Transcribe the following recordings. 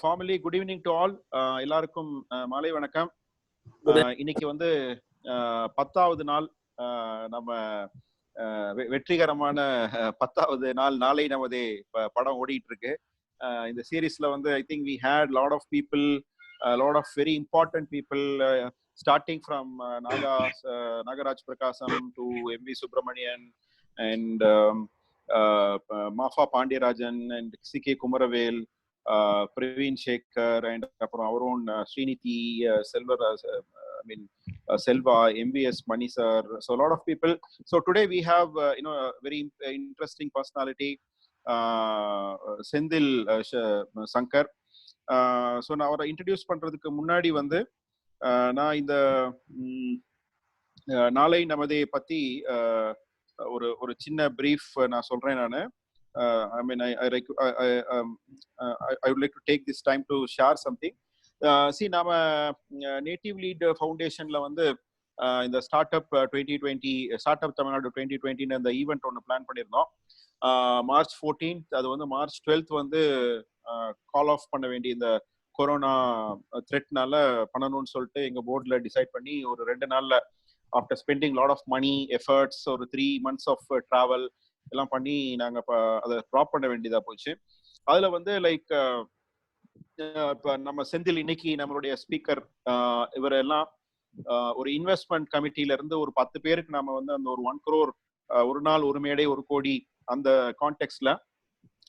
Formally good evening to all. எல்லாருக்கும் மாலை வணக்கம். இன்னைக்கு வந்து 10வது நாள், நம்ம வெற்றிகரமான 10வது நாள் நாளை நமதே படம் ஓடிட்டு இருக்கு. இந்த சீரீஸ்ல வந்து I think we had lot of people, lot of very important people, starting from Nagaraj Prakasam to M.V. Subramanian and Mafa Pandeyarajan and C.K. Kumaravel, Praveen Shekhar, and our own Sriniti, Selva, MVS Mani sir. So a lot of people. So today we have a very interesting personality, Sendil Sankar. So நான் அவரை introduce பண்றதுக்கு முன்னாடி வந்து நான் இந்த நாளை நமதே பத்தி ஒரு சின்ன பிரீஃப் நான் சொல்றேன். நான் I would like to take this time to share something. நாம நேட்டிவ் லீட் ஃபவுண்டேஷன்ல வந்து இந்த start up 2020 start up Tamil Nadu 2020 அந்த ஈவெண்ட் ஒன்று பிளான் பண்ணியிருந்தோம். March 14th, அது வந்து March 12th வந்து கால் ஆஃப் பண்ண வேண்டிய இந்த கொரோனா த்ரெட்னால பண்ணணும்னு சொல்லிட்டு எங்க போர்ட்ல டிசைட் பண்ணி ஒரு 2 நாள்ல after spending lot of money efforts, ஒரு 3 months ஆஃப் டிராவல் எல்லாம் பண்ணி நாங்க அதை ட்ராப் பண்ண வேண்டியதா போச்சு. அதுல வந்து லைக் இப்ப நம்ம செந்தில் இன்னைக்கு நம்மளுடைய ஸ்பீக்கர், இவரெல்லாம் ஒரு இன்வெஸ்ட்மெண்ட் கமிட்டில இருந்து ஒரு 10 பேருக்கு நாம வந்து அந்த ஒரு 1 crore, ஒரு நாள் ஒரு மேடை 1 கோடி அந்த கான்டெக்ட்ல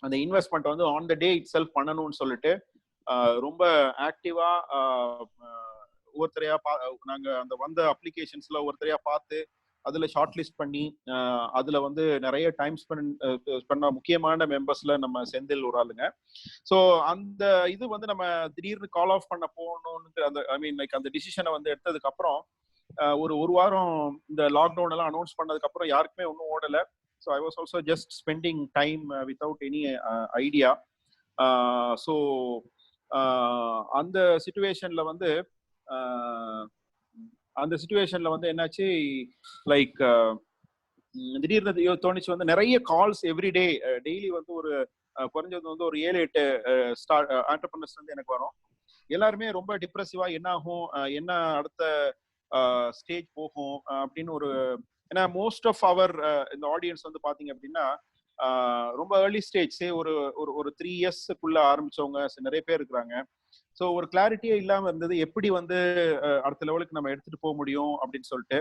அந்த இன்வெஸ்ட்மெண்ட் வந்து on the day it self பண்ணணும்னு சொல்லிட்டு ரொம்ப ஆக்டிவா ஒவ்வொருத்தரையா நாங்க அந்த வந்த அப்ளிகேஷன்ஸ்ல ஒவ்வொருத்தரையா பார்த்து அதுல ஷார்ட் லிஸ்ட் பண்ணி அதுல வந்து நிறைய டைம் ஸ்பெண்ட் முக்கியமான மெம்பர்ஸ்ல நம்ம செந்தில் ஒரு ஆளுங்க. ஸோ அந்த இது வந்து நம்ம திடீர்னு கால் ஆஃப் பண்ண போகணும்னு அந்த அந்த டிசிஷனை வந்து எடுத்ததுக்கு அப்புறம் ஒரு வாரம் இந்த லாக்டவுன் எல்லாம் அனௌன்ஸ் பண்ணதுக்கு அப்புறம் யாருக்குமே ஒன்றும் ஓடலை. So I was also just spending time without any idea. So அந்த சிச்சுவேஷன்ல வந்து என்னாச்சு, லைக் திடீர்னு தோணிச்சு வந்து நிறைய கால்ஸ் எவ்ரிடே, டெய்லி வந்து ஒரு குறைஞ்சது வந்து ஒரு 7-8 ஆண்டர்பிரனர்ஸ் வந்து எனக்கு வரும். எல்லாருமே ரொம்ப டிப்ரெசிவா என்ன ஆகும், என்ன அடுத்த ஸ்டேஜ் போகும் அப்படின்னு ஒரு, ஏன்னா மோஸ்ட் ஆஃப் அவர் இந்த ஆடியன்ஸ் வந்து பாத்தீங்க அப்படின்னா ரொம்ப ஏர்லி ஸ்டேஜ், ஒரு 3 yearsக்குள்ள ஆரம்பிச்சவங்க நிறைய பேர் இருக்கிறாங்க. ஸோ ஒரு கிளாரிட்டியே இல்லாம இருந்தது, எப்படி வந்து அடுத்த லெவலுக்கு நம்ம எடுத்துட்டு போக முடியும் அப்படின்னு சொல்லிட்டு.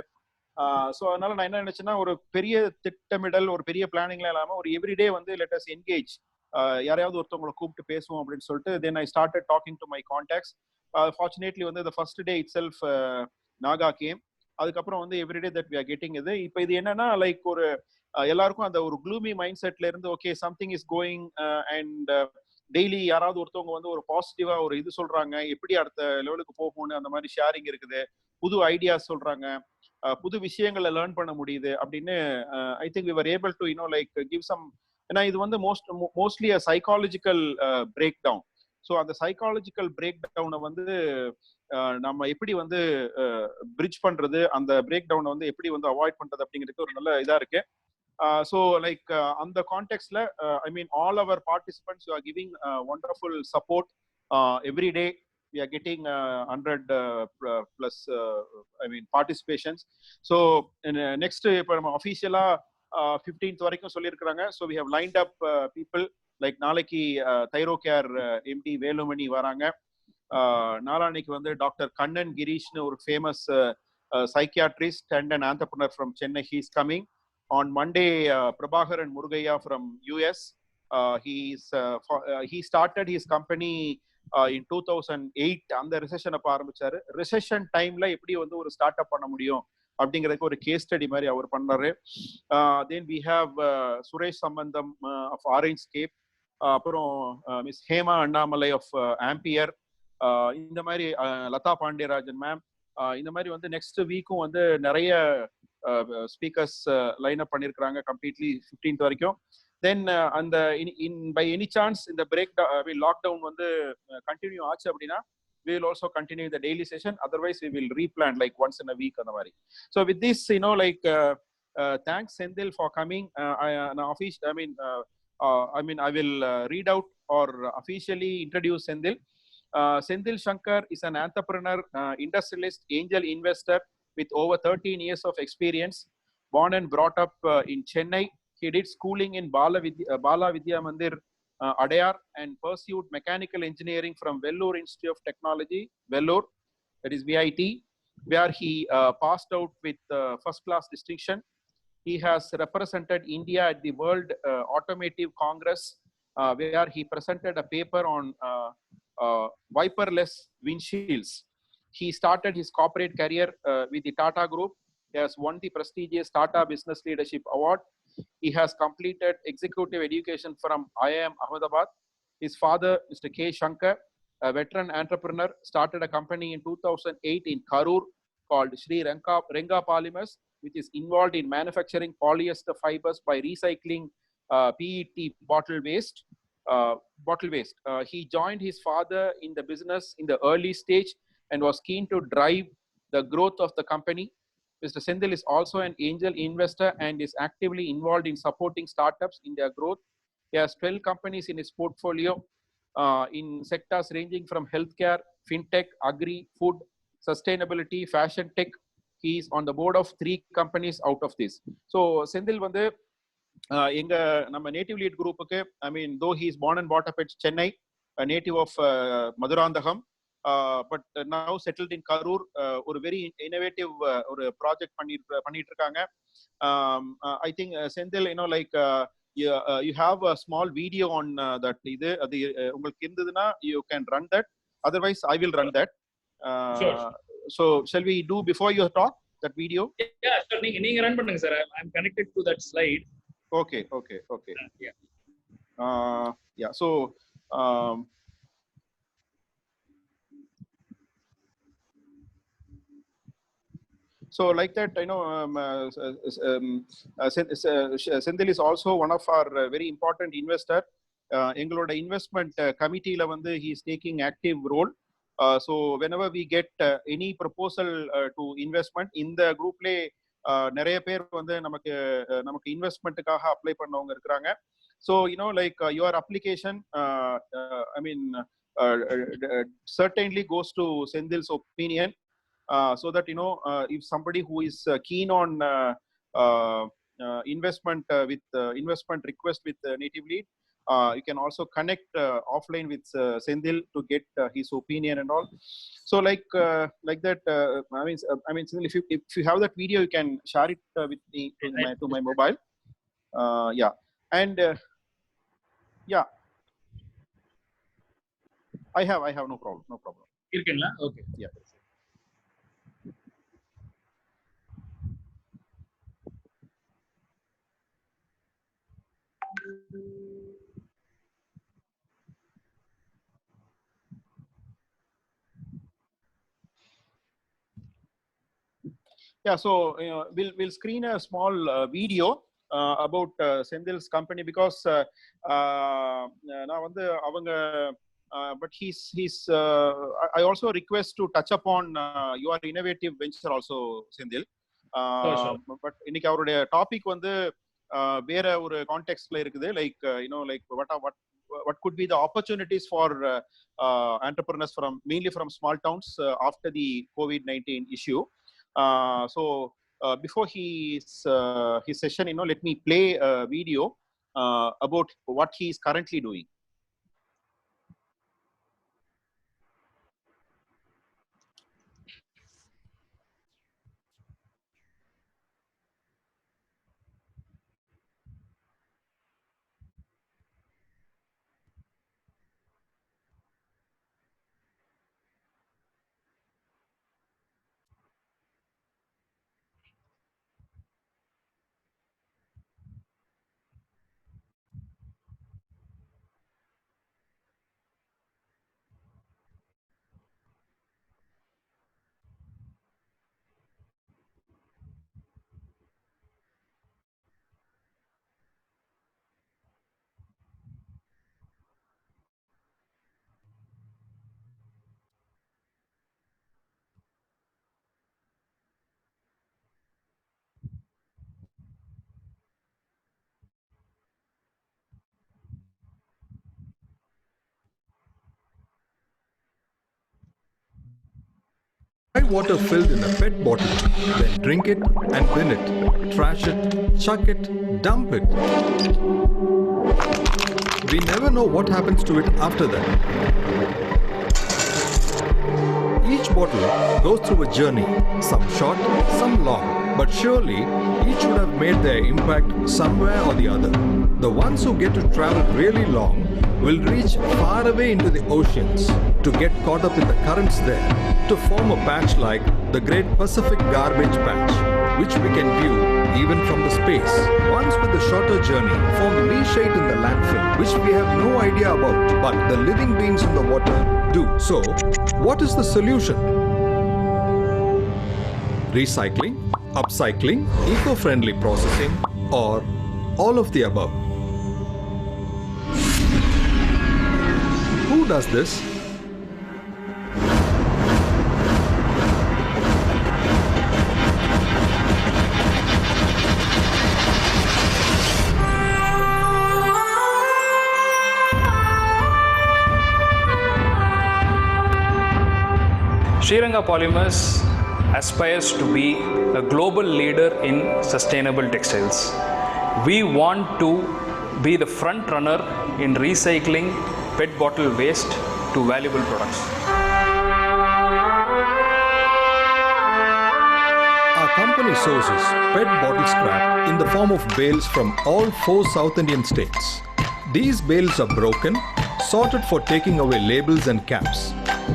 ஸோ அதனால நான் என்ன நினைச்சேன்னா, ஒரு பெரிய திட்டமிடல், ஒரு பெரிய பிளானிங்லாம் இல்லாம ஒரு எவ்ரிடே வந்து லெட் அஸ் என்கேஜ், யாரையாவது ஒருத்தவங்களை கூப்பிட்டு பேசுவோம் அப்படின்னு சொல்லிட்டு then I started talking to my contacts. Fortunately வந்து the first day itself Naga came. அதுக்கப்புறம் வந்து everyday that we are getting இது. இப்போ இது என்னன்னா லைக் ஒரு எல்லாருக்கும் அந்த ஒரு க்ளூமி மைண்ட் செட்ல இருந்து okay something is going and daily யாராவது ஒருத்தவங்க வந்து ஒரு பாசிட்டிவா ஒரு இது சொல்றாங்க, எப்படி அடுத்த லெவலுக்கு போகும்னு அந்த மாதிரி ஷேரிங் இருக்குது, புது ஐடியாஸ் சொல்றாங்க, புது விஷயங்களை லேர்ன் பண்ண முடியுது அப்படின்னு I think we were able to like give some. ஏன்னா இது வந்து mostly a psychological break down. So அந்த சைக்காலஜிக்கல் பிரேக் டவுனை வந்து நம்ம எப்படி வந்து பிரிட்ஜ் பண்றது, அந்த பிரேக் டவுனை வந்து எப்படி வந்து அவாய்ட் பண்றது அப்படிங்கிறது ஒரு நல்ல இதா இருக்கு. So like on the context la all our participants who are giving wonderful support every day. We are getting 100 plus participations. So next officially 15th வரைக்கும் சொல்லியிருக்காங்க. So we have lined up people like நாளைக்கு Thyrocare MD Velumani வராங்க. நாளான்னைக்கு வந்து doctor Kannan கிரீஷ்னு ஒரு famous psychiatrist and an entrepreneur from Chennai, he is coming. On Monday, Prabhakaran Murugaya from US, he started his company in 2008. அந்த recession அப்ப ஆரம்பிச்சாரு. Recession டைம்ல எப்படி வந்து ஒரு ஸ்டார்ட் அப் பண்ண முடியும் அப்படிங்கிறதுக்கு ஒரு கேஸ் ஸ்டடி மாதிரி அவர் பண்ணாரு. தென் வி ஹேவ் சுரேஷ் சம்பந்தம் ஆஃப் ஆரஞ்ச்கேப், அப்புறம் miss Hema Annamalai of Ampere, இந்த மாதிரி லதா பாண்டியராஜன் மேம், இந்த மாதிரி வந்து நெக்ஸ்ட் வீக்கும் வந்து நிறைய ஸ்பீக்கர்ஸ் லைன் அப் பண்ணிருக்காங்க கம்ப்ளீட்லி 15th வரைக்கும். தென் அந்த பை எனி சான்ஸ் இந்த பிரேக் லாக்டவுன் வந்து கண்டினியூ ஆச்சு அப்படின்னா we will also continue the daily session, otherwise we will replan like once in a week அந்த மாதிரி. So with this thanks Sendil for coming. I will read out or officially introduce Senthil. Senthil Shankar is an entrepreneur, industrialist, angel investor with over 13 years of experience. Born and brought up in Chennai, he did schooling in Bala Vidya Mandir, Adayar, and pursued mechanical engineering from Vellore Institute of Technology, Vellore, that is VIT, where he passed out with first class distinction. He has represented India at the World Automotive Congress, where he presented a paper on wiperless windshields. He started his corporate career with the Tata Group. He has won the prestigious Tata Business Leadership Award. He has completed executive education from IIM Ahmedabad. His father, Mr. K. Shankar, a veteran entrepreneur, started a company in 2008 in Karur called Sri Renga Polymers, which is involved in manufacturing polyester fibers by recycling PET bottle waste. He joined his father in the business in the early stage and was keen to drive the growth of the company. Mr. Senthil is also an angel investor and is actively involved in supporting startups in their growth. He has 12 companies in his portfolio in sectors ranging from healthcare, fintech, agri, food, sustainability, fashion tech. He is on the board of 3 companies out of this. So Senthil வந்து எங்க நம்ம native lead குரூப்புக்கு I mean though he is born and brought up at Chennai native of Madurantakam but now settled in Karur ஒரு very innovative ஒரு project பண்ணிட்டு இருக்காங்க. I think Senthil you know like you have a small video on that இது அது உங்களுக்கு இருந்ததுன்னா you can run that, otherwise I will run that. Sure. So shall we do before you talk that video? Yeah, sure. நீங்க run பண்ணுங்க sir. I'm connected to that slide. Okay. Yeah. Yeah, so so like that, you know, Senthil is also one of our very important investor. எங்களோட investment கமிட்டியில வந்து he is taking active role. So whenever we get any proposal to investment, இந்த குரூப்லே நிறைய பேர் வந்து நமக்கு இன்வெஸ்ட்மெண்ட்டுக்காக apply பண்ணவங்க இருக்கிறாங்க. So you know, like your application I mean certainly goes to Senthil's opinion, so that you know, if somebody who is keen on investment with investment request with Native Lead, you can also connect offline with Senthil to get his opinion and all. So like that, I mean Senthil, if you have that video, you can share it with me to my mobile. Yeah, and yeah, I have no problem. இருக்குங்களா? Okay. Yeah. Yeah, so you know, we'll screen a small video about Senthil's company, because நான் வந்து அவங்க but he's I also request to touch upon your innovative venture also, Senthil. But இன்னைக்கு அவருடைய topic வந்து வேற ஒரு கான்டெக்ஸ்ட்ல இருக்குது. Like you know, like what could be the opportunities for entrepreneurs from mainly from small towns after the COVID-19 issue. So before his session, you know, let me play a video about what he is currently doing. water filled in a PET bottle, then drink it and bin it, trash it, chuck it, dump it. We never know what happens to it after that. Each bottle goes through a journey, some short, some long, but surely each would have made their impact somewhere or the other. The ones who get to travel really long will reach far away into the oceans to get caught up in the currents there, to form a patch like the Great Pacific Garbage Patch, which we can view even from the space. Ones with a shorter journey form leachate in the landfill, which we have no idea about, but the living beings in the water do. So, what is the solution? Recycling, upcycling, eco-friendly processing, or all of the above? Who does this? Sriranga Polymers aspires to be a global leader in sustainable textiles. We want to be the front runner in recycling PET bottle waste to valuable products. Our company sources PET bottle scrap in the form of bales from all 4 South Indian states. These bales are broken, sorted for taking away labels and caps.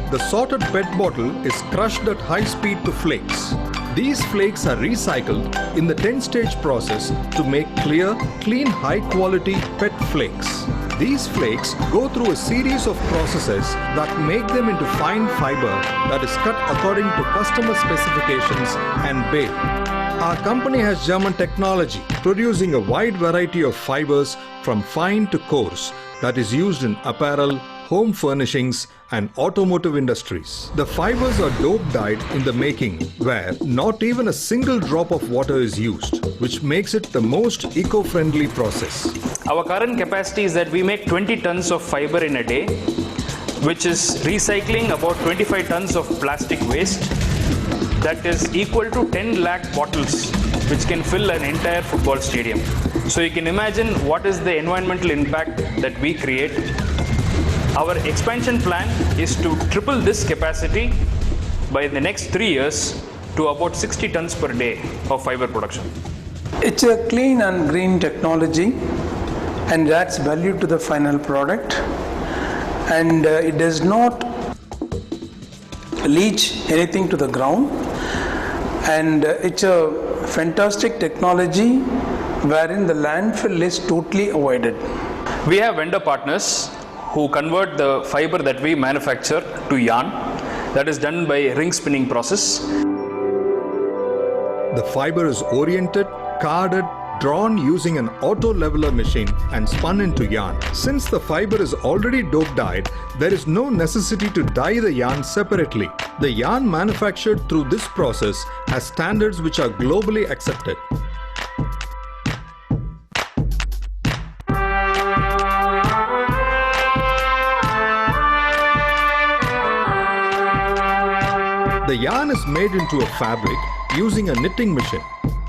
The sorted PET bottle is crushed at high speed to flakes. These flakes are recycled in the 10-stage process to make clear, clean, high-quality PET flakes. These flakes go through a series of processes that make them into fine fiber that is cut according to customer specifications and baled. Our company has German technology, producing a wide variety of fibers from fine to coarse that is used in apparel, home furnishings, and automotive industries. The fibers are dope dyed in the making, where not even a single drop of water is used, which makes it the most eco-friendly process. Our current capacity is that we make 20 tons of fiber in a day, which is recycling about 25 tons of plastic waste. That is equal to 10 lakh bottles, which can fill an entire football stadium. So you can imagine what is the environmental impact that we create. Our expansion plan is to triple this capacity by the next 3 years to about 60 tons per day of fiber production. It's a clean and green technology and adds value to the final product, and it does not leach anything to the ground, and it's a fantastic technology wherein the landfill is totally avoided. We have vendor partners who convert the fiber that we manufacture to yarn. That is done by ring spinning process. The fiber is oriented, carded, drawn using an auto leveler machine and spun into yarn. Since the fiber is already dope dyed, there is no necessity to dye the yarn separately. The yarn manufactured through this process has standards which are globally accepted. The yarn is made into a fabric using a knitting machine.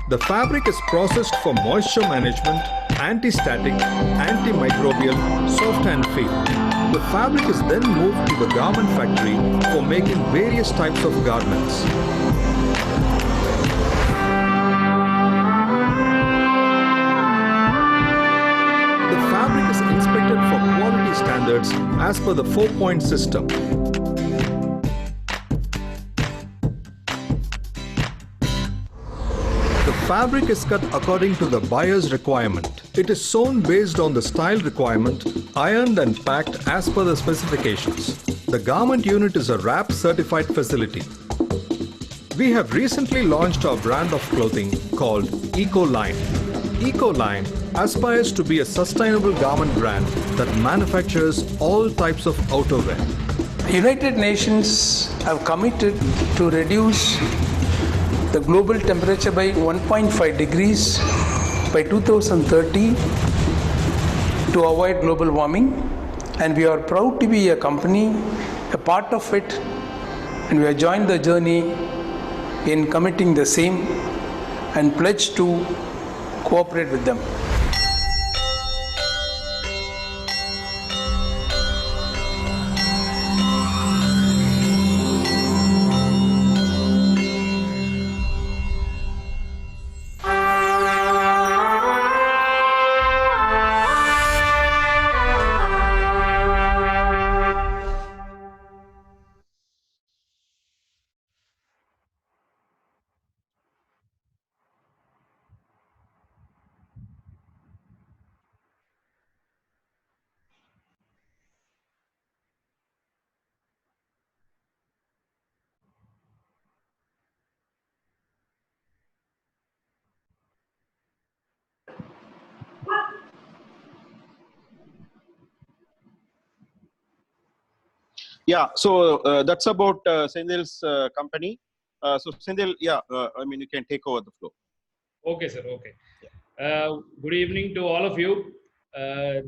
The fabric is processed for moisture management, anti-static, antimicrobial, soft and feel. The fabric is then moved to the garment factory for making various types of garments. The fabric is inspected for quality standards as per the 4-point system. Fabric is cut according to the buyer's requirement. It is sewn based on the style requirement, ironed and packed as per the specifications. The garment unit is a RAP certified facility. We have recently launched our brand of clothing called EcoLine. EcoLine aspires to be a sustainable garment brand that manufactures all types of outerwear. United Nations have committed to reduce the global temperature by 1.5 degrees by 2030 to avoid global warming, and we are proud to be a company, a part of it, and we have joined the journey in committing the same and pledge to cooperate with them. Yeah, so that's about Sendil's company. So Sendil, yeah, I mean, you can take over the floor. Okay, sir. Okay. Good evening to all of you.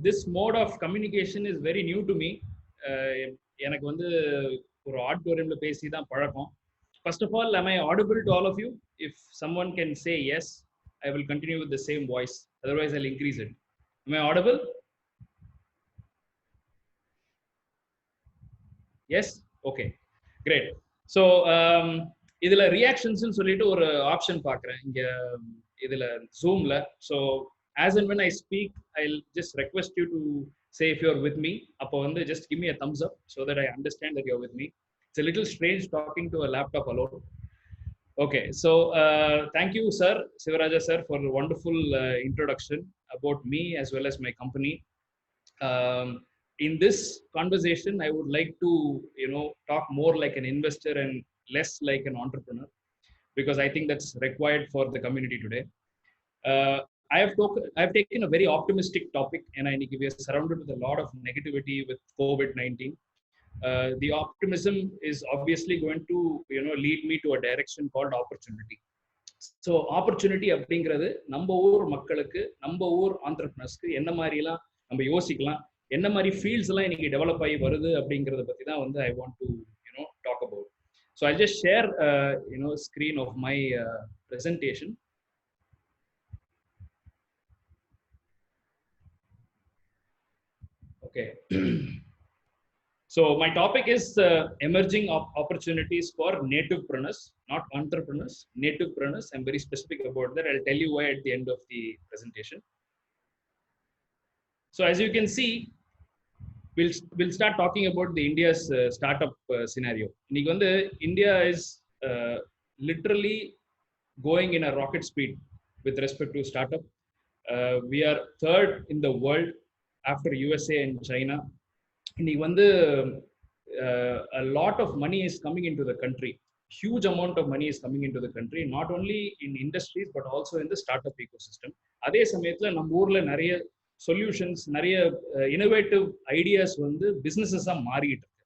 This mode of communication is very new to me. எனக்கு வந்து ஒரு ஆடிட்டோரியம்ல பேசி தான் பழக்கம். First of all, am I audible to all of you? If someone can say yes, I will continue with the same voice. Otherwise, I'll increase it. Am I audible? Yes? Okay. Great. So, இதுல reactions சொல்லிட்டு ஒரு option பார்க்குறேன் இங்க இதுல Zoomல. So, as and when I speak, I'll just request you to say if you're with me. அப்போ வந்து just give me a thumbs up so that I understand that you're with me. It's a little strange talking to a laptop alone. Okay, so thank you, sir, Sivaraja sir, for a wonderful introduction about me as well as my company. In this conversation, I would like to, talk more like an investor and less like an entrepreneur, because I think that's required for the community today. I have taken a very optimistic topic, and I think we are surrounded with a lot of negativity with COVID-19. The optimism is obviously going to, lead me to a direction called opportunity. So opportunity அப்படிங்கிறது நம்ம ஊர் மக்களுக்கு, நம்ம ஊர் ஆண்டர்பிரினர்ஸ்க்கு என்ன மாதிரிலாம் நம்ம யோசிக்கலாம், என்ன மாதிரி ஃபீல்ட்ஸ் எல்லாம் இன்னைக்கு டெவலப் ஆகி வருது அப்படிங்கிறத பத்தி தான் வந்து I want to, talk about. So I'll just share, screen of my presentation. Okay. So my topic is emerging opportunities for nativepreneurs, not entrepreneurs, nativepreneurs. I'm very specific about that. I'll tell you why at the end of the presentation. So as you can see, we'll start talking about the India's startup scenario. India is literally going in a rocket speed with respect to startup. We are third in the world after USA and China. A lot of money is coming into the country. Huge amount of money is coming into the country, not only in industries but also in the startup ecosystem. அதே சமயத்துல நம்ம ஊர்ல நிறைய solutions, நிறைய innovative ideas வந்து businesses-ஆ மாறிட்டு இருக்கு.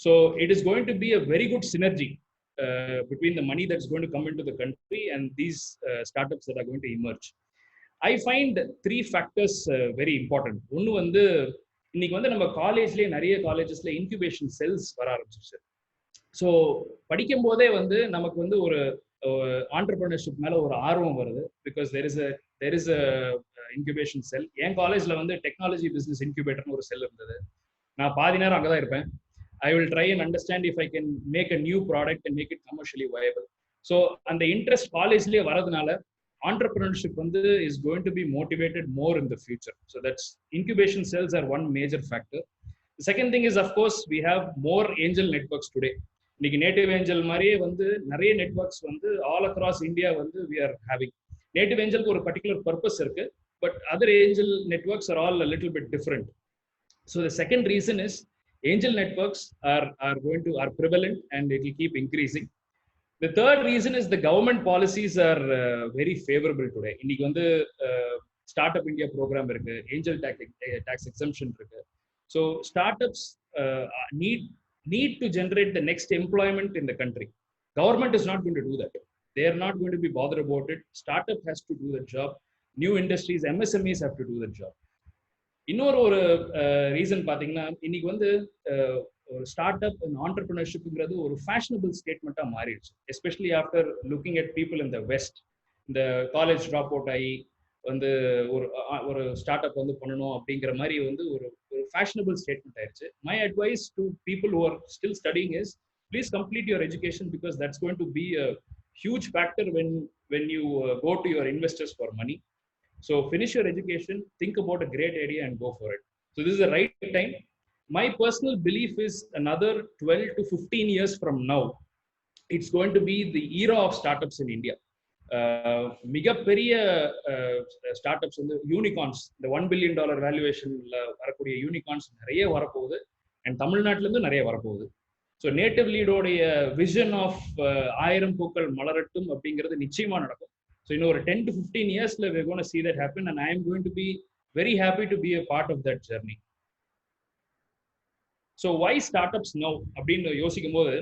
So it is going to be a very good synergy between the money that's going to come into the country and these startups that are going to emerge. I find three factors very important. ஒன்னு வந்து இன்னைக்கு வந்து நம்ம காலேஜ்லயே நிறைய காலேஜஸ்ல incubation cells வர ஆரம்பிச்சிருச்சு. So படிக்கும் போதே வந்து நமக்கு வந்து ஒரு ஆண்டர்பிரினர்ஷிப் மேல ஒரு ஆர்வம் வருது. Because there is a incubation cell. என் காலேஜ்ல வந்து டெக்னாலஜி பிசினஸ் இன்குபேட்டர்னு ஒரு செல் இருந்தது. நான் பாதி நேரம் அங்கதான் இருப்பேன். I will try and understand if I can make a new product and make it commercially viable. So அந்த இன்ட்ரெஸ்ட் காலேஜ்லயே வரதுனால entrepreneurship is going to be motivated more in the future. So that's incubation cells are one major factor. The second thing is, of course, we have more angel networks today. Native angel mariye nariya networks all across India we are having. Native angel ku or particular purpose irukku, but other angel networks are all a little bit different. So the second reason is angel networks are prevalent and it will keep increasing. The third reason is the government policies are very favorable today. இன்னைக்கு Startup India program இருக்கு, angel tax exemption இருக்கு. So startups need to generate the next employment in the country. Government is not going to do that. They are not going to be bothered about it. Startup has to do the job. New industries, MSMEs have to do the job. இன்னொரு ஒரு reason பாத்தீங்கன்னா இன்னைக்கு start up and ஆண்டர்பிரினர்ஷிப்ங்கிறது ஒரு fashionable ஸ்டேட்மெண்ட்டாக மாறிடுச்சு, especially after looking at people in the west. இந்த college drop out ஆகி வந்து ஒரு ஸ்டார்ட் அப் வந்து பண்ணணும் அப்படிங்கிற மாதிரி வந்து ஒரு ஃபேஷனபிள் ஸ்டேட்மெண்ட் ஆயிடுச்சு. My advice to people who are still studying is please complete your education, because that's going to be a huge factor when you go to your investors for money. So finish your education, think about a great idea and go for it. So this is the right time. My personal belief is another 12 to 15 years from now, it's going to be the era of startups in India. மிகப்பெரிய start ups வந்து unicorns, இந்த $1 billion வேல்யூவேஷன்ல வரக்கூடிய unicorns நிறைய வரப்போகுது. And தமிழ்நாட்டிலேருந்து நிறைய வரப்போகுது. So native லீடோடைய vision of 1000 பூக்கள் மலரட்டும் அப்படிங்கிறது நிச்சயமா நடக்கும். ஸோ இன்னும் ஒரு 10 to 15 yearsல we're going to see that happen, and I am going to be very happy to be a part of that journey. So why startups now அப்படின்னு யோசிக்கும் போது,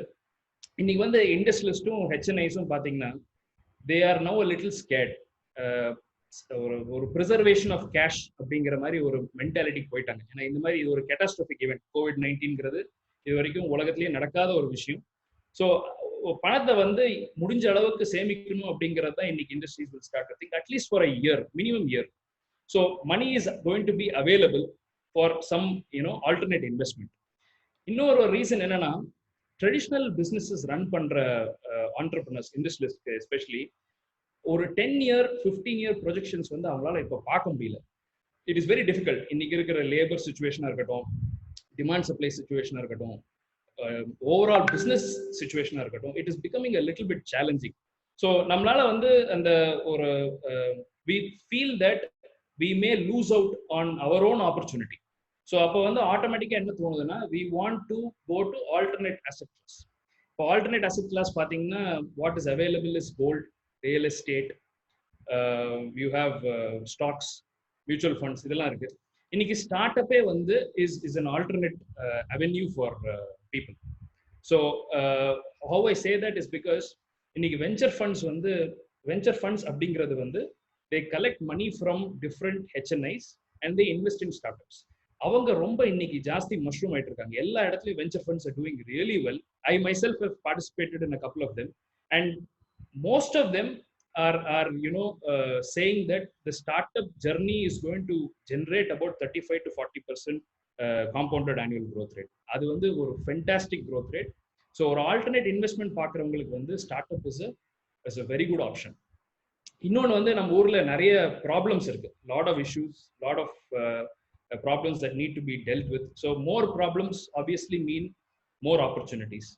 இன்னைக்கு வந்து இண்டஸ்ட்ரியலிஸ்டும் ஹெச்என்ஐஸும் பார்த்தீங்கன்னா they are now a little scared. ஒரு preservation of cash அப்படிங்கிற மாதிரி ஒரு மென்டாலிட்டிக்கு போயிட்டாங்க. ஏன்னா இந்த மாதிரி இது ஒரு கேட்டாஸ்ட்ரோபிக் ஈவெண்ட், COVID-19ங்கிறது இது வரைக்கும் உலகத்திலேயே நடக்காத ஒரு விஷயம். ஸோ பணத்தை வந்து முடிஞ்ச அளவுக்கு சேமிக்கணும் அப்படிங்கிறது தான் இன்னைக்கு industries will start think, at least for a year, minimum year. So money is going to be available for some alternate investment. இன்னொரு ரீசன் என்னன்னா, ட்ரெடிஷ்னல் பிஸ்னஸஸ் ரன் பண்ற ஆண்டர்பிரினர்ஸ், இண்டஸ்ட்ரியலிஸ்ட்க்கு எஸ்பெஷலி ஒரு 10 year 15 year ப்ரொஜெக்ஷன்ஸ் வந்து அவங்களால இப்போ பார்க்க முடியல. It is very difficult. இன்னைக்கு இருக்கிற லேபர் சுச்சுவேஷனாக இருக்கட்டும், டிமாண்ட் சப்ளை சுச்சுவேஷனாக இருக்கட்டும், ஓவரால் பிஸ்னஸ் சுச்சுவேஷனாக இருக்கட்டும், it is becoming a little bit challenging. So நம்மளால வந்து அந்த ஒரு we feel that we may lose out on our own opportunity. So அப்போ வந்து ஆட்டோமேட்டிக்காக என்ன தோணுதுன்னா, we want to go to alternate asset class. இப்போ ஆல்டர்னேட் அசெட் கிளாஸ் பார்த்தீங்கன்னா, what is available is gold, real estate, you have stocks, mutual funds, இதெல்லாம் இருக்கு. இன்னைக்கு ஸ்டார்ட் அப்பே வந்து is an alternate avenue for people. So how I say that is because இன்னைக்கு venture funds அப்படிங்கிறது வந்து they collect money from different HNIs and they invest in startups. அவங்க ரொம்ப இன்னைக்கு ஜாஸ்தி மஷ்ரூம் ஆயிட்டு இருக்காங்க. எல்லா இடத்துலையும் venture funds are doing really well. I myself have participated in a couple of them, and most of them are saying that the startup journey is going to generate about 35 to 40% compounded annual growth rate. அது வந்து ஒரு fantastic growth rate. So ஒரு alternate investment பார்க்குறவங்களுக்கு வந்து startup is a very good option. இன்னொன்று வந்து நம்ம ஊர்ல நிறைய ப்ராப்ளம்ஸ் இருக்கு, lot of issues, lot of problems that need to be dealt with. So more problems obviously mean more opportunities.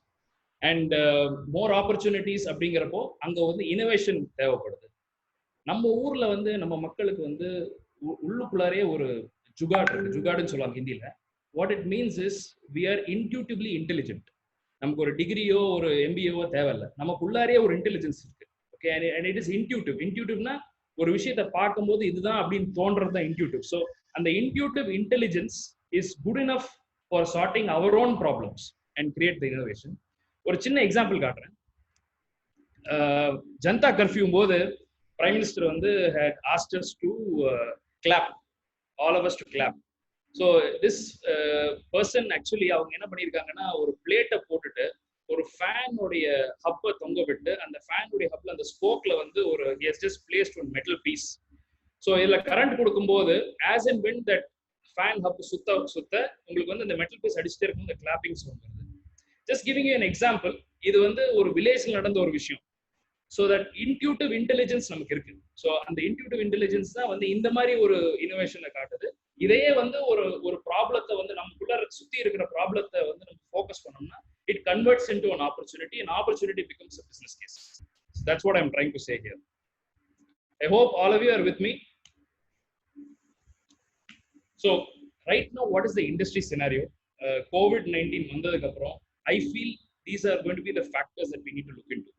And more opportunities அப்படிங்கிறப்போ அங்கே வந்து இனோவேஷன் தேவைப்படுது. நம்ம ஊர்ல வந்து நம்ம மக்களுக்கு வந்து உள்ளுக்குள்ளாரே ஒரு ஜுகாட் இருக்கு, ஜுகாடுன்னு சொல்லுவாங்க ஹிந்தியில. What it means is we are intuitively intelligent. நமக்கு ஒரு டிகிரியோ ஒரு எம்பிஏவோ தேவையில்லை, நமக்குள்ளாரே ஒரு இன்டெலிஜென்ஸ் இருக்கு. Okay, and it is intuitive. இன்ட்யூட்டிவ்னா ஒரு விஷயத்தை பார்க்கும்போது இதுதான் அப்படின்னு தோன்றது தான் இன்ட்யூட்டிவ். ஸோ அந்த intuitive intelligence is good enough for sorting our own problems and create the innovation. ஒரு சின்ன எக்ஸாம்பிள் காட்டுறேன். ஜனதா கர்ஃபியூ போது பிரைம் மினிஸ்டர் வந்து had asked us to clap, all of us to clap. So this person actually அவங்க என்ன பண்ணியிருக்காங்கன்னா, ஒரு பிளேட்டை போட்டுட்டு ஒரு ஃபேனுடைய ஹப்பை தொங்க விட்டு அந்த ஃபேனுடைய ஹப்ல அந்த ஸ்போக்ல வந்து ஒரு he has just placed one metal piece. So இதுல கரண்ட் கொடுக்கும்போது as and when that fan hub சுத்த உங்களுக்கு வந்து இந்த மெட்டல் பீஸ் அடிச்சுட்டே இருக்கும், இந்த கிளாப்பிங் சவுண்ட் வருது. Just giving you an example, இது வந்து ஒரு வில்லேஜ்ல நடந்த ஒரு விஷயம். ஸோ தட் இன்ட்யூட்டிவ் இன்டெலிஜென்ஸ் நமக்கு இருக்கு. ஸோ அந்த இன்ட்யூட்டிவ் இன்டெலிஜென்ஸ் தான் வந்து இந்த மாதிரி ஒரு இனோவேஷனை காட்டுது. இதையே வந்து ஒரு ப்ராப்ளத்தை வந்து நமக்குள்ள சுத்தி இருக்கிற ப்ராப்ளத்தை வந்து நம்ம ஃபோக்கஸ் பண்ணோம்னா it converts into an opportunity, and opportunity becomes a business case. So that's what I'm trying to say here. I hope all of you are with me. So right now, what is the industry scenario? COVID-19 வந்ததுக்கு அப்புறம் I feel these are going to be the factors that we need to look into.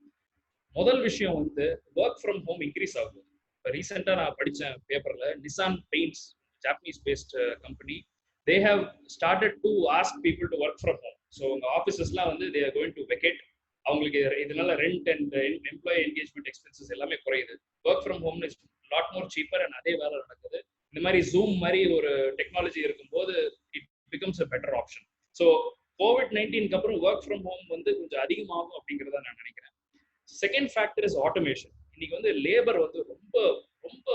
முதல் விஷயம் வந்து work from home increase ஆகுது. இப்போ ரீசெண்டாக நான் படித்த பேப்பரில் Nissan paints, Japanese based company, they have started to ask people to work from home. So உங்கள் ஆஃபீஸஸ்லாம் வந்து they are going to vacate. அவங்களுக்கு இதனால rent and employee engagement expenses எல்லாமே குறையுது. Work from home is lot more cheaper and அதே வேலை நடக்குது. இந்த மாதிரி ஜூம் மாதிரி ஒரு டெக்னாலஜி இருக்கும்போது it becomes a better option. So COVID-19 அப்புறம் ஒர்க் ஃப்ரம் ஹோம் வந்து கொஞ்சம் அதிகமாகும் அப்படிங்கிறத நான் நினைக்கிறேன். Second factor is automation. இன்னைக்கு வந்து லேபர் வந்து ரொம்ப ரொம்ப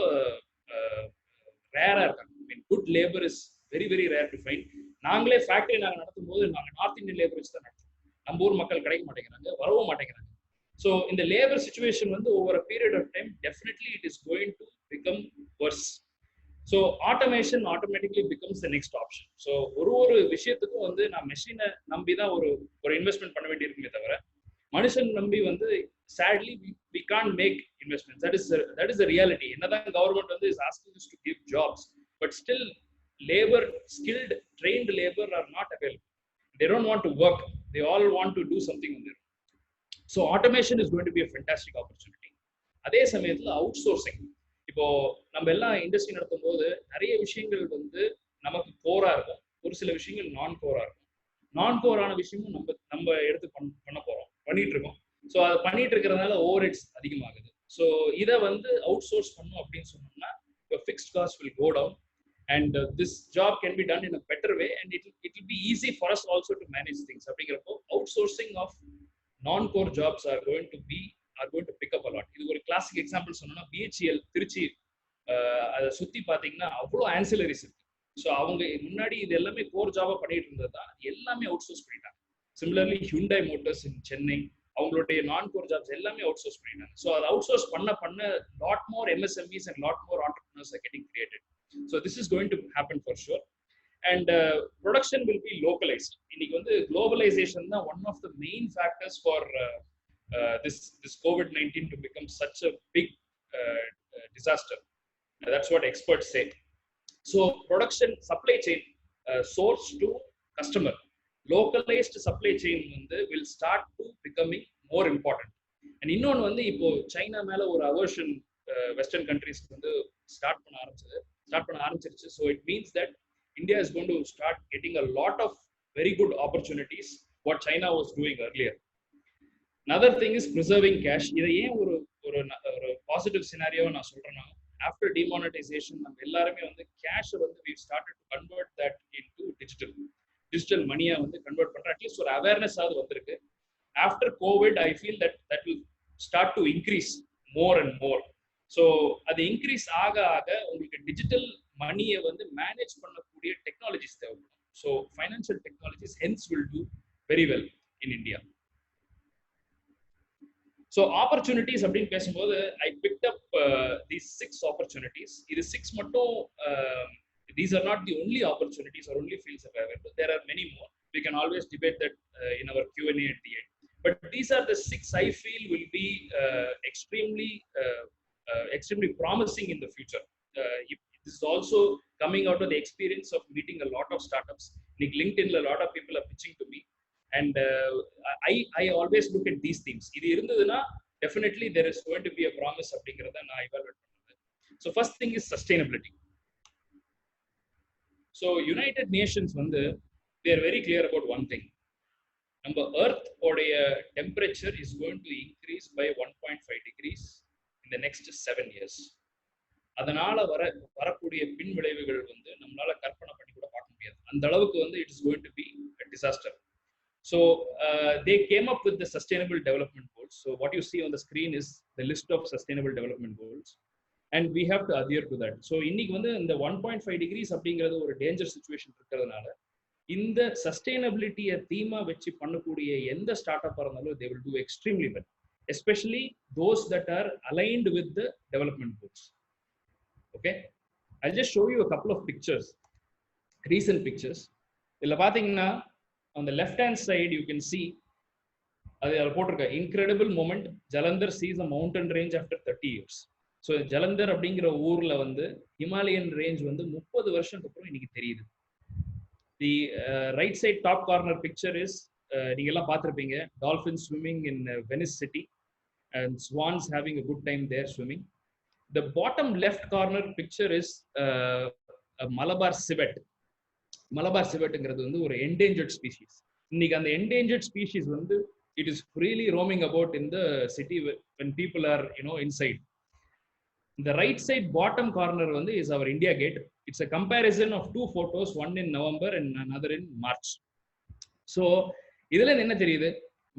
ரேரா இருக்காங்க. I mean good labour is very very rare to find. நாங்களே ஃபேக்டரி நாங்கள் நடத்தும் போது நாங்கள் நார்த் இந்தியன் லேபர் வச்சு தான் நடத்துவோம். நம்ம ஊர் மக்கள் கிடைக்க மாட்டேங்கிறாங்க, வரவும் மாட்டேங்கிறாங்க. ஸோ இந்த லேபர் சுச்சுவேஷன் வந்து over a period of time definitely it is going to become worse. So automation automatically becomes the next option. So ஒரு விஷயத்துக்கும் வந்து நான் மெஷினை நம்பி தான் ஒரு இன்வெஸ்ட்மெண்ட் பண்ண வேண்டியிருக்குமே தவிர, மனுஷன் நம்பி வந்து sadly we can't make investments. That is the reality. Another government வந்து is asking us to give jobs, but still labor, skilled trained labor are not available. They don't want to work, they all want to do something on their own. So automation is going to be a fantastic opportunity. அதே சமயத்துல out sourcing. இப்போ நம்ம எல்லாம் industry நடத்தும் போது நிறைய விஷயங்கள் வந்து நமக்கு கோரா இருக்கும், ஒரு சில விஷயங்கள் நான் கோரா இருக்கும். நான் கோரான விஷயமும் நம்ம எடுத்து பண்ணிட்டு இருக்கோம். ஸோ அதை பண்ணிட்டு இருக்கிறதுனால ஓவர் ஹெட்ஸ் அதிகமாகுது. ஸோ இதை வந்து அவுட் சோர்ஸ் பண்ணும் அப்படின்னு சொன்னோம்னா fixed cost will go down and this job can be done in a better way and it will be easy for us also to manage things. அப்படிங்கிறப்போ outsourcing of non core jobs are going to pick up a lot. இது ஒரு classic example சொன்னோம்னா BHEL Trichy, அதை சுற்றி பார்த்தீங்கன்னா அவ்வளோ ancillaries இருக்கு. So அவங்க முன்னாடி இது எல்லாமே கோர் ஜாபா பண்ணிட்டு இருந்தது தான், எல்லாமே அவுட் சோர்ஸ் பண்ணிட்டாங்க. சிமிலர்லி ஹியூண்டாய் மோட்டர்ஸ் இன் சென்னை, அவங்களுடைய நான் கோர் ஜாப்ஸ் எல்லாமே அவுட் சோர்ஸ் பண்ணிட்டாங்க. ஸோ அதை அவுட் சோர்ஸ் பண்ண lot more MSMEs and lot more entrepreneurs are getting created. So this is going to happen for sure. And production will be localized. இன்னைக்கு வந்து globalization தான் one of the main factors for this COVID-19 to become such a big disaster. That's what experts say. So production supply chain, source to customer, localized supply chain வந்து will start to becoming more important. And இன்னொன்று வந்து இப்போ China மேல ஒரு aversion western countries வந்து start பண்ண ஆரம்பிச்சிருச்சு. So it means that India is going to start getting a lot of very good opportunities what China was doing earlier. Another thing is preserving cash. இதை ஏன் ஒரு positive சினாரியோவை நான் சொல்றேன்னா, after demonetisation நம்ம எல்லாருமே வந்து கேஷை வந்து we started to convert that into digital மணியை வந்து கன்வெர்ட் பண்ற அட்லீஸ்ட் ஒரு அவேர்னஸ் ஆகுது வந்திருக்கு. After Covid I feel that will start to increase more and more. So அது இன்க்ரீஸ் ஆக உங்களுக்கு டிஜிட்டல் மணியை வந்து மேனேஜ் பண்ணக்கூடிய டெக்னாலஜிஸ் தேவைப்படும். So financial technologies hence will do very well in India. So opportunities அப்படின்னு பேசும்போது ஐ பிக்ட் அப் தீஸ் 6 opportunities. இது 6 மட்டும், these are not the only opportunities or only fields available. There are many more. We can always debate that in our Q&A at the end. But these are the 6 I feel will be extremely promising in the future. This is also coming out of the experience of meeting a lot of startups. Like LinkedIn, a lot of people are pitching to me. And I always look at these themes. இது இருந்ததுன்னா definitely there is going to be a promise அப்படிங்கிறத நான் evaluate பண்ணுவேன். So first thing is sustainability. So United Nations வந்து they are very clear about one thing. நம்ம earth உடைய temperature is going to increase by 1.5 degrees in the next 7 years. அதனால வரக்கூடிய பின் விளைவுகள் வந்து நம்மளால கற்பனை பண்ணி கூட பார்க்க முடியாது. அந்த அளவுக்கு வந்து it is going to be a disaster. So they came up with the sustainable development goals. So what you see on the screen is the list of sustainable development goals. And we have to adhere to that. So இன்னைக்கு வந்து இந்த 1.5 degrees அப்படிங்கிறது ஒரு danger situation இருக்கிறதுனால இந்த சஸ்டைனபிலிட்டியை தீமா வச்சு பண்ணக்கூடிய எந்த ஸ்டார்ட் அப் இருந்தாலும் they will do extremely well, especially those that are aligned with the development goals. Okay, I'll just show you a couple of pictures, recent pictures. இதுல பாத்தீங்கன்னா on the left hand side you can see adha potrukka incredible moment. Jalandhar sees a mountain range after 30 years. So Jalandhar அப்படிங்கிற ஊர்ல வந்து Himalayan range வந்து 30 வருஷத்துக்கு அப்புறம் இன்னைக்கு தெரியுது. The right side top corner picture is நீங்க எல்லாம் பார்த்திருப்பீங்க, dolphins swimming in Venice city and swans having a good time there swimming. The bottom left corner picture is a Malabar civet. Malabar சிவெட்டுங்கிறது வந்து ஒரு endangered species. இன்னைக்கு அந்த endangered species வந்து it is freely roaming about in the city when people are inside. The right side bottom corner வந்து is our India Gate. It's a comparison of 2 photos, one in November and another in March. So இதுல இருந்து என்ன தெரியுது,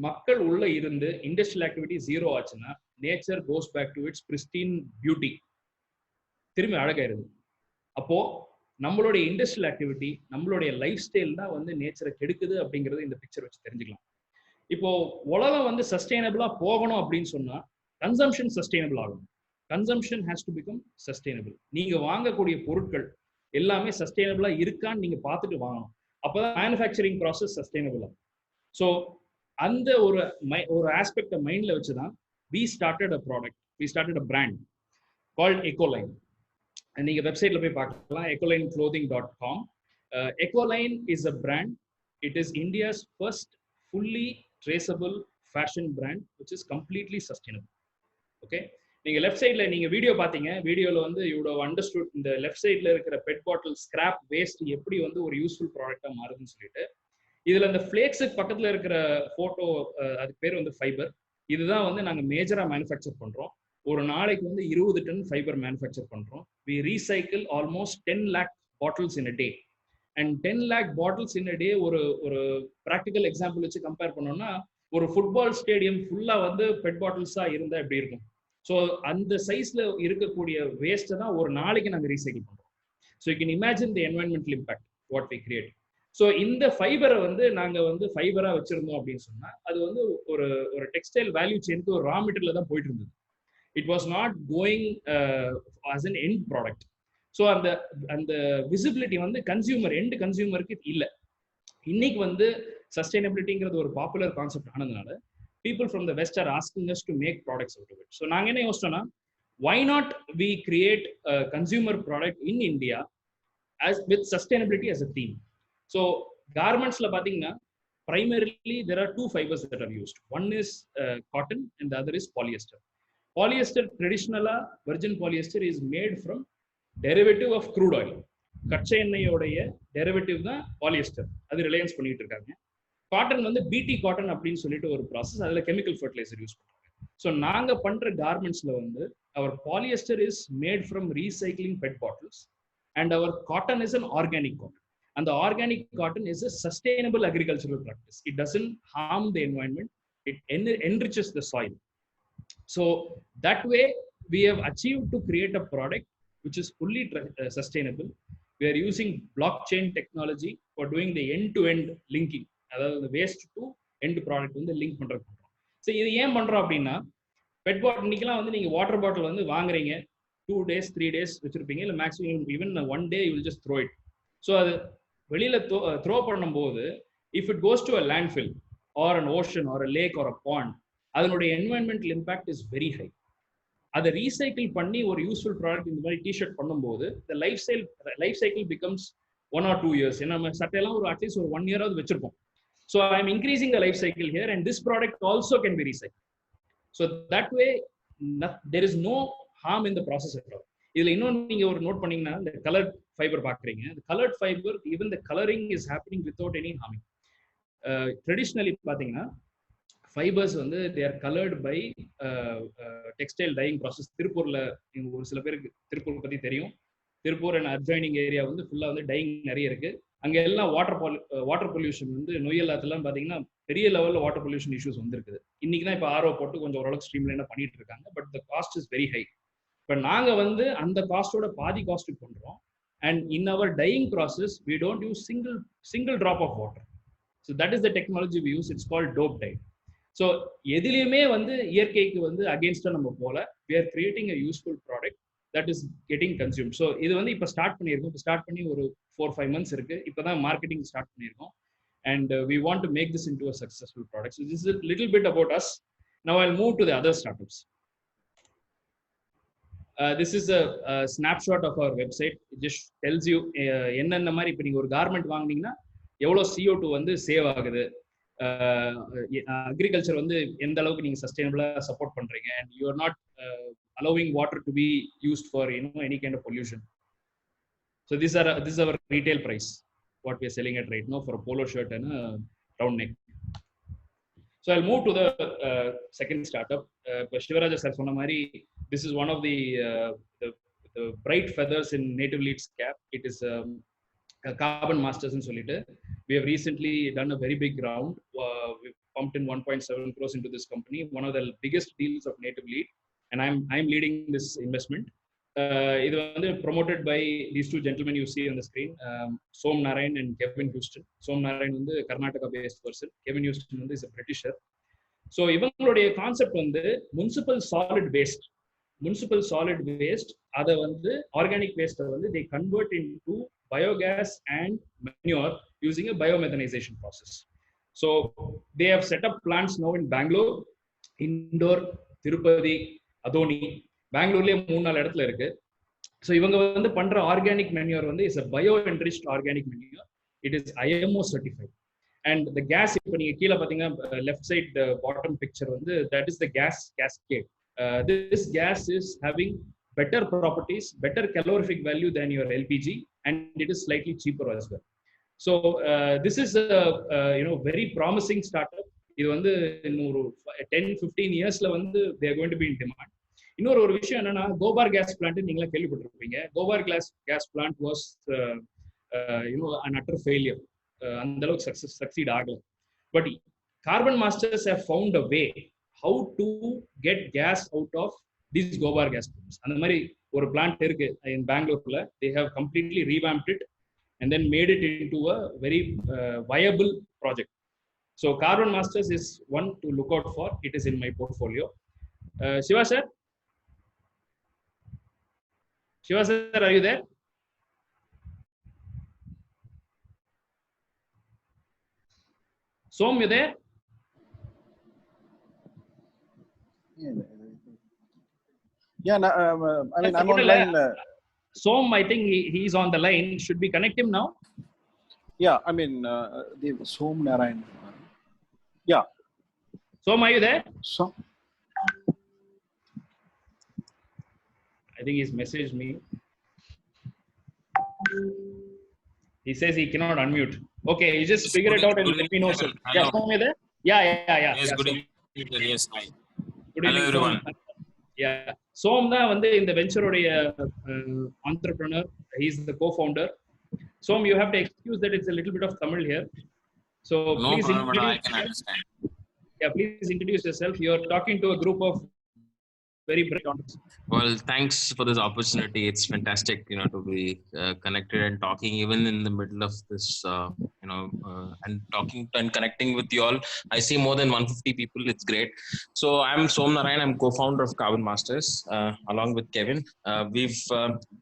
மக்கள் உள்ள இருந்து industrial activity zero ஆச்சுன்னா nature goes back to its pristine beauty, திரும்பி அழகாயிருது. அப்போ நம்மளுடைய இண்டஸ்ட்ரியல் ஆக்டிவிட்டி, நம்மளுடைய லைஃப் ஸ்டைல் தான் வந்து நேச்சரை கெடுக்குது அப்படிங்கிறது இந்த பிக்சர் வச்சு தெரிஞ்சுக்கலாம். இப்போ உலகம் வந்து சஸ்டைனபிளா போகணும் அப்படின்னு சொன்னா கன்சம்ஷன் சஸ்டைனபிள் ஆகும். Consumption has to become sustainable. நீங்க வாங்கக்கூடிய பொருட்கள் எல்லாமே சஸ்டைனபிளா இருக்கான்னு நீங்க பார்த்துட்டு வாங்கணும். அப்பதான் மேனுஃபேக்சரிங் ப்ராசஸ் சஸ்டைனபிள் ஆகும். ஸோ அந்த ஒரு ஆஸ்பெக்டை மைண்ட்ல வச்சுதான் we started a product, we started a brand called Ecoline. நீங்க வெப்சைட்ல போய் பார்க்கலாம், ecolineclothing.com. Ecoline is a brand. It is India's first fully traceable fashion brand which is completely sustainable. Okay, நீங்க லெஃப்ட் சைட்ல நீங்க வீடியோ பாத்தீங்க, வீடியோல வந்து you would have understood இந்த லெஃப்ட் சைட்ல இருக்கிற பெட் பாட்டில் ஸ்கிராப் வேஸ்ட் எப்படி வந்து ஒரு யூஸ்ஃபுல் ப்ராடக்ட்டா மாறுதுன்னு சொல்லிட்டு. இதுல இந்த ஃபிளேக்ஸுக்கு பக்கத்துல இருக்கிற போட்டோ, அதுக்கு பேர் வந்து ஃபைபர். இதுதான் வந்து நாங்க மேஜரா மேனுஃபேக்சர் பண்றோம். ஒரு நாளைக்கு வந்து 20 டன் ஃபைபர் மேனுஃபேக்சர் பண்றோம். we recycle almost 10 lakh bottles in a day. and 10 lakh bottles in a day ஒரு ப்ராக்டிக்கல் எக்ஸாம்பிள் வச்சு கம்பேர் பண்ணோம்னா, ஒரு ஃபுட்பால் ஸ்டேடியம் ஃபுல்லா வந்து பெட் பாட்டில்ஸா இருந்தா எப்படி இருக்கும். ஸோ அந்த சைஸ்ல இருக்கக்கூடிய வேஸ்ட்டை தான் ஒரு நாளைக்கு நாங்கள் ரீசைக்கிள் பண்றோம். So you can imagine the environmental impact what we create. So இந்த ஃபைபரை வந்து நாங்கள் வந்து ஃபைபரா வச்சிருந்தோம் அப்படின்னு சொன்னா அது வந்து ஒரு டெக்ஸ்டைல் வேல்யூ செயினுக்கு ஒரு ரா மெட்டீரியல் தான் போயிட்டு இருந்தது. It was not going as an end product. So அந்த விசிபிலிட்டி வந்து எண்ட் கன்சியூமருக்கு இல்லை. இன்னைக்கு வந்து சஸ்டைனபிலிட்டிங்கிறது ஒரு பாப்புலர் கான்செப்ட் ஆனதுனால people from the west are asking us to make products out of it. So நாங்க என்ன யோசிச்சோம்னா, why not we create a consumer product in India as with sustainability as a theme. So garments la pathina primarily there are two fibers that are used. One is cotton and the other is polyester. Polyester traditionally virgin polyester is made from derivative of crude oil. கச்சை எண்ணெயோடைய derivative தான் polyester. அது Reliance பண்ணிட்டு இருக்காங்க. Cotton வந்து பிடி cotton அப்படின்னு சொல்லிட்டு ஒரு ப்ராசஸ், அதுல கெமிக்கல் ஃபர்டிலைசர் யூஸ் பண்றாங்க. ஸோ நாங்க பண்ற கார்மெண்ட்ஸ்ல வந்து our polyester is made from recycling PET bottles and our cotton is an organic cotton. அந்த organic cotton is a sustainable agricultural practice. It doesn't harm the environment, it enriches the soil. So that way we have achieved to create a product which is fully sustainable. We are using blockchain technology for doing the end-to-end linking. அதாவது waste to end product வந்து link பண்றது பண்றோம். So இது ஏன் பண்றோம் அப்படின்னா, bed பாட்டில் இன்னைக்கெல்லாம் வந்து நீங்க வாட்டர் பாட்டில் வந்து வாங்குறீங்க, 2 days 3 days வச்சிருப்பீங்க, இல்லை maximum even 1 day you will just throw it. So அது வெளியில த்ரோ பண்ணும்போது if it goes to a landfill or an ocean or a lake or a pond, அதனுடைய environmental impact is very high. அதை recycle பண்ணி ஒரு useful product இந்த மாதிரி T-shirt பண்ணும்போது the life cycle becomes 1 or 2 years. ஏன்னா நம்ம சட்டையெல்லாம் ஒரு அட்லீஸ்ட் ஒரு 1 year வச்சிருப்போம். So I am increasing the life cycle here, and this product also can be recycled. So that way, there is no harm in the process at all. இதுல இன்னொன்று நீங்க ஒரு நோட் பண்ணீங்கன்னா, இந்த கலர்ட் ஃபைபர் பாக்குறீங்க. இந்த coloured fibre even the colouring is happening without any harming. Traditionally பாத்தீங்கன்னா fibres வந்து they are coloured by textile dyeing process. திருப்பூர்ல ஒரு சில பேருக்கு திருப்பூர் பத்தி தெரியும். திருப்பூர் அண்ட் அட்ஜாயினிங் ஏரியா வந்து ஃபுல்லா வந்து டையிங் நிறைய இருக்கு. அங்க எல்லாம் வாட்டர் பொல்யூஷன் வந்து நொய்யல்லாத்தெல்லாம் பாத்தீங்கன்னா பெரிய லெவல்ல வாட்டர் பொல்யூஷன் இஷ்யூஸ் வந்துருக்குது. இன்னைக்கு தான் இப்போ ஆர்ஓ போட்டு கொஞ்சம் ஓரளவுக்கு ஸ்ட்ரீம்லைனா பண்ணிட்டு இருக்காங்க. But the cost is very high. இப்போ நாங்க வந்து அந்த காஸ்டோட பாதி காஸ்ட் பண்றோம். And in our dyeing process we don't use single drop of water. So that is the technology we use. It's called dope dye. So எதுலையுமே வந்து இயற்கைக்கு வந்து அகேன்ஸ்டா நம்ம போல, we are creating a useful product that is getting consumed. So இது வந்து இப்போ ஸ்டார்ட் பண்ணியிருக்கோம். இப்போ ஸ்டார்ட் பண்ணி ஒரு 4-5 months இருக்கு. இப்போதான் மார்க்கெட்டிங் ஸ்டார்ட் பண்ணியிருக்கோம். and we want to make this into a successful product. So this is a little bit about us. Now I'll move to the other startups. This is a snapshot of our website. It just tells you என்னென்ன மாதிரி இப்போ நீங்க ஒரு garment வாங்குனீங்கன்னா எவ்வளோ CO2 வந்து save ஆகுது, agriculture வந்து எந்த அளவுக்கு நீங்க சஸ்டைனபிளா சப்போர்ட் பண்றீங்க, and you are not allowing water to be used for any kind of pollution. So this is our retail price, what we are selling at right now for a polo shirt and a round neck. So I'll move to the second startup. Shivaraja sir sonna mari, this is one of the bright feathers in Native Lead's cap. It is Carbon Masters nu sollittu. We have recently done a very big round. We pumped in 1.7 crores into this company, one of the biggest deals of Native Lead, and I'm leading this investment. It was promoted by these two gentlemen you see on the screen, Som Narayan and Kevin Houston. Som Narayan is a Karnataka-based person. Kevin Houston is a Britisher. So இவங்களுடைய concept வந்து municipal solid waste அதை வந்து organic வேஸ்ட்டை வந்து they convert into biogas and manure using a biomethanization process. So they have set up plants now in Bangalore, Indore, Tirupati, Adoni. பெங்களூர்லயே 3-4 இடத்துல இருக்கு. So இவங்க வந்து பண்ற ஆர்கானிக் மேன்யூர் வந்து is a bio enriched organic manure. It is IMO certified. And the gas இப்போ நீங்க கீழே பாத்தீங்கன்னா லெஃப்ட் சைட் பாட்டம் பிக்சர் வந்து that is the gas cascade. This gas is having better properties, better calorific value than your LPG, and it is slightly cheaper as well. So this is a very promising startup. இது வந்து இன்னொரு 10-15 yearsல வந்து they are going to be in demand. இன்னொரு ஒரு விஷயம் என்னன்னா, gobar case plant நீங்களா கேள்விப்பட்டிருப்பீங்க. Gobar case plant was an utter failure. அந்த அளவுக்கு சக்சீட் ஆகல. But carbon masters have found a way how to get gas out of these Gobar gas plants. அந்த மாதிரி ஒரு பிளான்ட் இருக்கு in பெங்களூர்ல. They have completely revamped it and then made it into a very viable project. So Carbon Masters is one to look out for. It is in my portfolio. Shiva sir, are you there? Som, you there? Yeah, I mean, I'm online. Som, I think he's on the line. Should we connect him now? Yeah, I mean, Som Narayan. Yeah. Som, are you there? Som. I think he's messaged me. He says he cannot unmute. Okay, you just figure it out and let me know, sir. Yeah, Som, are you there? Yeah. Yes, good evening. Yes, hi. Good evening, Hello, everyone. Yeah. Som தான் வந்து இந்த வெஞ்சருடைய entrepreneur. He's the co-founder. Som, you have to excuse that it's a little bit of Tamil here. So No please problem, I can understand. Yeah, please introduce yourself. You're talking to a group of very bright entrepreneurs. Well, thanks for this opportunity. It's fantastic, to be connected and talking even in the middle of this, and talking and connecting with you all. I see more than 150 people. It's great. So I'm Som Narayan. I'm co-founder of Carbon Masters, along with Kevin. We've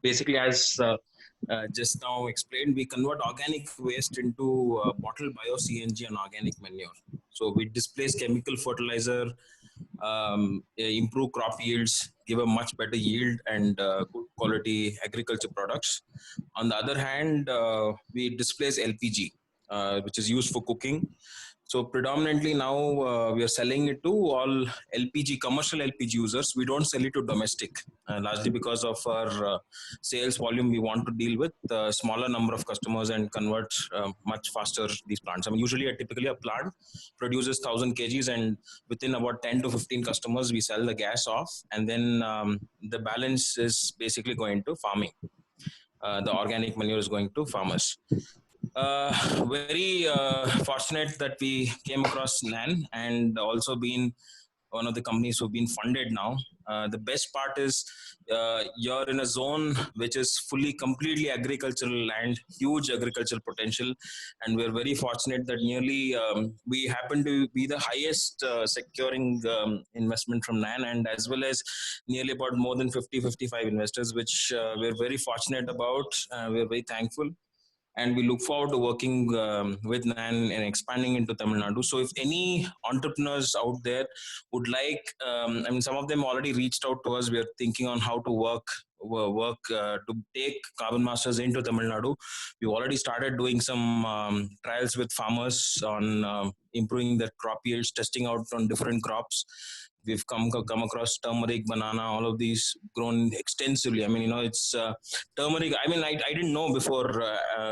basically, as just now explained, we convert organic waste into bottled bio-CNG and organic manure. So we displace chemical fertilizer, improve crop yields, give a much better yield and good quality agriculture products. On the other hand, we displace LPG, which is used for cooking. So predominantly now we are selling it to all LPG, commercial LPG users. We don't sell it to domestic, largely because of our sales volume. We want to deal with a smaller number of customers and convert much faster these plants. I mean, usually typically a plant produces 1,000 kgs and within about 10 to 15 customers, we sell the gas off. And then the balance is basically going to farming. The organic manure is going to farmers. Very fortunate that we came across NAN and also been one of the companies who've been funded now. The best part is you're in a zone which is completely agricultural land, huge agricultural potential, and we're very fortunate that nearly we happen to be the highest securing investment from NAN, and as well as nearly about more than 50-55 investors, which we're very fortunate about. We're very thankful. And we look forward to working with NAN and expanding into Tamil Nadu. So if any entrepreneurs out there would like, some of them already reached out to us. We are thinking on how to work to take Carbon Masters into Tamil Nadu. We've already started doing some trials with farmers on improving their crop yields, testing out on different crops. We've come across turmeric, banana, all of these grown extensively. I mean, it's turmeric. I mean, I didn't know before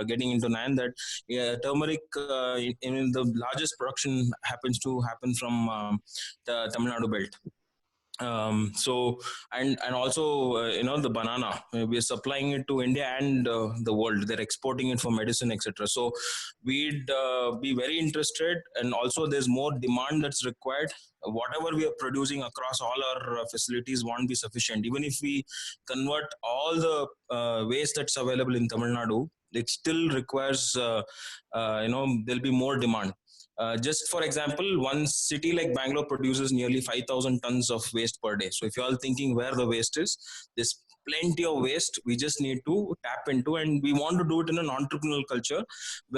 getting into NAN that turmeric, the largest production happens to happen from the Tamil Nadu belt. So and also the banana, we're supplying it to India and the world. They're exporting it for medicine, etc. So we'd be very interested, and also there's more demand that's required. Whatever we are producing across all our facilities won't be sufficient. Even if we convert all the waste that's available in Tamil Nadu, it still requires there'll be more demand. Just for example, one city like Bangalore produces nearly 5,000 tons of waste per day. So if you're all thinking where the waste is, there's plenty of waste. We just need to tap into, and we want to do it in an entrepreneurial culture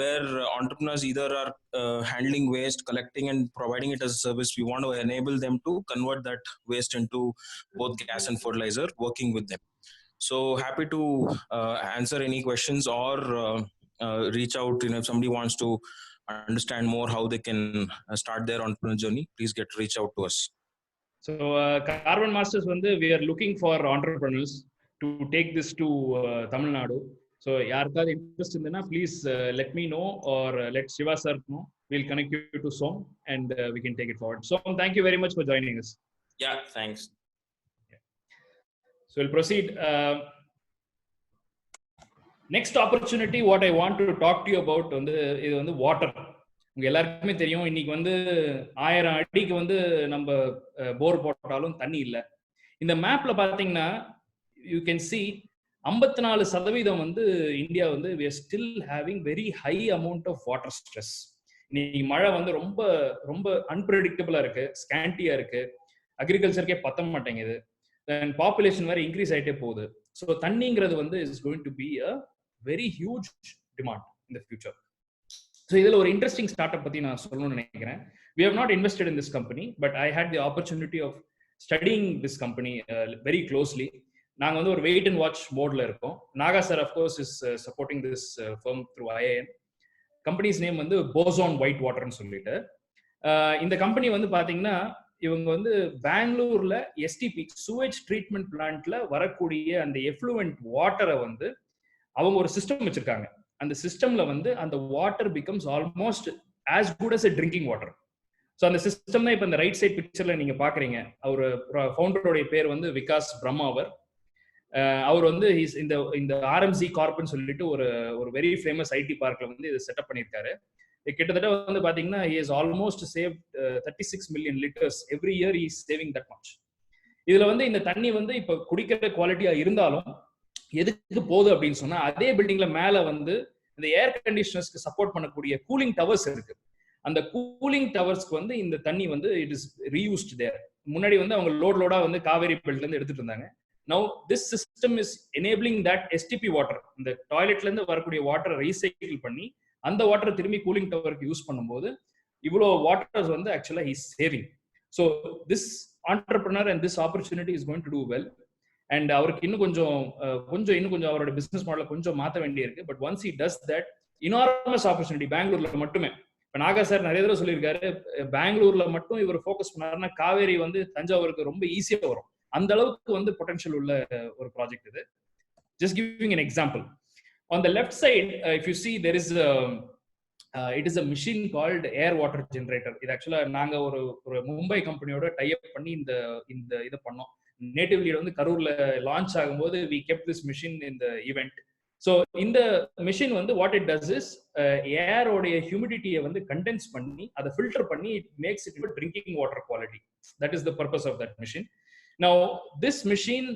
where entrepreneurs either are handling waste, collecting and providing it as a service. We want to enable them to convert that waste into both gas and fertilizer, working with them. So happy to answer any questions or reach out. If somebody wants to understand more how they can start their entrepreneurial journey, please reach out to us. So Carbon Masters we are looking for entrepreneurs to take this to Tamil Nadu. So யாருக்காவது interest இருந்தனா please let me know, or let Shiva sir know. We'll connect you to Som, and we can take it forward. Som, thank you very much for joining us. Yeah, thanks. So we'll proceed. Next opportunity, what I want to talk to you about இது water. உங்க எல்லாருக்குமே தெரியும், இன்னைக்கு 1000 அடிக்கு நம்ம போர் போட்டாலும் தண்ணி இல்லை. இந்த மேப்ல பாத்தீங்கன்னா you can see 54% India we are still having very high amount of water stress. இன்னைக்கு மழை ரொம்ப ரொம்ப அன்பிரடிக்டபிளா இருக்கு, ஸ்கேண்டியா இருக்கு, அக்ரிகல்ச்சருக்கே பத்த மாட்டேங்குது, then population வேற இன்க்ரீஸ் ஆயிட்டே போகுது. ஸோ தண்ணிங்கிறது is going to be a very huge demand in the future. So இதுல ஒரு இன்ட்ரெஸ்டிங் ஸ்டார்ட்அப் பத்தி நான் சொல்லணும்னு நினைக்கிறேன். We have not invested in this company, but I had the opportunity of studying this company very closely. நாங்க ஒரு wait and watch mode-ல இருக்கோம். Naga sir of course is supporting this firm through IIN. Company's name Boson White Water ன்னு சொல்லிட்டு. இந்த company பாத்தீங்கன்னா இவங்க பெங்களூர்ல SDP sewage treatment பிளான்ட்ல வரக்கூடிய அந்த எஃப்ளூவென்ட் வாட்டரை அவங்க ஒரு சிஸ்டம் வச்சிருக்காங்க. அந்த சிஸ்டம்ல அந்த water becomes almost as good as a drinking water. So அந்த சிஸ்டம் தான் இப்போ இந்த ரைட் சைட் பிக்சர்ல நீங்க பாக்குறீங்க. அவர் ஃபவுண்டருடைய பேர் விகாஸ் பிரம்மா. அவர் இந்த ஆர்எம்சி கார்ப்னு சொல்லிட்டு ஒரு வெரி ஃபேமஸ் ஐடி பார்க்ல இதை செட்டப் பண்ணியிருக்காரு. கிட்டத்தட்ட பாத்தீங்கன்னா he has almost saved 36 million liters every year. He is saving that much. இதுல இந்த தண்ணி இப்ப குடிக்கிற குவாலிட்டியா இருந்தாலும் எதுக்கு போகுது அப்படின்னு சொன்னா, அதே பில்டிங்ல மேல இந்த ஏர் கண்டிஷனர்ஸ்க்கு சப்போர்ட் பண்ணக்கூடிய கூலிங் டவர்ஸ் இருக்கு. அந்த கூலிங் டவர்ஸ்க்கு இந்த தண்ணி இட் இஸ் ரீயூஸ்ட் தேர். முன்னாடி அவங்க லோடா காவேரி பெல்ட்ல இருந்து எடுத்துட்டு இருந்தாங்க. Now this system is enabling that STP water, இந்த டாய்லெட்ல இருந்து வரக்கூடிய வாட்டரை ரீசைக்கிள் பண்ணி அந்த வாட்டரை திரும்பி கூலிங் டவருக்கு யூஸ் பண்ணும்போது இவ்வளோ வாட்டர்ஸ் ஆக்சுவலா he is saving. So this entrepreneur and this opportunity is going to do well. And அவருக்கு இன்னும் கொஞ்சம் அவரோட பிசினஸ் மாடலை கொஞ்சம் மாற்ற வேண்டியிருக்கு. But once he does that, enormous opportunity பெங்களூர்ல மட்டுமே. இப்போ நாகா சார் நிறைய தடவை சொல்லியிருக்காரு, பெங்களூர்ல மட்டும் இவர் ஃபோக்கஸ் பண்ணாருன்னா காவேரி தஞ்சாவூருக்கு ரொம்ப ஈஸியா வரும். அந்த அளவுக்கு பொட்டன்ஷியல் உள்ள ஒரு ப்ராஜெக்ட் இது. Just giving an example. On the left side, if you see, there is it is a machine called air water generator. இது ஆக்சுவலா நாங்க ஒரு மும்பை கம்பெனியோட டை அப் பண்ணி இந்த இதை பண்ணோம். நேட்டிவ்லி கரூர்ல லான்ச் ஆகும்போது we kept this machine in the event. So இந்த machine what it does is air ஓட ஹியூமிடிட்டியை கண்டென்ஸ் பண்ணி அதை ஃபில்டர் பண்ணி it makes it into drinking water quality. That is the purpose of that machine. Now this machine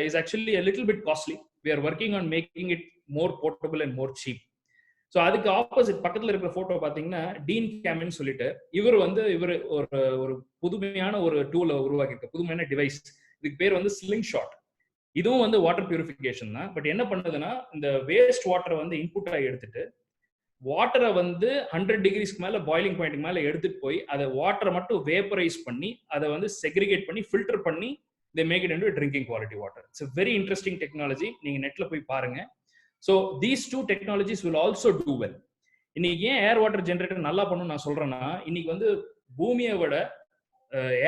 is actually a little bit costly. We are working on making it more portable and more cheap. So அதுக்கு opposite பக்கத்துல இருக்கிற photo பாத்தீங்கன்னா dean கேமின் சொல்லிட்டு இவர் ஒரு புதுமையான ஒரு டூலை உருவாக்கியிருக்க, புதுமையான டிவைஸ். இதுக்கு பேர் ஸ்லிங் ஷாட். இதுவும் வாட்டர் பியூரிஃபிகேஷன் தான். பட் என்ன பண்ணுதுன்னா, இந்த வேஸ்ட் வாட்டரை இன்புட்டா எடுத்துட்டு வாட்டரை 100 டிகிரிஸ்க்கு மேல பாயிலிங் பாயிண்ட்க்கு மேல எடுத்துட்டு போய் அதை வாட்டரை மட்டும் வேப்பரைஸ் பண்ணி அதை செக்ரிகேட் பண்ணி ஃபில்டர் பண்ணி they make it into a drinking quality water. It's a very interesting technology. நீங்க நெட்ல போய் பாருங்க. So these two technologies will also do well. இன்னைக்கு ஏன் ஏர் வாட்டர் ஜெனரேட்டர் நல்லா பண்ணணும் நான் சொல்றேன்னா, இன்னைக்கு பூமியை விட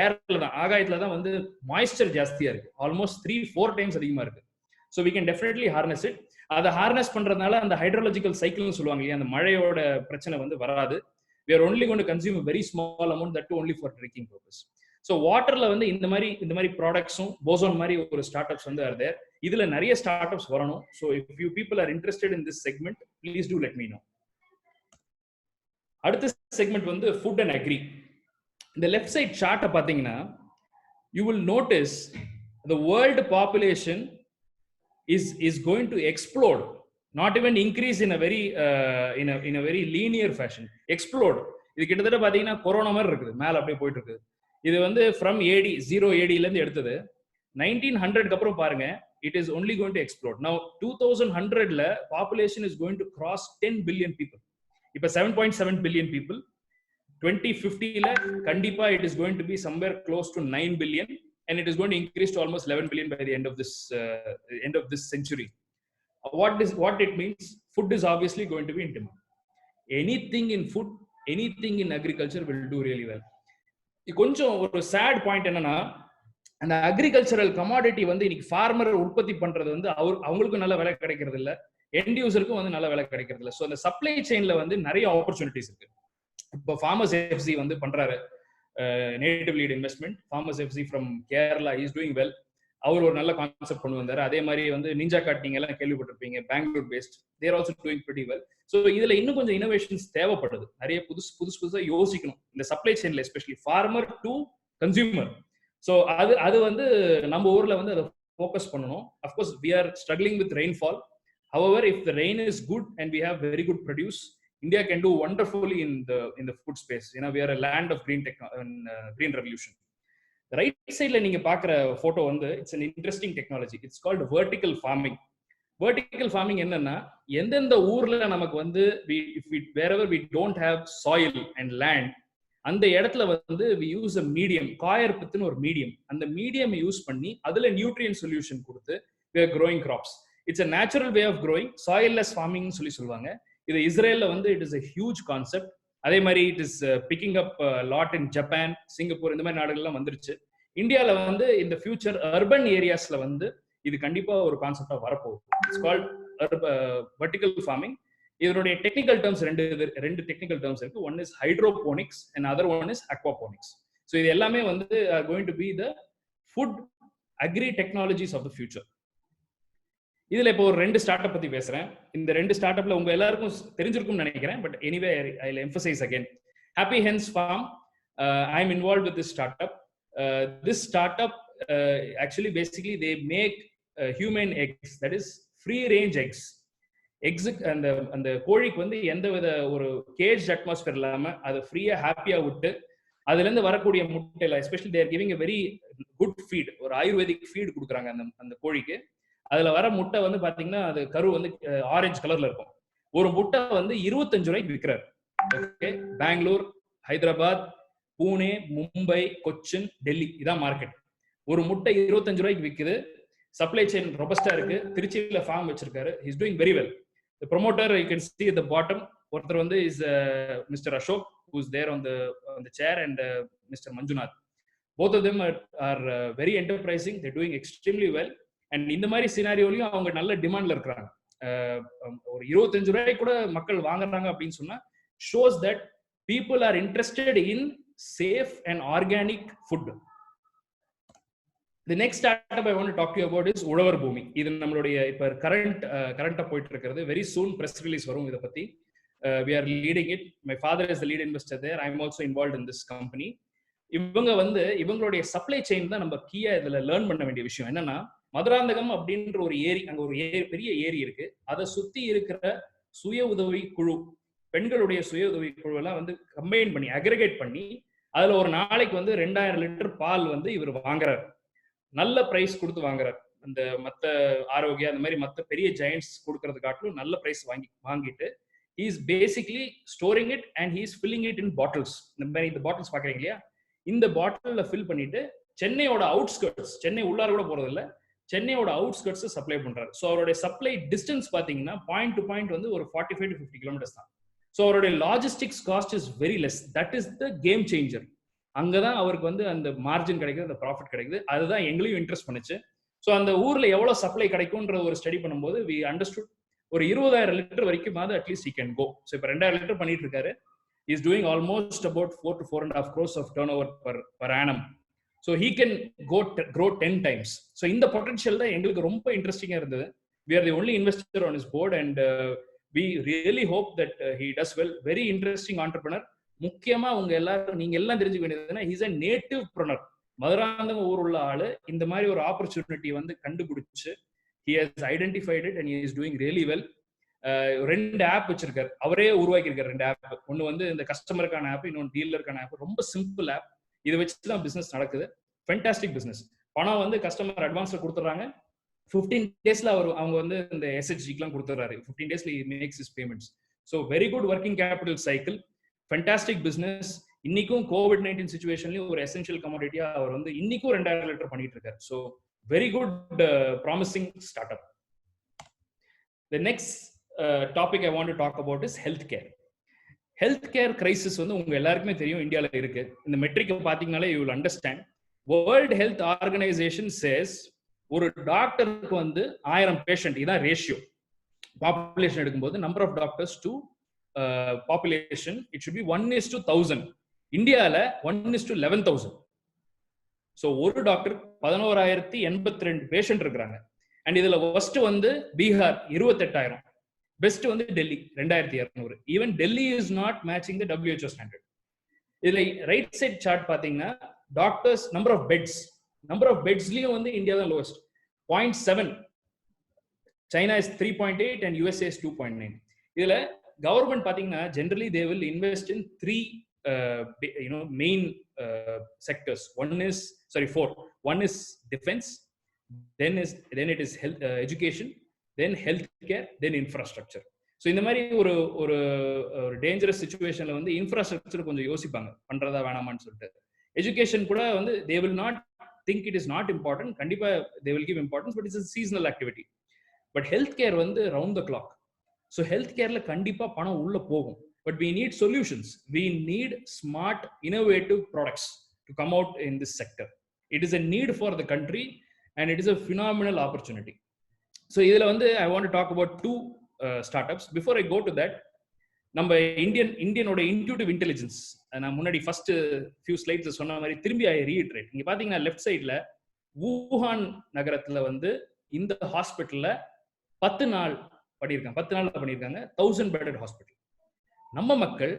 ஏர்ல தான், ஆகாயத்துல தான் மாய்ஸ்சர் ஜாஸ்தியா இருக்கு. ஆல்மோஸ்ட் 3-4 டைம்ஸ் அதிகமா இருக்கு. So we can definitely harness it. அதை ஹார்னஸ் பண்றதுனால அந்த ஹைட்ரோலஜிக்கல் சைக்கிள்னு சொல்லுவாங்க இல்லையா, அந்த மழையோட பிரச்சனை வராது. We are only going to consume a very small amount, that too only for drinking purpose. So வாட்டர்ல வந்து இந்த மாதிரி ப்ராடக்ட்ஸும் போசோன் மாதிரி ஒரு ஸ்டார்ட் அப்ஸ் வந்து ஆர் தேர். இதுல நிறைய ஸ்டார்ட் அப்ஸ் வரணும். So if you people are interested in this segment, please do let me know. அடுத்த செக்மெண்ட் வந்து ஃபுட் அண்ட் அக்ரி. இந்த லெஃப்ட் சைட் சார்ட்டை பார்த்தீங்கன்னா you will notice the world population is going to explode, not even increase in a very linear fashion. Explode. இது கிட்டத்தட்ட பாத்தீங்கன்னா corona மாதிரி இருக்குது, மேல அப்படியே போயிட்டு இருக்குது. இது வந்து from AD 0 AD ல இருந்து எடுத்தது. 1900 அப்புறம் பாருங்க, it is only going to explode. Now 2100 ல population is going to cross 10 billion people. இப்ப 7.7 billion people. 2050 ல கண்டிப்பா it is going to be somewhere close to 9 billion, and it is going to increase to almost 11 billion by the end of this century. What it means, food is obviously going to be in demand. Anything in food, anything in agriculture will do really well. கொஞ்சம் ஒரு sad point என்னன்னா, அந்த agricultural commodity வந்து இன்னைக்கு farmer உற்பத்தி பண்றது வந்து அவங்களுக்கும் நல்ல விலை கிடைக்கிறது இல்ல, எண்ட் யூசருக்கும் வந்து நல்ல விலை கிடைக்கிறது இல்ல. ஸோ அந்த சப்ளை செயின்ல வந்து நிறைய ஆப்பர்ச்சுனிட்டிஸ் இருக்கு. இப்போ ஃபார்மர்ஸ் எஃப்சி வந்து பண்றாரு native lead investment. Farmers FC from Kerala is doing well. அவர் ஒரு நல்ல கான்செப்ட் கொண்டு வந்தாரு. அதே மாதிரி வந்து நிஞ்சா காட் நீங்க எல்லாம் கேள்விப்பட்டிருப்பீங்க, Bangalore based. They're also doing pretty well. So இதுல இன்னும் கொஞ்சம் இனோவேஷன்ஸ் தேவைப்படுது. நிறைய புதுசா யோசிக்கணும் இந்த சப்ளை செயின்ல, especially farmer to consumer. So அது வந்து நம்ம ஊர்ல வந்து அதை ஃபோக்கஸ் பண்ணணும். Of course we are struggling with rainfall. However, if the rain is good and we have very good produce, India can do wonderfully in the food space. You know, we are a land of green revolution. The right side la neenga paakra photo vandu, it's an interesting technology. It's called vertical farming. Vertical farming enna na, endenda oorla namakku vandu wherever we don't have soil and land, அந்த இடத்துல வந்து we use a medium, coir பித்துன்னு ஒரு medium. அந்த medium use பண்ணி அதுல nutrient solution கொடுத்து we are growing crops. It's a natural way of growing. Soilless farming சொல்லுவாங்க. இது இஸ்ரேல்ல வந்து it is a huge concept. அதே மாதிரி it is picking up a lot in Japan, Singapore, இந்த மாதிரி நாடுகள்லாம் வந்துருச்சு. இந்தியால வந்து இந்த ஃபியூச்சர் அர்பன் ஏரியாஸ்ல வந்து இது கண்டிப்பா ஒரு கான்செப்டா வரப்போகுது. It's called vertical farming. இதனுடைய டெக்னிக்கல் டேர்ம்ஸ் ரெண்டு டெக்னிக்கல் டேர்ம்ஸ் இருக்கு. One is hydroponics and other one is aquaponics. So இது எல்லாமே வந்து are going to be the food agri technologies of the future. இதுல இப்போ ஒரு ரெண்டு ஸ்டார்ட் அப் பத்தி பேசுறேன். இந்த ரெண்டு ஸ்டார்ட் அப்ல உங்க எல்லாருக்கும் தெரிஞ்சிருக்கும்னு நினைக்கிறேன். But anyway I will emphasise again. Happy hens farm, I am involve with this start up. This start up actually basically they make humane eggs, that is free range eggs. அந்த கோழிக்கு வந்து எந்த வித ஒரு கேஜ் அட்மாஸ்பியர் இல்லாம அதை ஃப்ரீயா ஹாப்பியா விட்டு அதுல இருந்து வரக்கூடிய முட்டையில, especially they're giving a very good feed, ஒரு ஆயுர்வேதிக் ஃபீட் கொடுக்குறாங்க அந்த கோழிக்கு. அதுல வர முட்டை வந்து பாத்தீங்கன்னா அது கரு வந்து ஆரஞ்சு கலர்ல இருக்கும். ஒரு முட்டை வந்து 25 ரூபாய்க்கு விற்கிறார். ஓகே, பெங்களூர், ஹைதராபாத், பூனே, மும்பை, கொச்சின், டெல்லி, இதான் மார்க்கெட். ஒரு முட்டை 25 ரூபாய்க்கு விற்குது. சப்ளை செயின் ரொபஸ்டா இருக்கு. திருச்சியில ஃபார்ம் வச்சிருக்காரு. He is doing very well. The promoter, you can see at the bottom, ஒருத்தர் வந்து is Mr. Ashok, who is there on the chair, and Mr. Manjunath. Both of them are very enterprising. They're doing extremely well. And இந்த மாதிரி சினாரியோலயும் அவங்க நல்ல டிமாண்ட்ல இருக்கிறாங்க. ஒரு 25 ரூபாய்க்கு கூட மக்கள் வாங்குறாங்க அப்படின்னு சொன்னா shows that people are interested in safe and organic food. The next startup I want to talk to you about is உழவர் பூமி. இது நம்மளுடைய இப்ப கரண்டா போயிட்டு இருக்கிறது. வெரி சூன் பிரஸ் ரிலீஸ் வரும் இதை பத்தி. We are leading it. My father is the lead investor there. I am also involved in this company. இவங்க வந்து இவங்களுடைய சப்ளை செயின் தான் நம்ம கீயா இதுல லேர்ன் பண்ண வேண்டிய விஷயம். என்னன்னா, மதுராந்தகம் அப்படின்ற ஒரு ஏரி, அங்க ஒரு பெரிய ஏரி இருக்கு. அதை சுத்தி இருக்கிற சுய உதவி குழு, பெண்களுடைய சுய உதவி குழு எல்லாம் வந்து கம்பைன் பண்ணி அக்ரிகேட் பண்ணி அதுல ஒரு நாளைக்கு வந்து 2000 லிட்டர் பால் வந்து இவர் வாங்குறாரு. நல்ல பிரைஸ் கொடுத்து வாங்குறாரு. அந்த மத்த ஆரோக்கியா அந்த மாதிரி மத்த பெரிய ஜெயண்ட்ஸ் கொடுக்கறது காட்டிலும் நல்ல பிரைஸ் வாங்கிட்டு he is basically storing it and he is filling it in bottles. இந்த பாட்டில்ஸ் பாக்குறீங்க இல்லையா, இந்த பாட்டில்ல ஃபில் பண்ணிட்டு சென்னையோட அவுட்ஸ்கர்ட்ஸ், சென்னை உள்ளார கூட போறது இல்ல, சென்னையோட அவுட்ஸ்கர்ட்ஸ் சப்ளை பண்றாரு. ஸோ அவருடைய சப்ளை டிஸ்டன்ஸ் பாத்தீங்கன்னா பாயிண்ட் டு பாயிண்ட் வந்து ஒரு 45 to 50 கிலோமீட்டர்ஸ் தான். ஸோ அவருடைய logistics cost is very less. That is the game changer. அங்கதான் அவருக்கு வந்து அந்த மார்ஜின் கிடைக்குது, அந்த ப்ராஃபிட் கிடைக்குது. அதுதான் எங்களையும் இன்ட்ரெஸ்ட் பண்ணுச்சு. ஸோ அந்த ஊர்ல எவ்வளவு சப்ளை கிடைக்கும்ன்ற ஒரு ஸ்டடி பண்ணும்போது வி அண்டர்ஸ்டுட் ஒரு 20000 லிட்டர் வரைக்கும் at least he can go. So இப்போ 2000 லிட்டர் பண்ணிட்டு இருக்காரு. Is doing almost about 4 to 4.5 crores of turnover per annum. So he can grow 10 times. So இந்த பொட்டன்ஷியல் தான் எங்களுக்கு ரொம்ப இன்ட்ரெஸ்டிங்காக இருந்தது. We are the only investor on his board and we really hope that he does well. Very interesting entrepreneur. முக்கியமா நீங்க எல்லாம் தெரிஞ்சுக்க வேண்டியதுன்னா he's a native preneur. Madurantakam ஊர் உள்ள ஆளு இந்த மாதிரி ஒரு ஆப்பர்ச்சுனிட்டி வந்து கண்டுபிடிச்சு he has identified it and he is doing really well. 2 app வச்சிருக்காரு, அவரே உருவாக்கி இருக்காரு 2 ஆப். ஒன்னு வந்து இந்த கஸ்டமருக்கான ஆப், இன்னொன்று டீலருக்கான ஆப். ரொம்ப சிம்பிள் ஆப். இதை வச்சுதான் பிசினஸ் நடக்குது. Fantastic business. பணம் வந்து கஸ்டமர் அட்வான்ஸ்ல கொடுத்துறாங்க. 15 daysல அவங்க வந்து இந்த SHG-க்குலாம் கொடுத்துறாரு. 15 daysல he makes his payments. So very good working capital cycle. Fantastic business. இன்னைக்கும் COVID-19 சிச்சுவேஷன்லயும் ஒரு எசென்ஷியல் கமோடிட்டியா அவர் வந்து இன்னைக்கும் 2000 லிட்டர் பண்ணிட்டு இருக்காரு. So very good promising start up. The next topic I want to talk about is healthcare. Healthcare crisis வந்து உங்க எல்லாருக்குமே தெரியும் இந்தியால இருக்கு. இந்த matric பாத்தீங்கன்னாலே you will understand. World Health Organization says ஒரு டாக்டருக்கு வந்து 1000 பேஷண்ட், இதான் ரேஷியோ. பாப்புலேஷன் எடுக்கும்போது number of doctors to population it should be 1:1000. இந்தியால 1:11,000. ஸோ ஒரு டாக்டர் 11,082 பேஷண்ட் இருக்கிறாங்க. அண்ட் இதுல ஃபர்ஸ்ட் வந்து பீகார் 28,000, பெஸ்ட் வந்து Delhi 2,200. Even Delhi is not matching the WHO standard. இதுல ரைட் சைட் சார்ட் பாத்தீங்கன்னா டாக்டர்ஸ் நம்பர் ஆஃப் பெட்ஸ்லயும் வந்து இந்தியா தான் lowest, 0.7. China is 3.8 and USA is 2.9. இதுல கவர்மெண்ட் பாத்தீங்கன்னா generally they will invest in 3 main sectors. 4. One is defense, then it is health, education, then healthcare, then infrastructure. So இந்த மாதிரி ஒரு dangerous சிச்சுவேஷன்ல வந்து infrastructure கொஞ்சம் யோசிப்பாங்க, பண்றதா வேணாமான்னு சொல்லிட்டு. எஜுகேஷன் கூட வந்து they will not think it is not important. கண்டிப்பா they will give importance, but it's a seasonal activity. But healthcare வந்து round the clock. So healthcareல கண்டிப்பா பணம் உள்ள போகும். But we need solutions. We need smart, innovative products to come out in this sector. It is a need for the country and it is a phenomenal opportunity. So idhula vandu I want to talk about 2 startups. Before I go to that, நம்ம இந்தியனோட intuitive intelligence, நான் முன்னாடி first few ஸ்லைட்ஸ்ல சொன்ன மாதிரி திரும்பி ஐ reiterate. இங்க பாத்தீங்கன்னா left சைட்ல Wuhan நகரத்துல வந்து இந்த ஹாஸ்பிட்டல்ல 10 நாள் பண்ணியிருக்காங்க 1000 பெட்டட் ஹாஸ்பிட்டல். நம்ம மக்கள்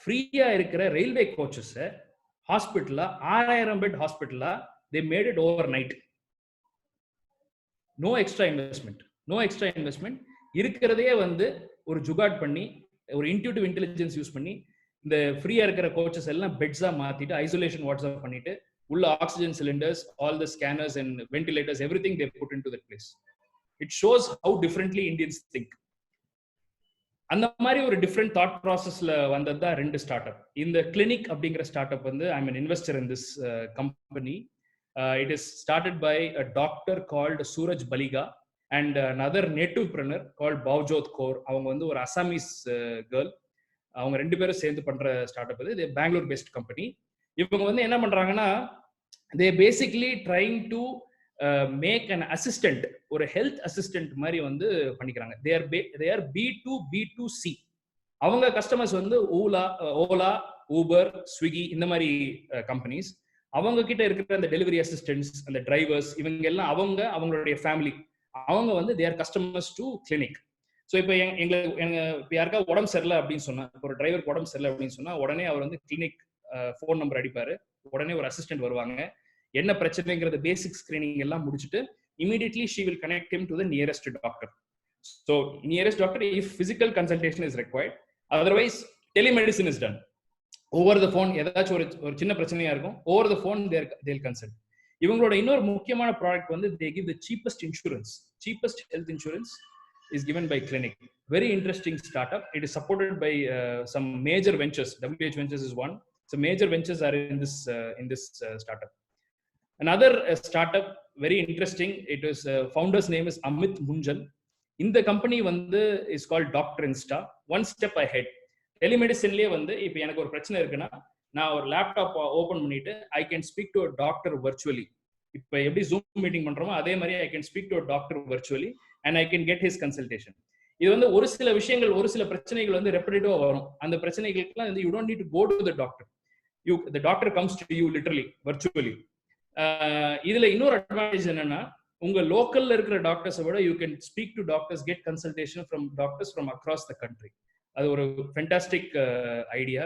ஃப்ரீயா இருக்கிற ரயில்வே கோச்சஸ் ஹாஸ்பிட்டலா 6000 பெட் ஹாஸ்பிட்டலா they made it overnight. no extra investment. இருக்கிறதே வந்து ஒரு ஜுகாட் பண்ணி, ஒரு இன்ட்யூட்டிவ் இன்டெலிஜென்ஸ் யூஸ் பண்ணி இந்த ஃப்ரீயா இருக்கிற கோச்சஸ் எல்லாம் பெட்ஸா மாத்திட்டு ஐசோலேஷன் வார்ட்ஸா பண்ணிட்டு உள்ள oxygen cylinders, all the scanners and ventilators, everything they put into that place. It shows how differently Indians think. அந்த மாதிரி ஒரு டிஃப்ரெண்ட் தாட் ப்ராசஸ்ல வந்தது தான் 2 ஸ்டார்ட் அப். இந்த கிளினிக் அப்படிங்கிற ஸ்டார்ட் அப் வந்து I am an investor in this company. It is started by a doctor called Suraj Baliga and another nativepreneur called Bhavjot Kaur. அவங்க வந்து ஒரு அசாமீஸ் கேர்ள். அவங்க 2 பேரும் சேர்ந்து பண்ற ஸ்டார்ட் அப் இது. Bangalore based company. இவங்க வந்து என்ன பண்றாங்கன்னா they basically trying to make an assistant, ஒரு ஹெல்த் அசிஸ்டன்ட் மாதிரி வந்து பண்ணிக்கிறாங்க. they are B2B2C. அவங்க கஸ்டமர்ஸ் வந்து ஓலா, ஊபர், ஸ்விக்கி இந்த மாதிரி கம்பெனிஸ். அவங்க கிட்ட இருக்கிற அந்த டெலிவரி அசிஸ்டன்ட்ஸ், அந்த டிரைவர்ஸ், இவங்க எல்லாம் அவங்களுடைய ஃபேமிலி, அவங்க வந்து they are customers to clinic. So இப்போ இப்போ யாருக்காவது உடம்பு சரியில்லை அப்படின்னு சொன்னா, ஒரு டிரைவருக்கு உடம்பு சரியில்லை அப்படின்னு சொன்னா உடனே அவர் வந்து கிளினிக் ஃபோன் நம்பர் அடிப்பாரு. உடனே ஒரு அசிஸ்டன்ட் வருவாங்க. என்ன பிரச்சனைங்கிறது பேசிக் ஸ்கிரீனிங் எல்லாம் முடிச்சுட்டு immediately she will connect him to the nearest doctor. So nearest doctor if physical consultation is required, otherwise telemedicine is done. Over the phone ஏதாச்சும் ஒரு சின்ன பிரச்சனையா இருக்கும், over the phone they'll consult. இவங்களோட இன்னொரு முக்கியமான ப்ராடக்ட் வந்து they give the cheapest health insurance is given by clinic. Very interesting startup. It is supported by some major ventures. WH Ventures is one. So major ventures are in this startup. Another startup, very interesting. It is founder's name is Amit Munjal. In the company வந்து is called Dr. Insta. One step ahead. Telemedicineலயே வந்து இப்போ எனக்கு ஒரு பிரச்சனை இருக்குன்னா நான் ஒரு laptop open பண்ணிட்டு I can speak to a doctor virtually. இப்போ எப்படி Zoom மீட்டிங் பண்றோமோ அதே மாதிரி I can speak to a doctor virtually and I can get his consultation. இது வந்து ஒரு சில விஷயங்கள், ஒரு சில பிரச்சனைகள் வந்து ரெப்பிட்டேட்டிவா வரும். அந்த பிரச்சனைகளுக்குலாம் வந்து you don't need to go to the doctor. The doctor comes to you literally virtually. இதுல இன்னொரு அட்வான்டேஜ் என்னன்னா, உங்க லோக்கல்ல இருக்கிற டாக்டர்ஸை விட you can speak to doctors, get consultation from doctors from across the country. அது ஒரு fantastic idea.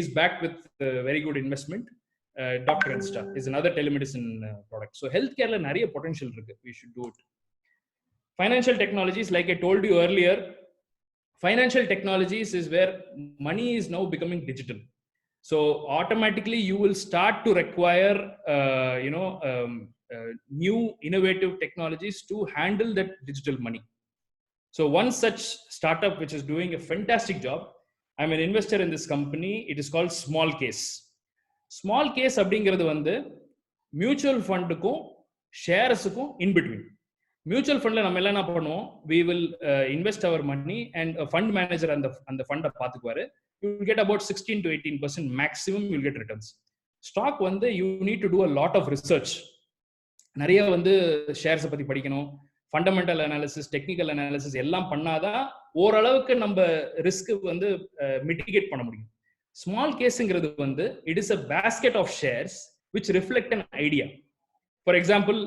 Is back with very good investment. Dr. Insta is another telemedicine product. So healthcare நிறைய potential இருக்கு. We should do it. Financial technologies, like I told you earlier, financial technologies is where money is now becoming digital. So automatically you will start to require new innovative technologies to handle that digital money. So one such startup which is doing a fantastic job, I'm an investor in this company. It is called Small Case. Small Case அப்படிங்கிறது வந்து mutual ஃபண்டுக்கும் ஷேர்ஸுக்கும் in between. Mutual ஃபண்ட்ல நம்ம எல்லாம் என்ன பண்ணுவோம், we will invest our money and a fund manager அந்த ஃபண்டை பார்த்துக்குவாரு. You will get about 16 to 18% maximum you will get returns. Stock வந்து you need to do a lot of research. நிறைய வந்து ஷேர்ஸை பத்தி படிக்கணும், ஃபண்டமெண்டல் அனாலிசிஸ், டெக்னிக்கல் அனாலிசிஸ் எல்லாம் பண்ணாதான் ஓரளவுக்கு நம்ம ரிஸ்க் வந்து மிட்டிகேட் பண்ண முடியும். ஸ்மால் கேஸுங்கிறது வந்து it is a basket of shares which reflect an idea. For example,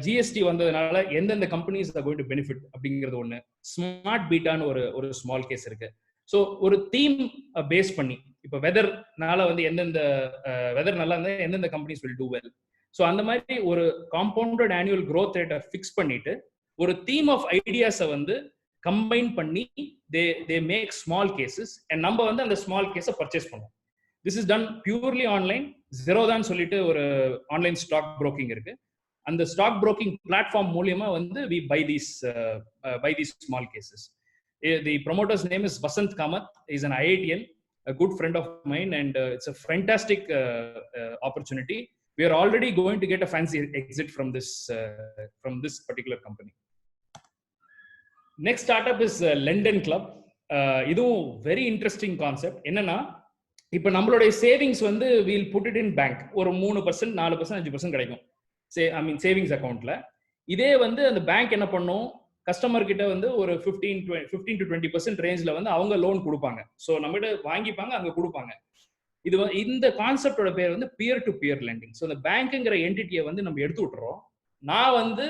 GST வந்ததுனால எந்தெந்த companies are going to benefit அப்படிங்கிறது ஒன்று. ஸ்மார்ட் பீட்டான்னு ஒரு ஸ்மால் கேஸ் இருக்கு. ஸோ ஒரு தீம் பேஸ் பண்ணி, இப்போ வெதர்னால வந்து எந்தெந்த வெதர் நல்லா இருந்தால் எந்தெந்த companies will do well. So அந்த மாதிரி ஒரு காம்பவுண்டட் ஆனுவல் க்ரோத் ரேட்டை ஃபிக்ஸ் பண்ணிட்டு ஒரு தீம் ஆஃப் ஐடியாஸை வந்து கம்பைன் பண்ணி they make small cases and நம்ம வந்து அந்த ஸ்மால் கேஸை பர்ச்சேஸ் பண்ணுவோம். This is done purely online. ஜெரோதான் சொல்லிட்டு ஒரு ஆன்லைன் ஸ்டாக் புரோக்கிங் இருக்கு. அந்த ஸ்டாக் புரோக்கிங் பிளாட்ஃபார்ம் மூலியமா வந்து we buy these small cases. The promoter's name is Vasant Kamath. He's an IITian, a good friend of mine, and it's a fantastic opportunity. We are already going to get a fancy exit from this particular company. Next startup is Lendon Club. இதுவும் very interesting concept. என்னன்னா, இப்போ நம்மளுடைய savings வந்து we'll put it in bank. ஒரு 3%, 4%, 5% கிடைக்கும் savings அக்கௌண்ட்ல. இதே வந்து அந்த பேங்க் என்ன பண்ணும், கஸ்டமர் கிட்ட வந்து ஒரு 15 to 20% ரேஞ்சில் வந்து அவங்க லோன் கொடுப்பாங்க. ஸோ நம்மகிட்ட வாங்கிப்பாங்க, அங்கே கொடுப்பாங்க. இந்த கான்செப்டோட பேர் வந்து peer to peer lending. So இந்த பேங்க்குங்கிற என்டிட்டியை வந்து நம்ம எடுத்து விட்டுறோம். நான் வந்து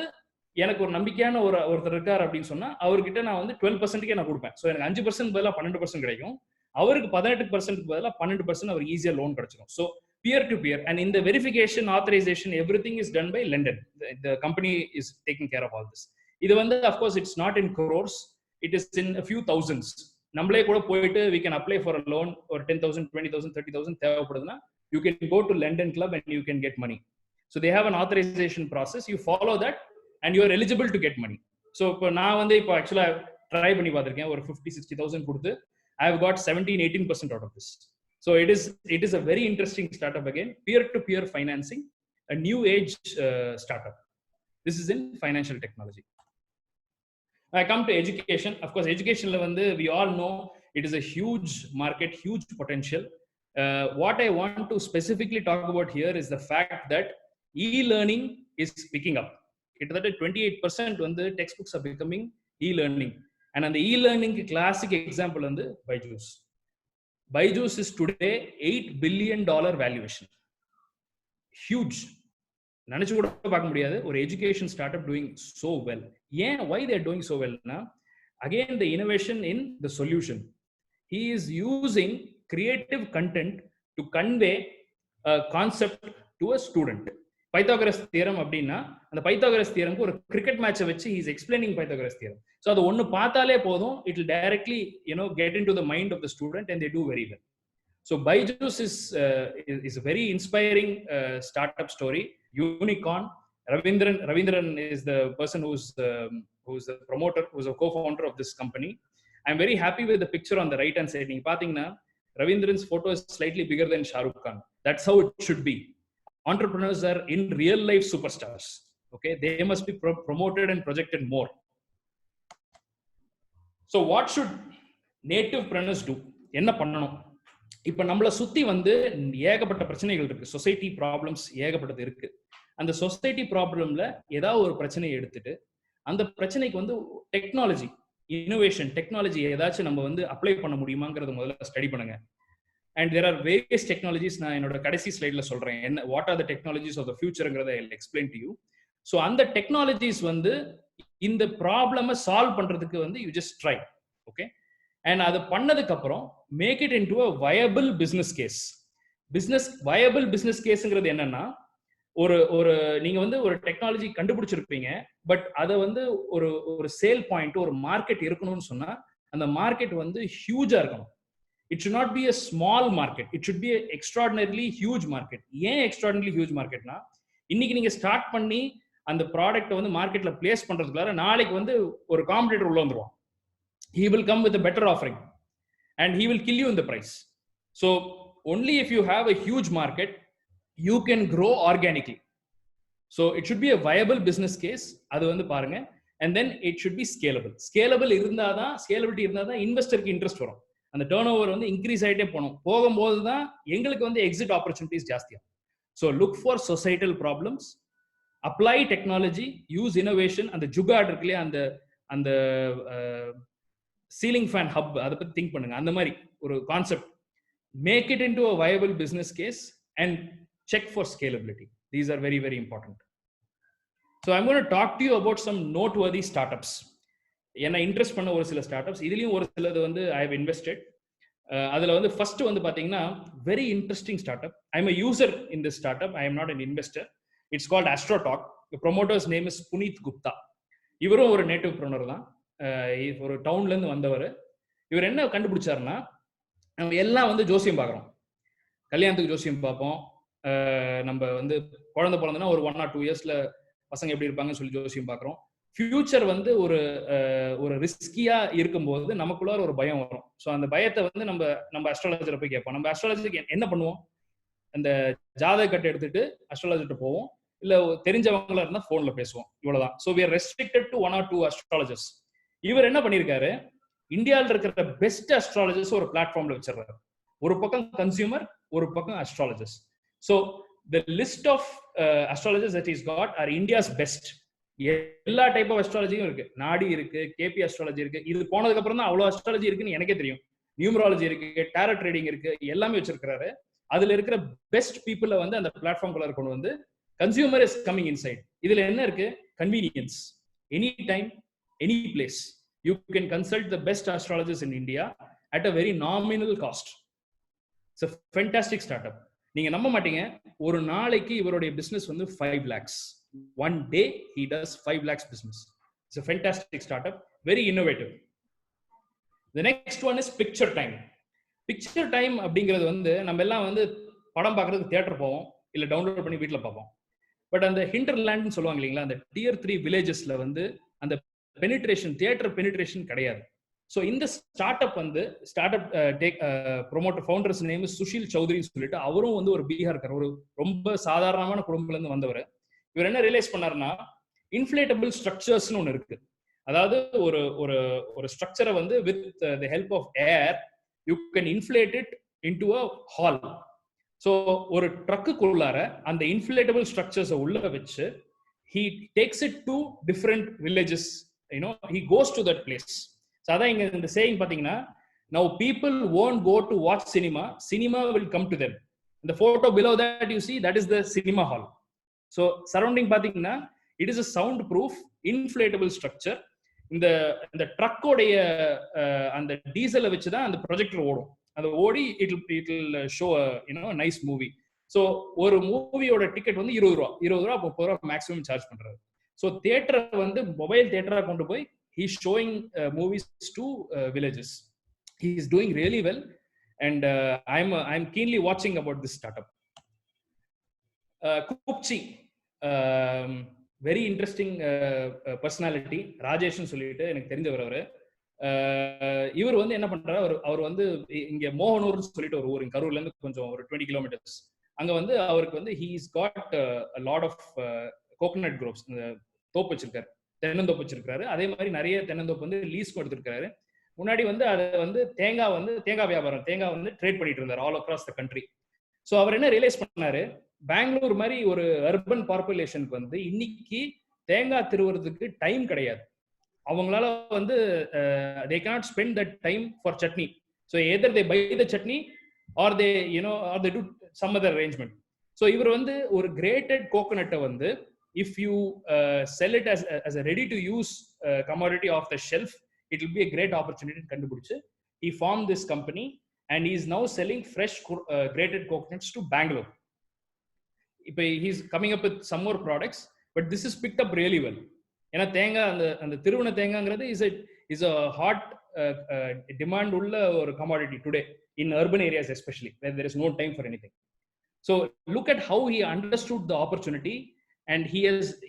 எனக்கு ஒரு நம்பிக்கையான ஒருத்தர் இருக்கார் அப்படின்னு சொன்னா அவர்கிட்ட நான் வந்து 12%க்கே நான் கொடுப்பேன். ஸோ எனக்கு 5% பதிலாக 12% கிடைக்கும். அவருக்கு 18% பதிலாக 12% அவருக்கு ஈஸியா லோன் கிடைச்சிடும். So peer to peer. And இந்த verification, authorisation, everything is done by Lenden. The company is taking care of all this. இது வந்து of course it's not in crores, it is in a few thousands. நம்மளே கூட போயிட்டு we can apply for a loan ஒரு 10,000, 20,000, 30,000 தேவைப்படுதுன்னா you can go to Lendon Club and you can get money. So they have an authorization process. You follow that and you are eligible to get money. So இப்போ நான் வந்து இப்போ ஆக்சுவலா try பண்ணி பார்த்திருக்கேன். ஒரு 50-60,000 கொடுத்து I have got 17-18% out of this. So it is a very interesting startup again, peer to peer financing, a new age startup. This is in financial technology. I come to education. Of course, education la vandu we all know it is a huge market, huge potential. What I want to specifically talk about here is the fact that e-learning is picking up. Kittadhatta 28% vandu textbooks are becoming e-learning. And on the e-learning classic example vandu Byju's. Byju's is today $8 billion valuation. Huge. நினைச்சு கூட பார்க்க முடியாது ஒரு education start up doing so well. ஏன் why they are doing so well na, again the innovation in the solution. He is using creative content to convey a concept to a student. Pythagoras theorem அப்படின்னா அந்த Pythagoras தியரம்க்கு ஒரு cricket மேட்சை வச்சு he is explaining Pythagoras theorem. So அது ஒன்னு பார்த்தாலே போதும், it will directly get into the mind of the student and they do very well. So Byju's is a very inspiring startup story. Unicorn. Ravindran is the person who's the promoter, who's a co-founder of this company. I'm very happy with the picture on the right hand side. நீங்க பாத்தீங்கன்னா Ravindran's photo is slightly bigger than Shah Rukh Khan. That's how it should be. Entrepreneurs are in real life superstars. Okay, they must be promoted and projected more. So what should nativepreneurs do? என்ன பண்ணணும்? இப்ப நம்மள சுத்தி வந்து ஏகப்பட்ட பிரச்சனைகள் இருக்கு. Society problems ஏகப்பட்டது இருக்கு. அந்த சொசைட்டி ப்ராப்ளம்ல ஏதாவது ஒரு பிரச்சனையை எடுத்துட்டு அந்த பிரச்சனைக்கு வந்து டெக்னாலஜி, இனோவேஷன், டெக்னாலஜி ஏதாச்சும் நம்ம வந்து அப்ளை பண்ண முடியுமாங்கிறத முதல்ல ஸ்டடி பண்ணுங்க. and there are various technologies. நான் என்னோட கடைசி ஸ்லைட்ல சொல்றேன் என்ன what are the technologies of the ஃபியூச்சர்ங்கிறத I will explain to you. So அந்த டெக்னாலஜிஸ் வந்து இந்த ப்ராப்ளமை சால்வ் பண்றதுக்கு வந்து you just try. Okay, and அது பண்ணதுக்கு அப்புறம் make it into a viable business case. Viable business கேஸ்ங்கிறது என்னன்னா, ஒரு நீங்க வந்து ஒரு டெக்னாலஜி கண்டுபிடிச்சிருப்பீங்க, பட் அதை வந்து ஒரு சேல் பாயிண்ட், ஒரு மார்க்கெட் இருக்கணும்னு சொன்னா அந்த மார்க்கெட் வந்து ஹியூஜா இருக்கணும். It should not be a small market. It should be an extraordinarily huge market. ஏன் extraordinarily huge marketனா, இன்னைக்கு நீங்க ஸ்டார்ட் பண்ணி அந்த ப்ராடக்ட்டை வந்து மார்க்கெட்ல பிளேஸ் பண்றதுக்குள்ள நாளைக்கு வந்து ஒரு காம்படிட்டர் உள்ள வந்துருவான். He will come with a better offering and he will kill you in the price. So only if you have a huge market you can grow organically. So it should be a viable business case. அது வந்து பாருங்க. And then it should be scalable. Scalability இருந்தாதான் இன்வெஸ்டருக்கு interest வரும். அந்த turn over வந்து increase ஆகிட்டே போகும்போது தான் எங்களுக்கு வந்து எக்ஸிட் ஆப்பர்ச்சுனிட்டிஸ் ஜாஸ்தியாகும். So look for societal problems, apply technology, use innovation. அந்த ஜுகாட் இருக்கு இல்லையா, அந்த சீலிங் ஃபேன் ஹப், அதை பற்றி திங்க் பண்ணுங்க. அந்த மாதிரி ஒரு concept, make it into a viable business case and check for scalability. These are very very important. So I'm gonna talk to you about some noteworthy startups. என்ன interest பண்ண ஒரு சில ஸ்டார்ட் அப்ஸ், இதுலயும் ஒரு சிலது வந்து I have invested. அதுல வந்து ஃபர்ஸ்ட் வந்து பாத்தீங்கன்னா very interesting start up. I am a user in this startup. I am not an investor. It's called AstroTalk. The promoter's name is Puneet Gupta. இவரும் ஒரு நேட்டிவ் ப்ரோனர் தான், ஒரு டவுன்ல இருந்து வந்தவர். இவர் என்ன கண்டுபிடிச்சாருன்னா, நம்ம எல்லாம் வந்து ஜோசியம் பார்க்குறோம், கல்யாணத்துக்கு ஜோசியம் பார்ப்போம், நம்ம வந்து குழந்தை பிறந்தனா ஒரு 1 or 2 years பசங்க எப்படி இருப்பாங்கன்னு சொல்லி ஜோசியம் பார்க்குறோம். ஃபியூச்சர் வந்து ஒரு ரிஸ்கியா இருக்கும்போது நமக்குள்ளார ஒரு பயம் வரும். ஸோ அந்த பயத்தை வந்து நம்ம அஸ்ட்ராலஜரை போய் கேட்போம். நம்ம அஸ்ட்ராலஜிக்கு என்ன பண்ணுவோம், அந்த ஜாதக கட்டை எடுத்துட்டு அஸ்ட்ராலஜர்கிட்ட போவோம், இல்ல தெரிஞ்சவங்களா இருந்தா போன்ல பேசுவோம், இவ்வளவுதான். So we are restricted to 1 or 2 astrologers. இவர் என்ன பண்ணிருக்காரு, இந்தியாவில் இருக்கிற பெஸ்ட் அஸ்ட்ராலஜர்ஸ் ஒரு பிளாட்ஃபார்ம்ல வச்சிருக்காரு. ஒரு பக்கம் கன்சியூமர், ஒரு பக்கம் astrologers. So the list of astrologers that he's got are India's best. எல்லா டைப் ஆஃப் அஸ்ட்ராலஜியும் இருக்கு. நாடி இருக்கு, கேபி அஸ்ட்ராலஜி இருக்கு. இது போனதுக்கு அப்புறம் தான் அவ்வளவு அஸ்ட்ராலஜி இருக்குன்னு எனக்கே தெரியும். நியூமராலஜி இருக்கு, டேரட் ட்ரேடிங் இருக்கு, எல்லாமே வச்சிருக்காரு. அதுல இருக்கிற பெஸ்ட் பீப்புளை வந்து அந்த பிளாட்ஃபார்ம் குள்ள கொண்டு வந்து கன்சியூமர் இஸ் கமிங் இன்சைட். இதுல என்ன இருக்கு, convenience, any time any place you can consult the best astrologers in India at a very nominal cost. It's a fantastic startup. நீங்க நம்ப மாட்டீங்க, ஒரு நாளைக்கு இவருடைய பிசினஸ் வந்து 5 lakhs. One day he does 5 lakhs business. It's a fantastic startup, very innovative. The next one is Picture Time. Picture Time அப்படிங்கிறது வந்து நம்ம எல்லாம் வந்து படம் பார்க்கறதுக்கு தியேட்டர் போவோம், இல்ல டவுன்லோட் பண்ணி வீட்டில் பார்ப்போம். பட் அந்த ஹிண்டர்லேண்ட்னு சொல்லுவாங்க இல்லைங்களா, அந்த Tier 3 வில்லேஜஸ்ல வந்து அந்த பெனிட்ரேஷன், தியேட்டர் பெனிட்ரேஷன் கிடையாது. ஸோ இந்த startup promoter founders name Sushil சௌத்ரின்னு சொல்லிட்டு, அவரும் வந்து ஒரு பீகார்கார், ஒரு ரொம்ப சாதாரணமான குடும்பத்துல இருந்து வந்தவர். இவர் என்ன ரியலைஸ் பண்ணாருன்னா, இன்ஃப்ளேட்டபிள் ஸ்ட்ரக்சர்ஸ்னு ஒன்று இருக்கு. அதாவது ஒரு ஸ்ட்ரக்சரை வந்து with the help of air you can inflate it into a hall. So ஒரு ட்ரக்குக்குள்ளார அந்த இன்ஃப்ளேட்டபிள் ஸ்ட்ரக்சர்ஸை உள்ள வச்சு he takes it to different villages, he goes to that place. So அதான் இங்க இந்த சேயிங் பாத்தீங்கன்னா, now people won't go to watch cinema will come to them. The photo below that you see, that is the cinema hall. So surrounding பாத்தீங்கன்னா, it is a sound proof inflatable structure. இந்த ட்ரக்கோடைய அந்த டீசலை வச்சு தான் அந்த projector ஓடும். அந்த ஓடி it will show a nice movie. So ஒரு மூவியோட டிக்கெட் வந்து 20 ரூபா 30 ரூபா மேக்ஸிமம் சார்ஜ் பண்றாரு. ஸோ தியேட்டரை வந்து மொபைல் தியேட்டரா கொண்டு போய் he is showing movies to villages. He is doing really well, and I'm keenly watching about this startup. Kupchi, very interesting personality. Rajesh சொல்லிட்டு எனக்கு தெரிஞ்சவர். அவரு இவர் வந்து என்ன பண்றாரு, அவர் வந்து இங்க மோகனூர்னு சொல்லிட்டு ஒரு ஊர், கரூர்ல இருந்து கொஞ்சம் ஒரு 20 கிலோமீட்டர்ஸ். அங்க வந்து அவருக்கு வந்து he has got a lot of coconut groves, தோப்பு வச்சிருக்காரு, தென்னந்தோப்பு வச்சிருக்காரு. அதே மாதிரி நிறைய தென்னந்தோப்பு வந்து லீஸ்க்கு எடுத்திருக்காரு. முன்னாடி வந்து அதை வந்து தேங்காய் வியாபாரம், தேங்காய் வந்து ட்ரேட் பண்ணிட்டு இருந்தாரு all across the country. So அவர் என்ன ரியலைஸ் பண்ணாரு, பெங்களூர் மாதிரி ஒரு அர்பன் பாப்புலேஷனுக்கு வந்து இன்னைக்கு தேங்காய் திருவுறதுக்கு டைம் கிடையாது. அவங்களால வந்து they cannot spend that time for chutney. So either they buy the chutney or they or they do some other arrangement. So இவர் வந்து ஒரு grated coconut வந்து if you sell it as a ready to use commodity off the shelf, it will be a great opportunity கண்டுபிடிச்சு he formed this company and he is now selling fresh grated coconuts to Bangalore. இப்போ he is coming up with some more products, but this is picked up really well. ஏன்னா தேங்காய் அந்த திருவண்ண தேங்காய்ங்கிறது is a hot demand உள்ள ஒரு commodity today in urban areas, especially where there is no time for anything. So look at how he understood the opportunity, and he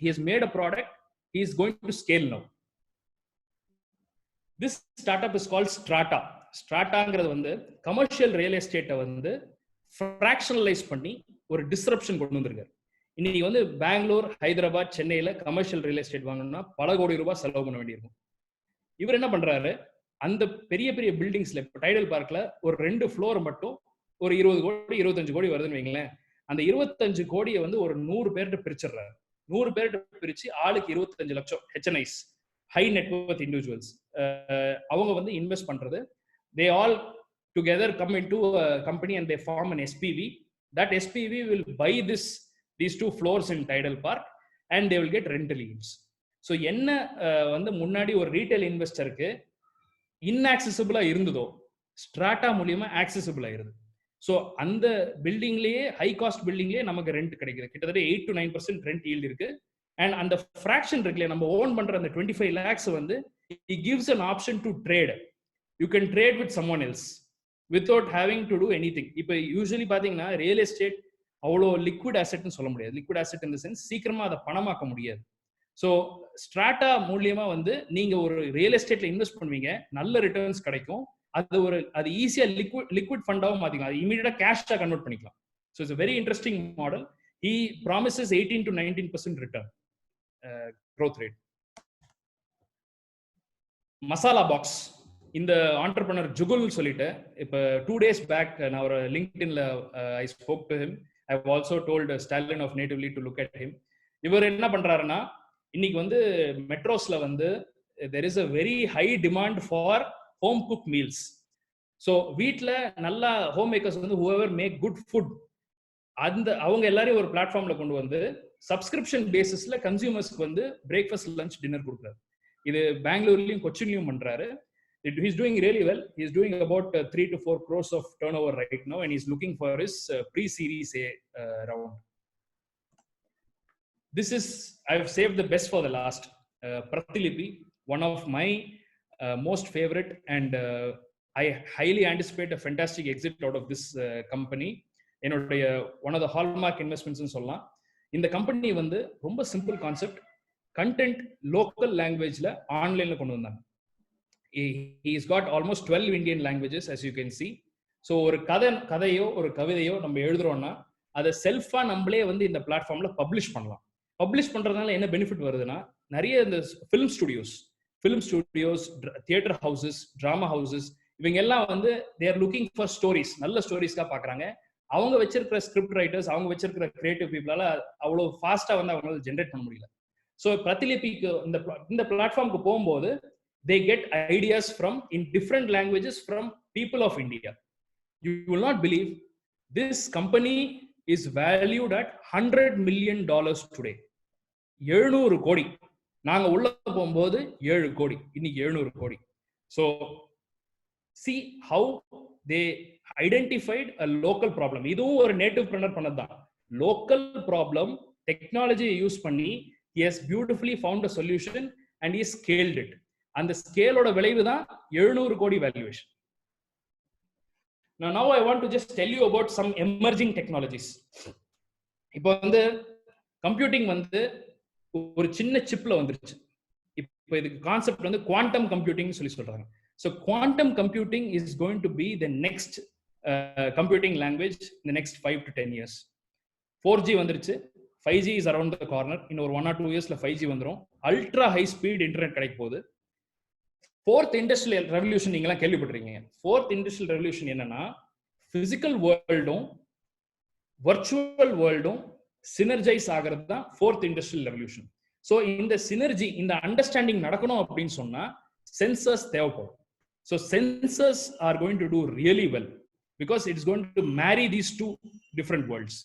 has made a product. He is going to scale now. This startup is called Strata. Strataங்கிறது வந்து commercial real எஸ்டேட்டை வந்து ஃப்ராக்ஷனலைஸ் பண்ணி ஒரு disruption கொண்டு வந்திருக்காரு. இன்னைக்கு வந்து பெங்களூர், ஹைதராபாத், சென்னையில commercial real estate வாங்கணும்னா பல கோடி ரூபாய் செலவு பண்ண வேண்டியிருக்கும். இவர் என்ன பண்றாரு, அந்த பெரிய பெரிய பில்டிங்ஸ்ல இப்போ டைடல் பார்க்ல ஒரு 2 ஃப்ளோர் மட்டும் ஒரு 20 கோடி 25 கோடி வருதுன்னு வைங்களேன். அந்த 25 கோடியை வந்து ஒரு 100 பேர்கிட்ட பிரிச்சிடுறாரு. 100 பேர்கிட்ட பிரிச்சு ஆளுக்கு 25 லட்சம் HNIs, ஹை நெட்வொர்த் இண்டிவிஜுவல்ஸ், அவங்க வந்து இன்வெஸ்ட் பண்றது. They all together come into a company and they form an SPV. That SPV will buy these 2 floors in Tidal Park and they will get rental yields. So என்ன வந்து முன்னாடி ஒரு retail இன்வெஸ்டருக்கு இன்ஆக்சசிபிளா இருந்ததோ strata மூலியமா accessible ஆயிருது. So அந்த பில்டிங்லேயே high cost பில்டிங்லேயே நமக்கு rent கிடைக்குது. கிட்டத்தட்ட 8 to 9% ரெண்ட் ஈல்டு இருக்கு. அண்ட் அந்த ஃப்ராக்ஷன் இருக்குல்லையே, நம்ம ஓன் பண்ற அந்த 25 lakhs வந்து it gives an option to trade. You can trade with someone else without having to do anything. இப்போ யூஸ்வலி பாத்தீங்கன்னா ரியல் எஸ்டேட் அவ்வளோ லிக்விட் அசெட்னு சொல்ல முடியாது. லிக்விட் அசெட் இந்த சென்ஸ் சீக்கிரமா அதை பணமாக்க முடியாது. ஸோ ஸ்ட்ராட்டா மூலியமா வந்து நீங்க ஒரு ரியல் எஸ்டேட்ல இன்வெஸ்ட் பண்ணுவீங்க, நல்ல ரிட்டர்ன்ஸ் கிடைக்கும். அது ஈஸியா லிக்விட் ஃபண்டாவும் மாத்திக்கலாம், அது இமீடியட்டா கேஷா கன்வெர்ட் பண்ணிக்கலாம். So it's very interesting model. He promises 18 to 19% return growth rate. Masala box, இந்த ஆண்டர்பிரனர் ஜுகுல் சொல்லிட்டு இப்போ 2 days பேக் நான் ஒரு லிங்க்டின்ல I spoke to him. I have also told Stalin of natively to look at him. இவர் என்ன பண்றாருன்னா, இன்னைக்கு வந்து மெட்ரோஸ்ல வந்து there is a very high demand for home cooked meals. So வீட்ல நல்லா ஹோம் மேக்கர்ஸ் வந்து whoever make good food, அவங்க எல்லாரையும் ஒரு பிளாட்ஃபார்ம்ல கொண்டு வந்து சப்ஸ்கிரிப்ஷன் பேசிஸ்ல கன்சியூமர்ஸ்க்கு வந்து பிரேக்ஃபாஸ்ட், லஞ்ச், டின்னர் கொடுக்குறாரு. இது பெங்களூர்லயும் கொச்சின்லயும் பண்றாரு. He's doing really well. He's doing about 3 to 4 crores of turnover right now, and he's looking for his pre-series A round. This is, I've saved the best for the last. Pratilipi, one of my most favorite, and I highly anticipate a fantastic exit out of this company. என்னுடைய one of the hallmark இன்வெஸ்ட்மெண்ட்ஸ்னு சொல்லலாம். இந்த company வந்து ரொம்ப simple concept. Content local லாங்குவேஜ்ல ஆன்லைன்ல கொண்டு வந்தாங்க. He's got almost 12 Indian languages, as you can see. So ஒரு கதையோ ஒரு கவிதையோ நம்ம எழுதுறோம்னா அதை செல்ஃபா நம்மளே வந்து இந்த பிளாட்ஃபார்ம்ல பப்ளிஷ் பண்ணலாம். பப்ளிஷ் பண்றதுனால என்ன பெனிஃபிட் வருதுன்னா, நிறைய இந்த film studios, theatre houses, drama houses, இவங்க எல்லாம் வந்து they are looking for stories, நல்ல ஸ்டோரிஸ்க்காக பாக்குறாங்க. அவங்க வச்சிருக்கிற ஸ்கிரிப்ட் ரைட்டர்ஸ், அவங்க வச்சிருக்கிற கிரியேட்டிவ் பீப்புளால அவ்வளோ ஃபாஸ்டா வந்து அவங்களால ஜென்ரேட் பண்ண முடியல. ஸோ பிரதிலிபிக்கு இந்த பிளாட்ஃபார்முக்கு போகும்போது they get ideas from in different languages from people of India. You will not believe this company is valued at $100 million today. 700 கோடி. நாங்க உள்ள போகும்போது 7 கோடி, இன்னைக்கு 700 கோடி. So see how they identified a local problem. இதுவும் ஒரு நேட்டிவ் பிரினர் பண்ணதுதான். லோக்கல் ப்ராப்ளம் டெக்னாலஜியை யூஸ் பண்ணி he has beautifully found a solution and he scaled it. அந்த ஸ்கேலோட விளைவு தான் 700 கோடி valuation. Now I want to just tell you about some emerging technologies. இப்போ வந்து கம்ப்யூட்டிங் வந்து ஒரு சின்ன சிப்ல வந்துருச்சு. இப்போ இதுக்கு கான்செப்ட் வந்து குவாண்டம் கம்ப்யூட்டிங் சொல்லி சொல்றாங்க. So quantum computing is going to be the next computing language in the next 5 to 10 years. 4G வந்துருச்சு, 5G is around the corner. In ஒரு 1 or 2 yearsல 5G வந்துரும். அல்ட்ரா ஹை ஸ்பீட் இன்டர்நெட் கிடைக்க போகுது. 4th industrial revolution நீங்களாம் கேள்விப்பட்டிருக்கீங்க. 4th industrial revolution என்னன்னா, physical வேர்ல்டும் virtual வேர்ல்டும் சினர்ஜைஸ் ஆகிறது தான் 4th இண்டஸ்ட்ரியல் ரெவல்யூஷன். ஸோ இந்த சினர்ஜி, இந்த அண்டர்ஸ்டாண்டிங் நடக்கணும் அப்படின்னு சொன்னா சென்சர்ஸ் தேவைப்படும். So sensors are going to do really well. because it's going to marry these two different worlds.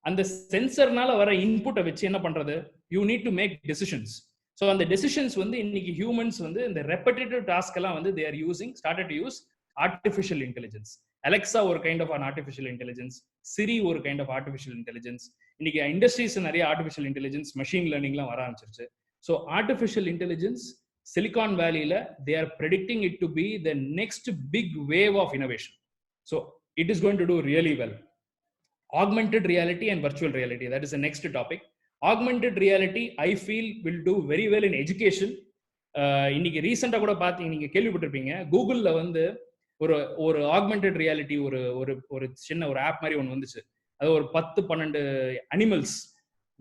அந்த சென்சர்னால வர இன்புட்டை வச்சு என்ன பண்றது, you need to make decisions. So அந்த டெசிஷன்ஸ் வந்து இன்னைக்கு ஹியூமன்ஸ் வந்து இந்த ரெப்படேட்டிவ் டாஸ்க் எல்லாம் வந்து they are using started to use artificial intelligence. Alexa ஒரு kind of an artificial intelligence, Siri ஒரு கைண்ட் ஆஃப் ஆர்டிஃபிஷியல் இன்டெலிஜென்ஸ். இன்னைக்கு இண்டஸ்ட்ரீஸ் நிறைய ஆர்டிஃபிஷியல் இன்டெலிஜென்ஸ், மெஷின் லேர்னிங்லாம் வர ஆரம்பிச்சிருச்சு. ஸோ ஆர்டிஃபிஷியல் இன்டெலிஜென்ஸ் சிலிகான் வேலியில they are predicting it to be the next big wave of innovation. So it is going to do really well. Augmented reality and virtual reality, that is the next topic. Augmented reality I feel will do very well in education. இன்னைக்கு ரீசெண்டா கூட பாத்தீங்க, நீங்க கேள்விப்பட்டிருப்பீங்க, கூகுள்ல வந்து ஒரு augmented reality ஒரு சின்ன ஒரு ஆப் மாதிரி ஒன்று வந்துச்சு. அது ஒரு 10-12 அனிமல்ஸ்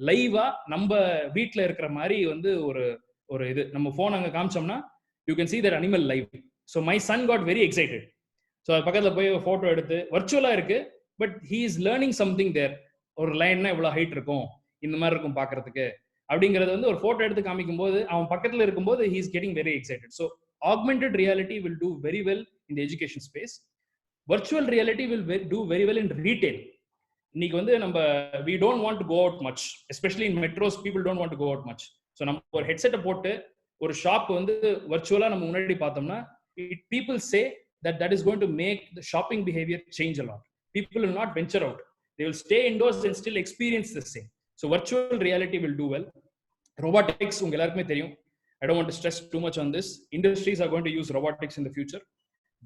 லைவா நம்ம வீட்டில் இருக்கிற மாதிரி வந்து ஒரு இது நம்ம போன் அங்கே காமிச்சோம்னா you can see that animal live. So my son got very excited. So அது பக்கத்தில் போய் ஃபோட்டோ எடுத்து வர்ச்சுவலாக இருக்கு, but he is learning something there. ஒரு லைன்னா இவ்வளோ ஹைட் இருக்கும், இந்த மாதிரி இருக்கும் பார்க்கறதுக்கு அப்படிங்கிறது வந்து ஒரு ஃபோட்டோ எடுத்து காமிக்கும் போது அவன் பக்கத்தில் இருக்கும்போது he is getting very excited. So augmented reality will do very well in the education space. Virtual reality will do very well in retail. இன்னைக்கு வந்து நம்ம we don't want to go out much, especially in metros people don't want to go out much. So நம்ம ஒரு ஹெட்செட்டை போட்டு ஒரு shop வந்து வர்ச்சுவலாக நம்ம முன்னாடி பார்த்தோம்னா people say that is going to make the shopping behavior change a lot. People will not venture out. They will stay indoors and still experience the same. So virtual reality will do well. Robotics, unga ellarkume theriyum. I don't want to stress too much on this. Industries are going to use robotics in the future.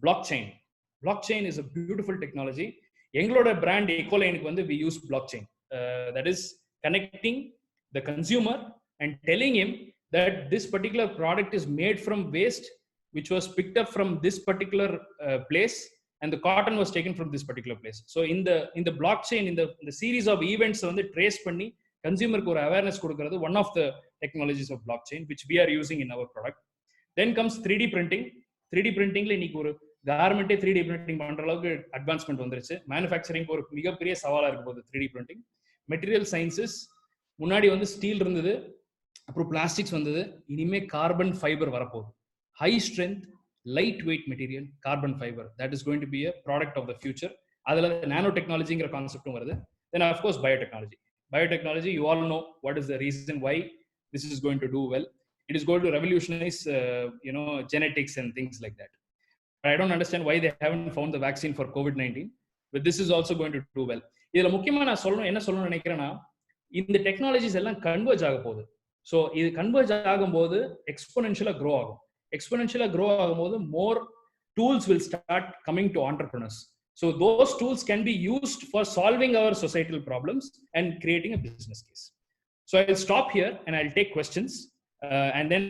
Blockchain is a beautiful technology. Engloda brand Ecoline ku vandu we use blockchain. That is connecting the consumer and telling him that this particular product is made from waste which was picked up from this particular place and the cotton was taken from this particular place. So in the blockchain, in the series of events வந்து trace பண்ணி கன்சியூமருக்கு ஒரு awareness கொடுக்கிறது one of the technologies of blockchain which we are using in our product. Then comes 3D printing. 3D printingல இன்னைக்கு ஒரு கார்மெண்ட்டே 3D printing பண்ற அளவுக்கு advancement வந்துருச்சு. Manufacturing ஒரு மிகப்பெரிய சவாலா இருக்கு போகுது 3D printing. மெட்டீரியல் சயின்சஸ் முன்னாடி வந்து ஸ்டீல் இருந்தது, அப்புறம் பிளாஸ்டிக்ஸ் வந்தது, இனிமே கார்பன் ஃபைபர் வரப்போகுது. High strength, lightweight material, carbon fiber. That is going to be a product of the future. Adala nanotechnology ingra concept varudhu. Then of course biotechnology. Biotechnology, you all know what is the reason why this is going to do well. It is going to revolutionize genetics and things like that. But I don't understand why they haven't found the vaccine for COVID-19, but this is also going to do well. Idhula mukkiyama na solranum enna solranum nenikrena, இந்த technologies எல்லாம் converge ஆக போகுது. So இது converge ஆகும்போது எக்ஸ்போனென்ஷியலாக grow ஆகும். Exponentially grow agumbodhu more tools will start coming to entrepreneurs. So those tools can be used for solving our societal problems and creating a business case. So I'll stop here and I'll take questions, and then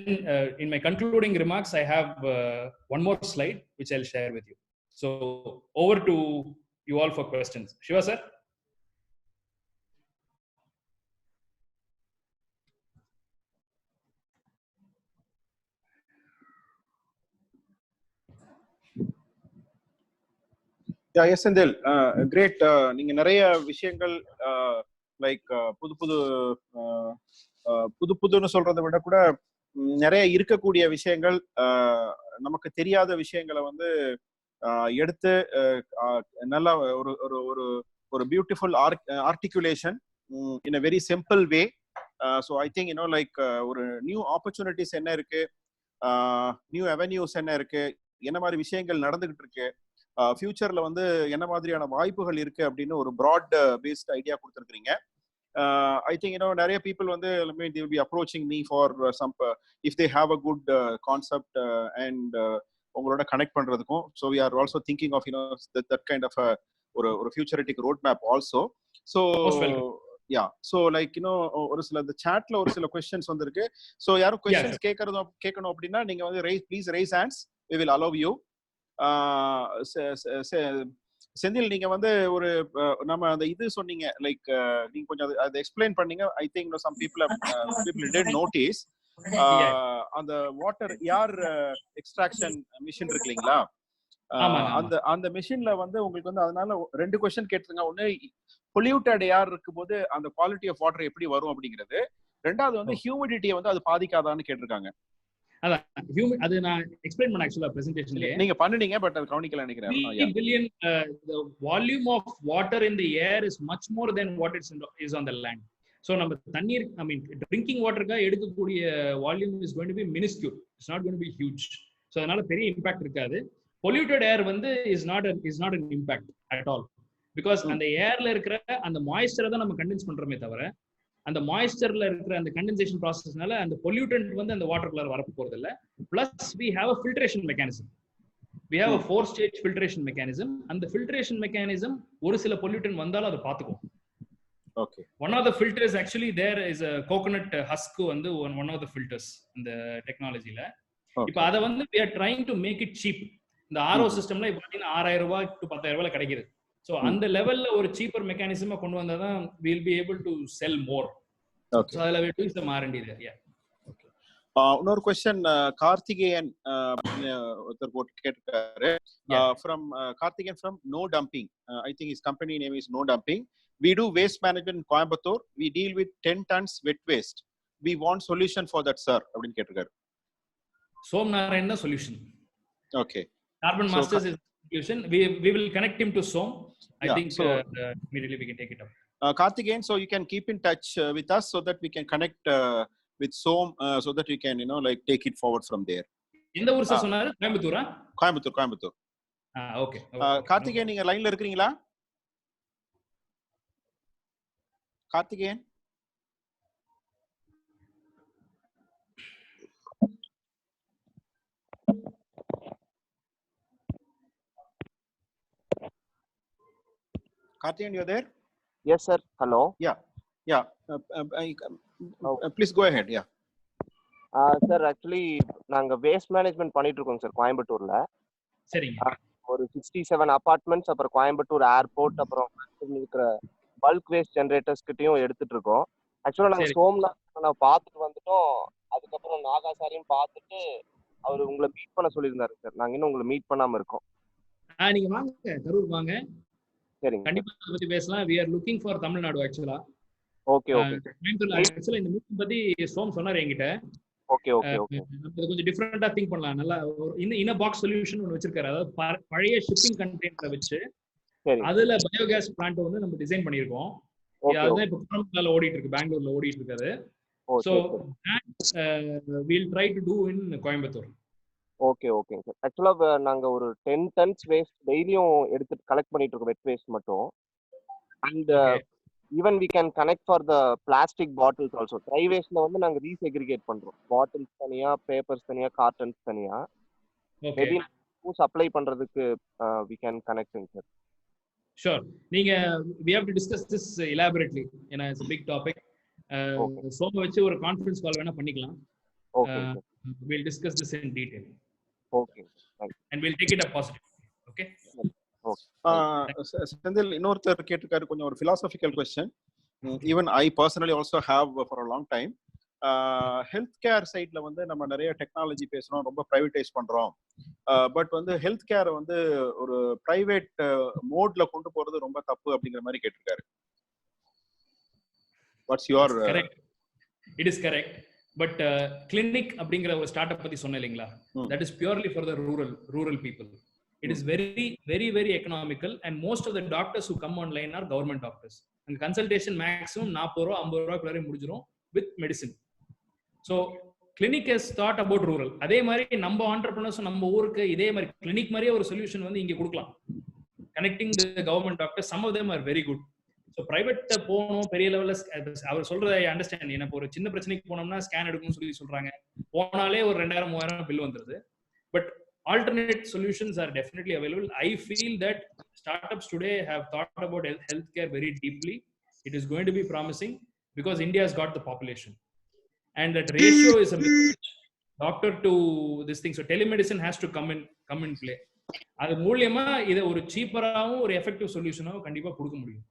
in my concluding remarks I have one more slide which I'll share with you. So over to you all for questions. Shiva sir. Yes Senthil, great. நீங்க நிறைய விஷயங்கள் like புதுன்னு சொல்றதை விட கூட நிறைய இருக்கக்கூடிய விஷயங்கள், நமக்கு தெரியாத விஷயங்களை வந்து எடுத்து நல்லா ஒரு beautiful articulation in a very simple way. So I think like ஒரு நியூ ஆப்பர்ச்சுனிட்டிஸ் என்ன இருக்கு, நியூ அவென்யூஸ் என்ன இருக்கு, என்ன மாதிரி விஷயங்கள் நடந்துகிட்டு இருக்கு, ஃபியூச்சர்ல வந்து என்ன மாதிரியான வாய்ப்புகள் இருக்கு அப்படின்னு ஒரு ப்ராட் பேஸ்ட் ஐடியா கொடுத்துருக்கீங்க. ஐ திங்க் நிறைய பீப்புள் வந்து they will be approaching me for some if they have a good concept and உங்களோட கனெக்ட் பண்றதுக்கும். so we are also thinking of that kind of ஒரு futuristic road map also. so yeah, so like ஒரு சில இந்த chatல ஒரு சில questions வந்திருக்கு. so யாரும் questions கேட்கணும் அப்படின்னா நீங்க வந்து please raise hands, we will allow you. Senthil, நீங்க வந்து ஒரு நம்ம அந்த இது சொன்னீங்க, லைக் நீங்க கொஞ்சம் அதை எக்ஸ்பிளைன் பண்ணீங்க. I think some people did notice அந்த வாட்டர் யார் எக்ஸ்ட்ராக்ஷன் மிஷின் இருக்கு இல்லைங்களா, அந்த மிஷின்ல வந்து உங்களுக்கு வந்து அதனால 2 கொஸ்டின் கேட்டுருங்க. ஒண்ணு, பொல்யூட்டட் ஏர் இருக்கும்போது அந்த குவாலிட்டி ஆஃப் வாட்டர் எப்படி வரும் அப்படிங்கிறது. 2வது வந்து ஹியூமிடிட்டியை வந்து அது பாதிக்காதான்னு கேட்டிருக்காங்க. அதான் ஹியூமன், அது நான் எக்ஸ்பிளைன் பண்ண ஆக்சுவலா பிரசன்டேஷன்லயே. நீங்க பண்ணுனீங்க, பட் அது கவனிக்கல நினைக்கிறேன். 3 billion the volume of water in the air is much more than what is on the land. So நம்ம தண்ணீர், I mean drinking water-க்காக எடுக்கக்கூடிய volume is going to be minuscule. It's not going to be huge. So அதனால பெரிய impact இருக்காது. Polluted air வந்து is not an impact at all, because அந்த ஏர்ல இருக்கிற அந்த மாய்ஸ்சரை தான் நம்ம கண்டென்ஸ் பண்றோமே தவிர, அந்த மாய்ஸ்சர்ல இருக்கிற அந்த கண்டென்சேஷன் ப்ராசஸ்னால அந்த பொல்யூட்டன்ட் வந்து அந்த வாட்டருக்குள்ள வர போறது இல்ல. Plus we have a filtration mechanism. We have a 4-stage filtration mechanism. அந்த filtration mechanism ஒரு சில பொல்யூட்டன்ட் வந்தாலும் அதை பாத்துக்கும். Okay. One of the filters actually there is a coconut husk வந்து one of the filters இந்த டெக்னாலஜில. இப்போ அதை வந்து we are trying to make it cheap. இந்த RO சிஸ்டம்ல இப்போ பாத்தீங்கன்னா 6000 ரூபாய் to 10000 ரூபாய் கிடைக்குது. So அந்த லெவல்ல ஒரு cheaper mechanism கொண்டு வந்தா தான் we will be able to sell more. Okay. So அதுல we do some R&D there. Yeah. Okay. இன்னொரு question, கார்த்திகேயன் ஒருத்தர் போட்டு கேட்டிருக்காரு. From Karthikeyan from No Dumping. I think his company name is No Dumping. We do waste management in Coimbatore. We deal with 10 tons wet waste. We want solution for that, sir. அப்படின்னு கேட்டிருக்காரு. Som Narayan the solution. Okay. Carbon Masters is the solution. We will connect him to Som. I think so, immediately we can take it up. Karthikeyan, so you can keep in touch with us so that we can connect with Som, so that we can, like take it forward from there. எந்த ஊர் sir சொன்னாரு? கோயம்புத்தூரா? Coimbatore. Okay. Karthikeyan, நீங்க லைன்ல இருக்கீங்களா? Karthikeyan, Karthikeyan, you're there? Yes, sir. Hello. Yeah. Please go ahead. Yeah. Sir, actually நாங்க waste management பண்ணிட்டு இருக்கோம் sir கோயம்புத்தூர்ல. சரிங்க. ஒரு 67 அபார்ட்மெண்ட்ஸ், அப்புறம் கோயம்புத்தூர் ஏர்போர்ட், அப்புறம் இருக்கிற பல்க் வேஸ்ட் ஜெனரேட்டர்ஸ் கிட்டயும் எடுத்துட்டு இருக்கோம். ஆக்சுவலா நாங்க சோம்நாத் பார்த்துட்டு வந்துட்டோம். அதுக்கப்புறம் நாகாசாரியும் பார்த்துட்டு அவர் உங்களை மீட் பண்ண சொல்லியிருந்தாரு சார். நாங்க இன்னும் உங்களை மீட் பண்ணாம இருக்கோம். நீங்க வாங்க, கரூர் வாங்க. சரிங்க, கண்டிப்பா அதை பத்தி பேசலாம். we are looking for Tamil Nadu ஆக்சுவலா. ஓகே. ஆக்சுவலா இந்த மீட்டிங் பத்தி சோம் சொன்னாரு என்கிட்ட. ஓகே. கொஞ்சம் டிஃபரெண்டா திங்க் பண்ணலாம். நல்லா இன் பாக்ஸ் சொல்யூஷன் ஒன்னு வச்சிருக்காரு. அதாவது பழைய ஷிப்பிங் கண்டெய்னரை வச்சு அதுல பயோகேஸ் பிளான்ட் வந்து நம்ம டிசைன் பண்ணிருக்கோம். அதுதான் இப்ப கோயம்புத்தூர்ல ஓடிட்டு இருக்கு, பெங்களூர்ல ஓடிட்டு இருக்காரு. So we'll try to do in Coimbatore. Okay sir. ஆக்சுவலா நாங்க ஒரு 10 tons வேஸ்ட் டெய்லியும் எடுத்து கலெக்ட் பண்ணிட்டு இருக்கோம், வெட் வேஸ்ட் மட்டும். And even we can connect for the plastic bottles also. Dry waste la vandu naanga resegregate pandrom. Bottles thaniya, papers thaniya, cartons thaniya. Okay. Maybe who supply pandradhukku we can connect in, sir. Sure. We have to discuss this elaborately. It's a big topic. So vechi or conference call vena pannikalam. Okay. We'll discuss this in detail. Okay. And we'll take it up positively. Okay. Senthil, இன்னொருத்தர் கேட்டிருக்காரு கொஞ்சம் ஒரு philosophical question. Even I personally also have for a long time. Health care சைட்ல வந்து நம்ம நிறைய technology பேசுறோம், ரொம்ப பிரைவேடைஸ் பண்றோம். பட் வந்து ஹெல்த் கேரை வந்து ஒரு பிரைவேட் மோட்ல கொண்டு போறது ரொம்ப தப்பு அப்படிங்கிற மாதிரி கேட்டிருக்காரு. What's your? It is correct. But clinic அப்படிங்கிற ஒரு ஸ்டார்ட் அப் பத்தி சொன்னேன் இல்லைங்களா? That is purely for the rural people. It is very, very, very economical, and most of the doctors who come online are government doctors. And consultation maximum 40 ரூபாய் 50 ரூபாய் குள்ள முடிஞ்சிரும் with medicine. So clinic has thought about rural. அதே மாதிரி நம்ம entrepreneurs நம்ம ஊருக்கு இதே மாதிரி clinic மாதிரியே ஒரு solution வந்து இங்க கொடுக்கலாம். Connecting the government doctors, some of them are very good. So private போணும் பெரிய லெவல்ல அவர் சொல்றத I understand. எனக்கு ஒரு சின்ன பிரச்சனைக்கு போனோம்னா ஸ்கேன் எடுக்கணும்னு சொல்றாங்க. போனாலே ஒரு 2000 3000 பில் வந்துருது. But alternate solutions are definitely available. I feel that startups today have thought about healthcare very deeply. It is going to be promising because India has got the population, and that ratio is a doctor to this thing. So telemedicine has to come in play. அது மூலமா இத ஒரு சீப்பராவும் ஒரு effective சொல்யூஷனாவும் கண்டிப்பா கொடுக்க முடியும்.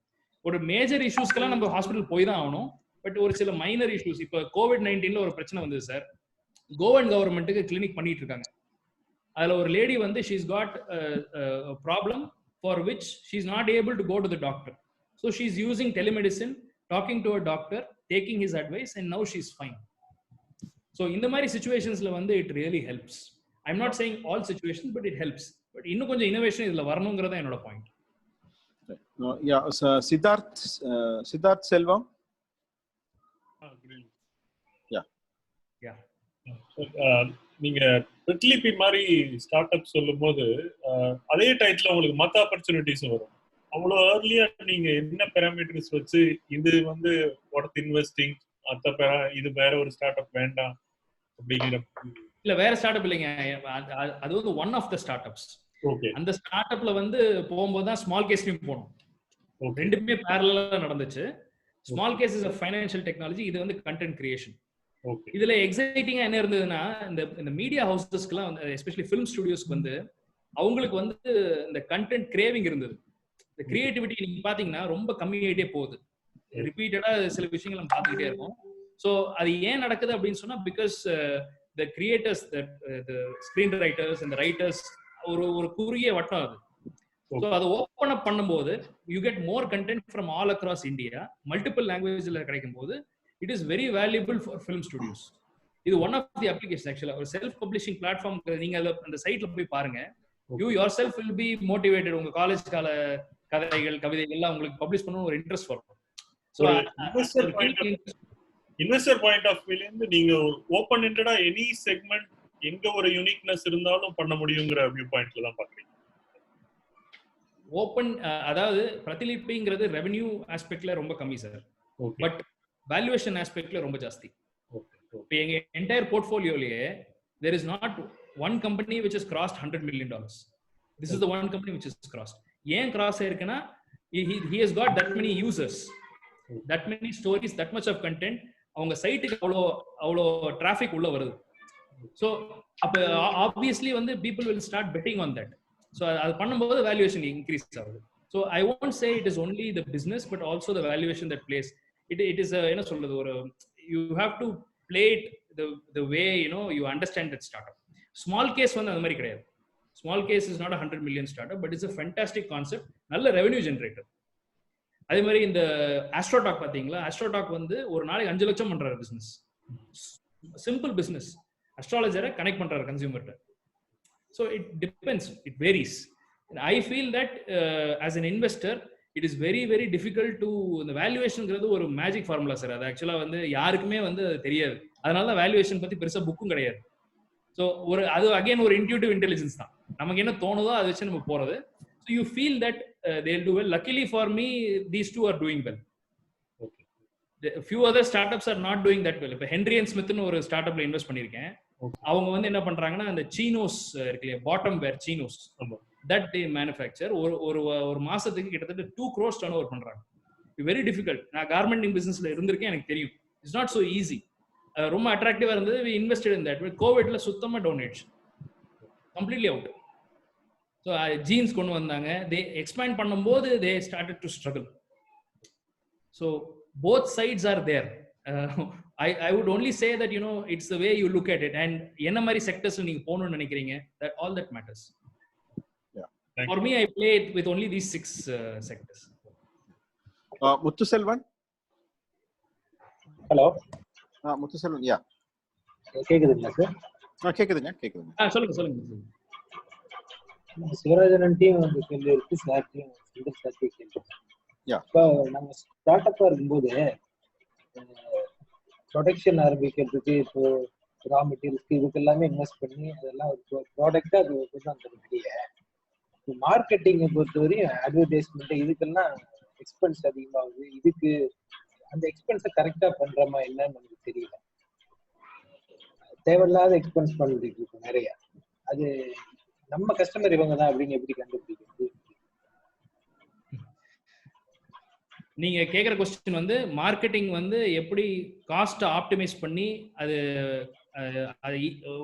ஒரு major இஷ்யூஸ்க்கெல்லாம் நம்ம ஹாஸ்பிட்டல் போய் தான் ஆகணும். பட் ஒரு சில மைனர் இஷ்யூஸ், இப்போ COVID-19ல ஒரு பிரச்சனை வந்தது சார். கோவன் கவர்மெண்ட்டுக்கு கிளினிக் பண்ணிட்டு இருக்காங்க. அதுல ஒரு லேடி வந்து she's got a problem for which she's not able to go to the doctor, so she's using telemedicine, talking to a doctor, taking his advice, and now she's fine. So இந்த மாதிரி சுச்சுவேஷன்ஸ்ல வந்து it really helps. I'm not saying all situation, but it helps. But இன்னும் கொஞ்சம் innovation இதுல வரணுங்கிறத என்னோட point. Siddharth செல்வம். நீங்க ட்ரிப்ளிபி மாதிரி start up சொல்லும் போது அதே டைத்துல உங்களுக்கு மற்ற ஆப்பர்ச்சுனிட்டிஸும் வரும். அவ்வளோ ஏர்லியா நீங்க என்ன பேராமீட்டர்ஸ் வச்சு இது வந்து ஒர்த் இன்வெஸ்டிங், இது வேற ஒரு ஸ்டார்ட் அப் வேண்டாம் அப்படிங்கிற? இல்ல வேற ஸ்டார்ட் அப் இல்லைங்க, அது வந்து one of the start ups. Okay. அந்த ஸ்டார்ட் அப்ல வந்து போகும்போது தான் ஸ்மால் கேஸ்லயும் போனோம். ரெண்டுமே பேரலா நடந்துச்சு. Small case is a financial technology, இது வந்து கண்டென்ட் கிரியேஷன். இதுல எக்ஸைட்டிங்கா என்ன இருந்ததுன்னா, இந்த மீடியா ஹவுசஸ்க்குலாம் வந்து எஸ்பெஷலி ஃபிலிம் ஸ்டுடியோஸ்க்கு வந்து அவங்களுக்கு வந்து இந்த கண்டென்ட் கிரேவிங் இருந்தது. இந்த கிரியேட்டிவிட்டி நீங்க பாத்தீங்கன்னா ரொம்ப கம்மியாயிட்டே போகுது. ரிப்பீட்டடா சில விஷயங்கள் நம்ம பார்த்துக்கிட்டே இருக்கோம். ஸோ அது ஏன் நடக்குது அப்படின்னு சொன்னா, because the creators, the screen writers, இந்த ரைட்டர்ஸ் ஒரு குறுகிய வட்டம் அது. ஸோ அதை ஓப்பன் அப் பண்ணும்போது you get more content from all across India, multiple லாங்குவேஜ்ல கிடைக்கும் போது it is very valuable for film studios. இது one of the applications actually. ஒரு செல்ஃப் பப்ளிஷிங் பிளாட்ஃபார்ம் நீங்க அந்த சைட்ல போய் பாருங்க. you yourself will be motivated. உங்க காலேஜ் கால கதைகள் கவிதைகள் எல்லாம் உங்களுக்கு பப்ளிஷ் பண்ணனும் ஒரு இன்ட்ரஸ்ட் வரும். சோ இன்வெஸ்டர் பாயிண்ட் ஆஃப் வியூல இருந்து நீங்க ஓபன் எண்டடா எனி செக்மெண்ட் எங்க ஒரு யூனிக்னஸ் இருந்தாலும் பண்ண முடியும்ங்கற வியூ பாயிண்ட்ல தான் பாக்குறீங்க. ஓபன் அதாவது பிரதிலிபிங்கிறது ரெவென்யூ ஆஸ்பெக்ட்ல ரொம்ப கம்மி சார். பட் வேல்யூவேஷன் ஆஸ்பெக்ட்ல ரொம்ப ஜாஸ்தி. இப்போ எங்க entire போர்ட்ஃபோலியோலயே there is not one company which has crossed $100 million. This is the one company which has crossed. ஏன் கிராஸ் ஆயிருக்குன்னா, he has got that many users, that many stories, that much of content. அவங்க சைட்டுக்கு அவ்வளோ traffic உள்ள வருது. So அப்போ obviously வந்து people will start betting on that. So அது பண்ணும்போது வேல்யூவேஷன் இன்க்ரீஸ் ஆகுது. So I won't say it is only the business but also the valuation that plays. It is என்ன சொல்றது, ஒரு you have to play it the way you understand that startup. Small case வந்து அந்த மாதிரி கிடையாது. Small case is not a 100 million startup, but it's a fantastic concept, நல்ல revenue generator. அதே மாதிரி இந்த ஆஸ்ட்ரோடாக் பாத்தீங்களா, ஆஸ்ட்ரோடாக் வந்து ஒரு நாளைக்கு 5 லட்சம் பண்றாரு பிசினஸ். சிம்பிள் பிசினஸ், அஸ்ட்ராலஜரை கனெக்ட் பண்றாரு கன்சியூமர்ட்ட. So it depends, it varies. And I feel that as an investor it is very very difficult to, the valuationங்கிறது ஒரு மேஜிக் ஃபார்முலா சார். அது ஆக்சுவலா வந்து யாருக்குமே வந்து தெரியாது. அதனால வேல்யூவேஷன் பத்தி பெருசா புக்கும் கிடையாது. ஸோ அது அகைன் ஒரு இன்ட்யூட்டிவ் இன்டெலிஜென்ஸ் தான். நமக்கு என்ன தோணுதோ அதை வச்சு நம்ம போறது. So you feel that they will do well. Luckily for me these two are doing well. Few other startups are not doing that well. இப்போ ஹென்ரி அண்ட் ஸ்மித்னு ஒரு ஸ்டார்ட் அப்ல இன்வெஸ்ட் பண்ணிருக்கேன். அவங்க வந்து என்ன பண்றாங்கன்னா, அந்த சீனோஸ் இருக்கு இல்லையா, bottom where chinos, that they manufacture ஒரு மாசத்துக்கு கிட்டத்தட்ட 2 crores turnover பண்றாங்க. Very difficult. நான் கார்மெண்டிங் பிசினஸ்ல இருந்திருக்கேன், எனக்கு தெரியும். It's not so easy. ரொம்ப அட்ராக்டிவா இருந்தது. we invested in that. கோவிட்ல சுத்தமா டவுன் ஆயிடுச்சு, கம்ப்ளீட்லி அவுட். ஸோ ஜீன்ஸ் கொண்டு வந்தாங்க, தே எக்ஸ்பேண்ட் பண்ணும்போது they started to struggle. So both sides are there. I would only say that it's the way you look at it and என்ன மாதிரி sectors நீங்க போகணும்னு நினைக்கிறீங்க, that all that matters. For me, I play it with only these 6 sectors. Muthuselvan. Hello. Muthuselvan, yeah. கேக்குதுங்களா sir? கேக்குதுங்க. சொல்லுங்க. Sivarajan team வந்து கேள்வி இருக்கு, சார் டீம் கேள்வி. இப்போ நம்ம ஸ்டார்ட் அப்பா இருக்கும்போது ப்ரொடக்ஷன் ஆரம்பிக்கிறதுக்கு, இப்போ ரா மெட்டீரியல்ஸ்க்கு இதுக்கு எல்லாமே இன்வெஸ்ட் பண்ணி அதெல்லாம் ஒரு ப்ராடக்டா அது கொண்டு வந்தது வெளியே. மார்க்கெட்டிங்கை பொறுத்தவரையும் அட்வர்டைஸ்மெண்ட் இதுக்கெல்லாம் எக்ஸ்பென்ஸ் அதிகமாகுது. இதுக்கு அந்த எக்ஸ்பென்ஸை கரெக்டா பண்றோமா என்னன்னு நமக்கு தெரியல. தேவையில்லாத எக்ஸ்பென்ஸ் பண்ணிட்டு இருக்கு நிறைய. அது நம்ம கஸ்டமர் இவங்க தான் அப்படின்னு எப்படி கண்டுபிடிக்கிறது? நீங்க கேக்குற क्वेश्चन வந்து மார்க்கெட்டிங் வந்து எப்படி காஸ்ட் ஆப்டிமைஸ் பண்ணி அது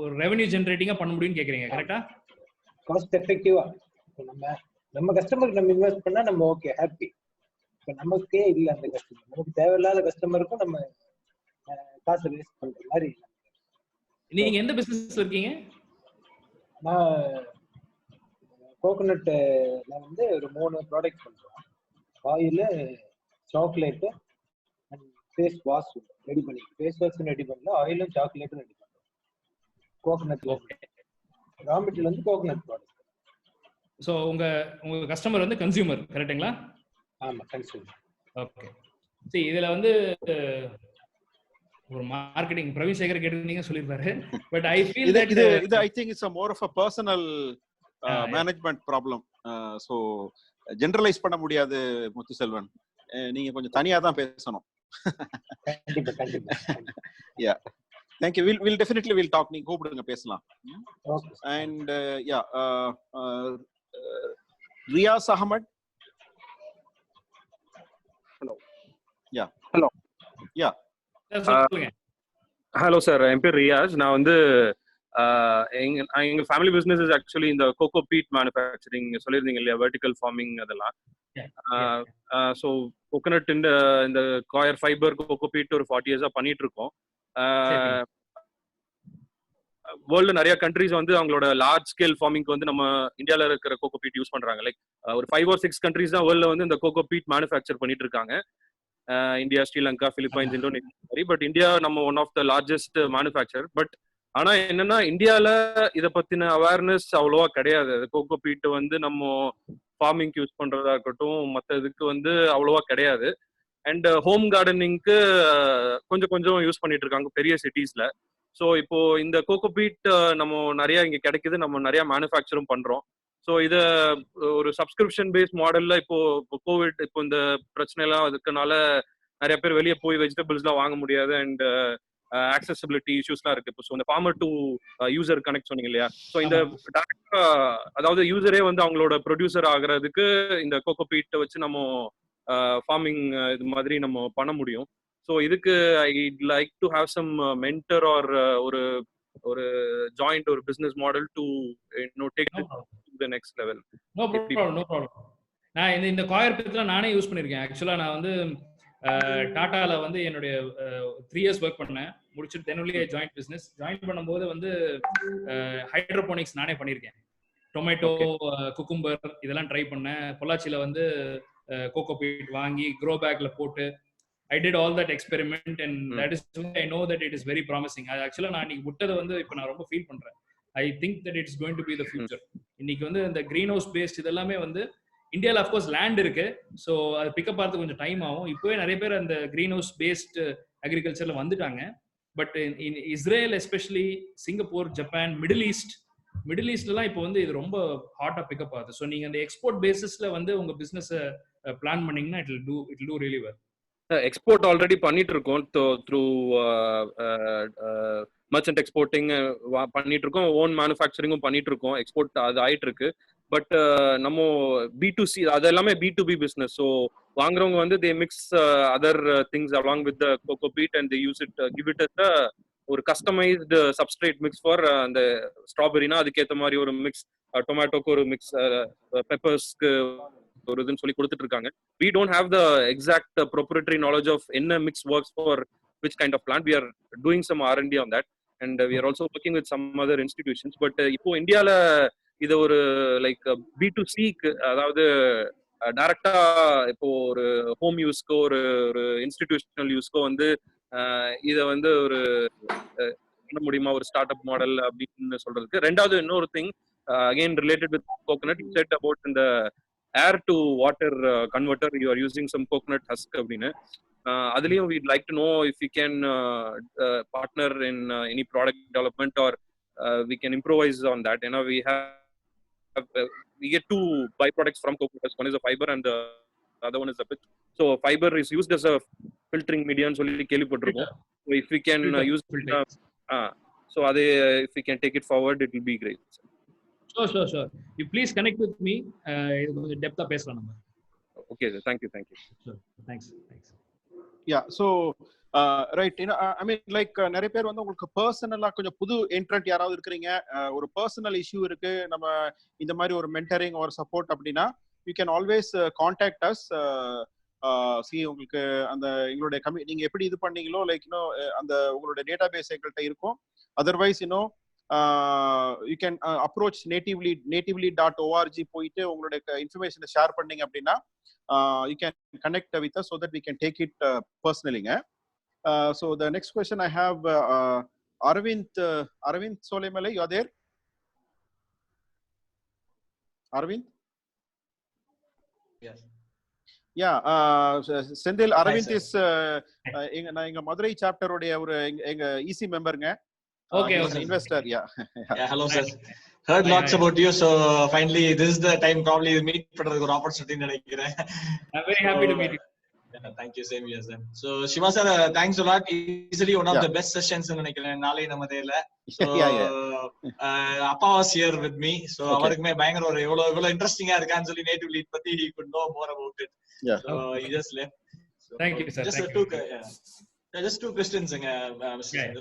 ஒரு ரெவென்யூ ஜெனரேட்டிங்கா பண்ண முடியும்னு கேக்குறீங்க, கரெக்ட்டா? காஸ்ட் எஃபெக்டிவா நம்ம கஸ்டமருக்கு நம்ம இன்வெஸ்ட் பண்ணா நம்ம ஓகே ஹாப்பி. இப்போ நமக்கே இல்ல அந்த கஸ்டமர், நமக்கு தேவையில்லாத கஸ்டமருக்கும் நம்ம காசு வேஸ்ட் பண்ற மாதிரி. நீங்க எந்த பிசினஸ்ல இருக்கீங்க? நான் கோகோனட்ல வந்து ஒரு 3 ப்ராடக்ட் பண்றோம். Oil, chocolate and face wash ready பண்ணி, ஃபேஸ் வாஷ் ரெடி பண்ணல, ஆயிலும் சாக்லேட்டும் ரெடி பண்ணலாம். கோகனட்ல ஓகே. ரா மெட்டீரியல் வந்து கோகனட் ப்ராடக்ட். ஸோ உங்க கஸ்டமர் வந்து கன்சியூமர் கரெக்டுங்களா? ஆமா, கன்சியூமர். ஓகே. சரி, இதுல வந்து ஒரு மார்க்கெட்டிங் பிரவீன் சேகர் கேட்டிருந்தீங்க சொல்லிருப்பாரு. பட் ஐ ஃபீல் தட் இது I think it's more of a personal management problem. So generalise பண்ண முடியாது முத்துசெல்வன். நீங்க கொஞ்சம் தனியா தான் பேசணும். கண்டிப்பா கண்டிப்பா. யா, thank you. We'll definitely we'll talk. நீங்க கூப்பிடுங்க, பேசலாம். Okay. And yeah, Riyaz Ahmed. Hello. Yeah. Hello. Yeah. சொல்லுங்க. ஹலோ சார், என் பேர் ரியாஸ். நான் வந்து எங்க ஃபேமிலி பிசினஸ் இஸ் ஆக்சுவலி இந்த கோகோ பீட் மேனுஃபேக்சரிங் சொல்லியிருந்தீங்க இல்லையா, வெர்டிக்கல் ஃபார்மிங் அதெல்லாம். ஸோ கோகோனட் இந்த காயர் ஃபைபர் கோகோ பீட் ஒரு 40 years பண்ணிட்டு இருக்கோம். வேர்ல்டு நிறைய கண்ட்ரிஸ் வந்து அவங்களோட லார்ஜ் ஸ்கேல் ஃபார்மிங்க்கு வந்து நம்ம இந்தியாவில் இருக்கிற கோகோ பீட் யூஸ் பண்றாங்க. லைக் ஒரு 5 or 6 கண்ட்ரிஸ் தான் வேர்ல்ட்ல வந்து இந்த கோகோ பீட் மேனுஃபேக்சர் பண்ணிட்டு இருக்காங்க. India, Sri Lanka, Philippines, Indonesia. But India நம்ம one of the largest manufacture. But ஆனா என்னன்னா இந்தியால இதை பத்தின அவேர்னஸ் அவ்வளோவா கிடையாது. கோகோ பீட் வந்து நம்ம ஃபார்மிங்க்கு யூஸ் பண்றதா இருக்கட்டும், மற்ற இதுக்கு வந்து அவ்வளோவா கிடையாது. அண்ட் ஹோம் கார்டனிங்க்கு கொஞ்சம் கொஞ்சம் யூஸ் பண்ணிட்டு இருக்காங்க பெரிய சிட்டிஸ்ல. ஸோ இப்போ இந்த கோகோ பீட் நம்ம நிறைய இங்க கிடைக்குது, நம்ம நிறைய மேனுஃபேக்சரும் பண்றோம். ஸோ இதை ஒரு சப்ஸ்கிரிப்ஷன் பேஸ்ட் மாடல்ல இப்போ கோவிட் இப்போ இந்த பிரச்சனை எல்லாம் இருக்கனால நிறைய பேர் வெளியே போய் வெஜிடபிள்ஸ்லாம் வாங்க முடியாது. அண்ட் ஆக்சசிபிலிட்டி இஷ்யூஸ்லாம் இருக்கு. இப்போ இந்த ஃபார்மர் டு யூசர் கனெக்ட் சொன்னீங்க இல்லையா. ஸோ இந்த டைரக்டா அதாவது யூசரே வந்து அவங்களோட ப்ரொடியூசர் ஆகுறதுக்கு இந்த கோகோ பீட்டை வச்சு நம்ம ஃபார்மிங் இது மாதிரி நம்ம பண்ண முடியும். ஸோ இதுக்கு I like to have some mentor or ஒரு ஜாயிண்ட் ஒரு business model to take it to the next level. No problem. நான் இந்த காயர் பீட்லாம் நானே யூஸ் பண்ணியிருக்கேன். ஆக்சுவலா நான் வந்து டாட்டால வந்து என்னுடைய 3 years ஒர்க் பண்ணேன். முடிச்சுட்டு தென்னுள்ளே ஜாயிண்ட் பிசினஸ் ஜாயின் பண்ணும்போது வந்து ஹைட்ரோபோனிக்ஸ் நானே பண்ணியிருக்கேன். டொமேட்டோ, குக்கும்பர் இதெல்லாம் ட்ரை பண்ணேன். பொள்ளாச்சியில வந்து கோகோ பீட் வாங்கி க்ரோ பேக்ல போட்டு I did all that experiment and that is why I know that it is very promising. Actually நான் இன்னைக்கு விட்டதை வந்து இப்போ நான் ரொம்ப ஃபீல் பண்றேன். I think that it's going to be the future. இன்னைக்கு வந்து இந்த கிரீன் ஹவுஸ் பேஸ்ட் இதெல்லாமே வந்து இந்தியாவில் அஃப்கோர்ஸ் லேண்ட் இருக்கு. ஸோ அது பிக்கப் பார்த்து கொஞ்சம் டைம் ஆகும். இப்போவே நிறைய பேர் அந்த கிரீன் ஹவுஸ் பேஸ்ட் அக்ரிகல்ச்சர்ல வந்துட்டாங்க. But in Israel especially, Singapore, Japan, Middle ஈஸ்ட்லாம் இப்போ வந்து இது ரொம்ப ஹாட்டா பிக்கப் ஆகுது. ஸோ நீங்க அந்த எக்ஸ்போர்ட் பேசிஸ்ல வந்து உங்க பிசினஸ் பிளான் பண்ணீங்கன்னா it will do really well. Export already பண்ணிட்டு இருக்கோம். த்ரூ மர்ச்சன்ட் எக்ஸ்போர்ட்டிங் பண்ணிட்டு இருக்கோம். ஓன் மேனுஃபேக்சரிங்கும் பண்ணிட்டு இருக்கோம். எக்ஸ்போர்ட் அது ஆயிட்டு இருக்கு. பட் நம்ம B2C அது எல்லாமே B2B பிசினஸ். ஸோ வாங்குறவங்க வந்து they mix other things along with coco peat and they use it, give it as ஒரு கஸ்டமைஸ்டு சப்ஸ்ட்ரேட் மிக்ஸ் ஃபார் அந்த ஸ்ட்ராபெரினா அதுக்கேற்ற மாதிரி ஒரு மிக்ஸ், டொமேட்டோக்கு ஒரு மிக்ஸ், பெப்பர்ஸ்க்கு ஒரு இதுன்னு சொல்லி கொடுத்துட்டு இருக்காங்க. We don't have the exact proprietary knowledge of என்ன mix works for which kind of plant. We are doing some R&D on that and we are also working with some other institutions. But இப்போ இந்தியால இது ஒரு like B2C, அதாவது டைரக்டா இப்போ ஒரு home யூஸ்க்கோ ஒரு இன்ஸ்டிடியூஷனல் யூஸ்க்கோ வந்து இதை வந்து ஒரு பண்ண முடியுமா ஒரு ஸ்டார்ட் அப் மாடல் அப்படின்னு சொல்றதுக்கு. ரெண்டாவது இன்னொரு thing again related with coconut, you said about in the air to water converter you are using some coconut husk அப்படினு. அதுலயும் we'd like to know if we can partner in any product development or we can improvise on that. You know, we get 2 byproducts from coconut. One is a fiber and the other one is a pith. So fiber is used as a filtering medium சொல்லி கேள்விப்பட்டிருக்கோம். So if we can use so அதே if we can take it forward it will be great. Sure. You please connect with me. இது கொஞ்சம் டெப்தா பேசலாம் நம்ம. Okay, thank you. Sure. Thanks. Yeah, so right, you know, I mean like நிறைய பேர் வந்து உங்களுக்கு பர்சனலா கொஞ்சம் புது என்ட்ரன்ட் யாராவது இருக்கிறீங்க, ஒரு பர்சனல் இஷ்யூ இருக்கு, நம்ம இந்த மாதிரி ஒரு மென்டரிங் ஒரு சப்போர்ட் அப்படின்னா you can always contact us. see உங்களுக்கு அந்த எங்களுடைய நீங்க எப்படி இது பண்ணீங்களோ லைக் யூனோ அந்த உங்களுடைய டேட்டாபேஸ் எங்கள்கிட்ட இருக்கும். Otherwise you know you can approach natively.org போயிட்டு உங்களுடைய இன்ஃபர்மேஷனை ஷேர் பண்ணீங்க அப்படின்னா you can connect with us so that we can take it personally. So the next question I have, Arvind Solemale, you're there? Arvind? Yes. Yeah, Senthil, Arvind sir. is எங்க Madurai chapter உடைய ஒரு எங்க EC மெம்பர்ங்க. Okay, investor. Yeah. Yeah, hello sir. Heard lots about you, so finally this is the time probably meet பண்றதுக்கு ஒரு opportunity நினைக்கிறேன். I'm very happy to meet you. Yeah, thank you, same here sir. So Shiva sir, thanks a lot. Easily one of the best sessions நினைக்கிறேன் நாளை நம்ம Dela. So அப்பா was here with me, so அவருக்குமே பயங்கர ஒரு எவ்வளவு இன்ட்ரஸ்டிங்கா இருக்கான்னு சொல்லி நேட்டிவ் லீட் பத்தி he could know more about it. Yeah. So he just left. So, thank you sir. Just two questions,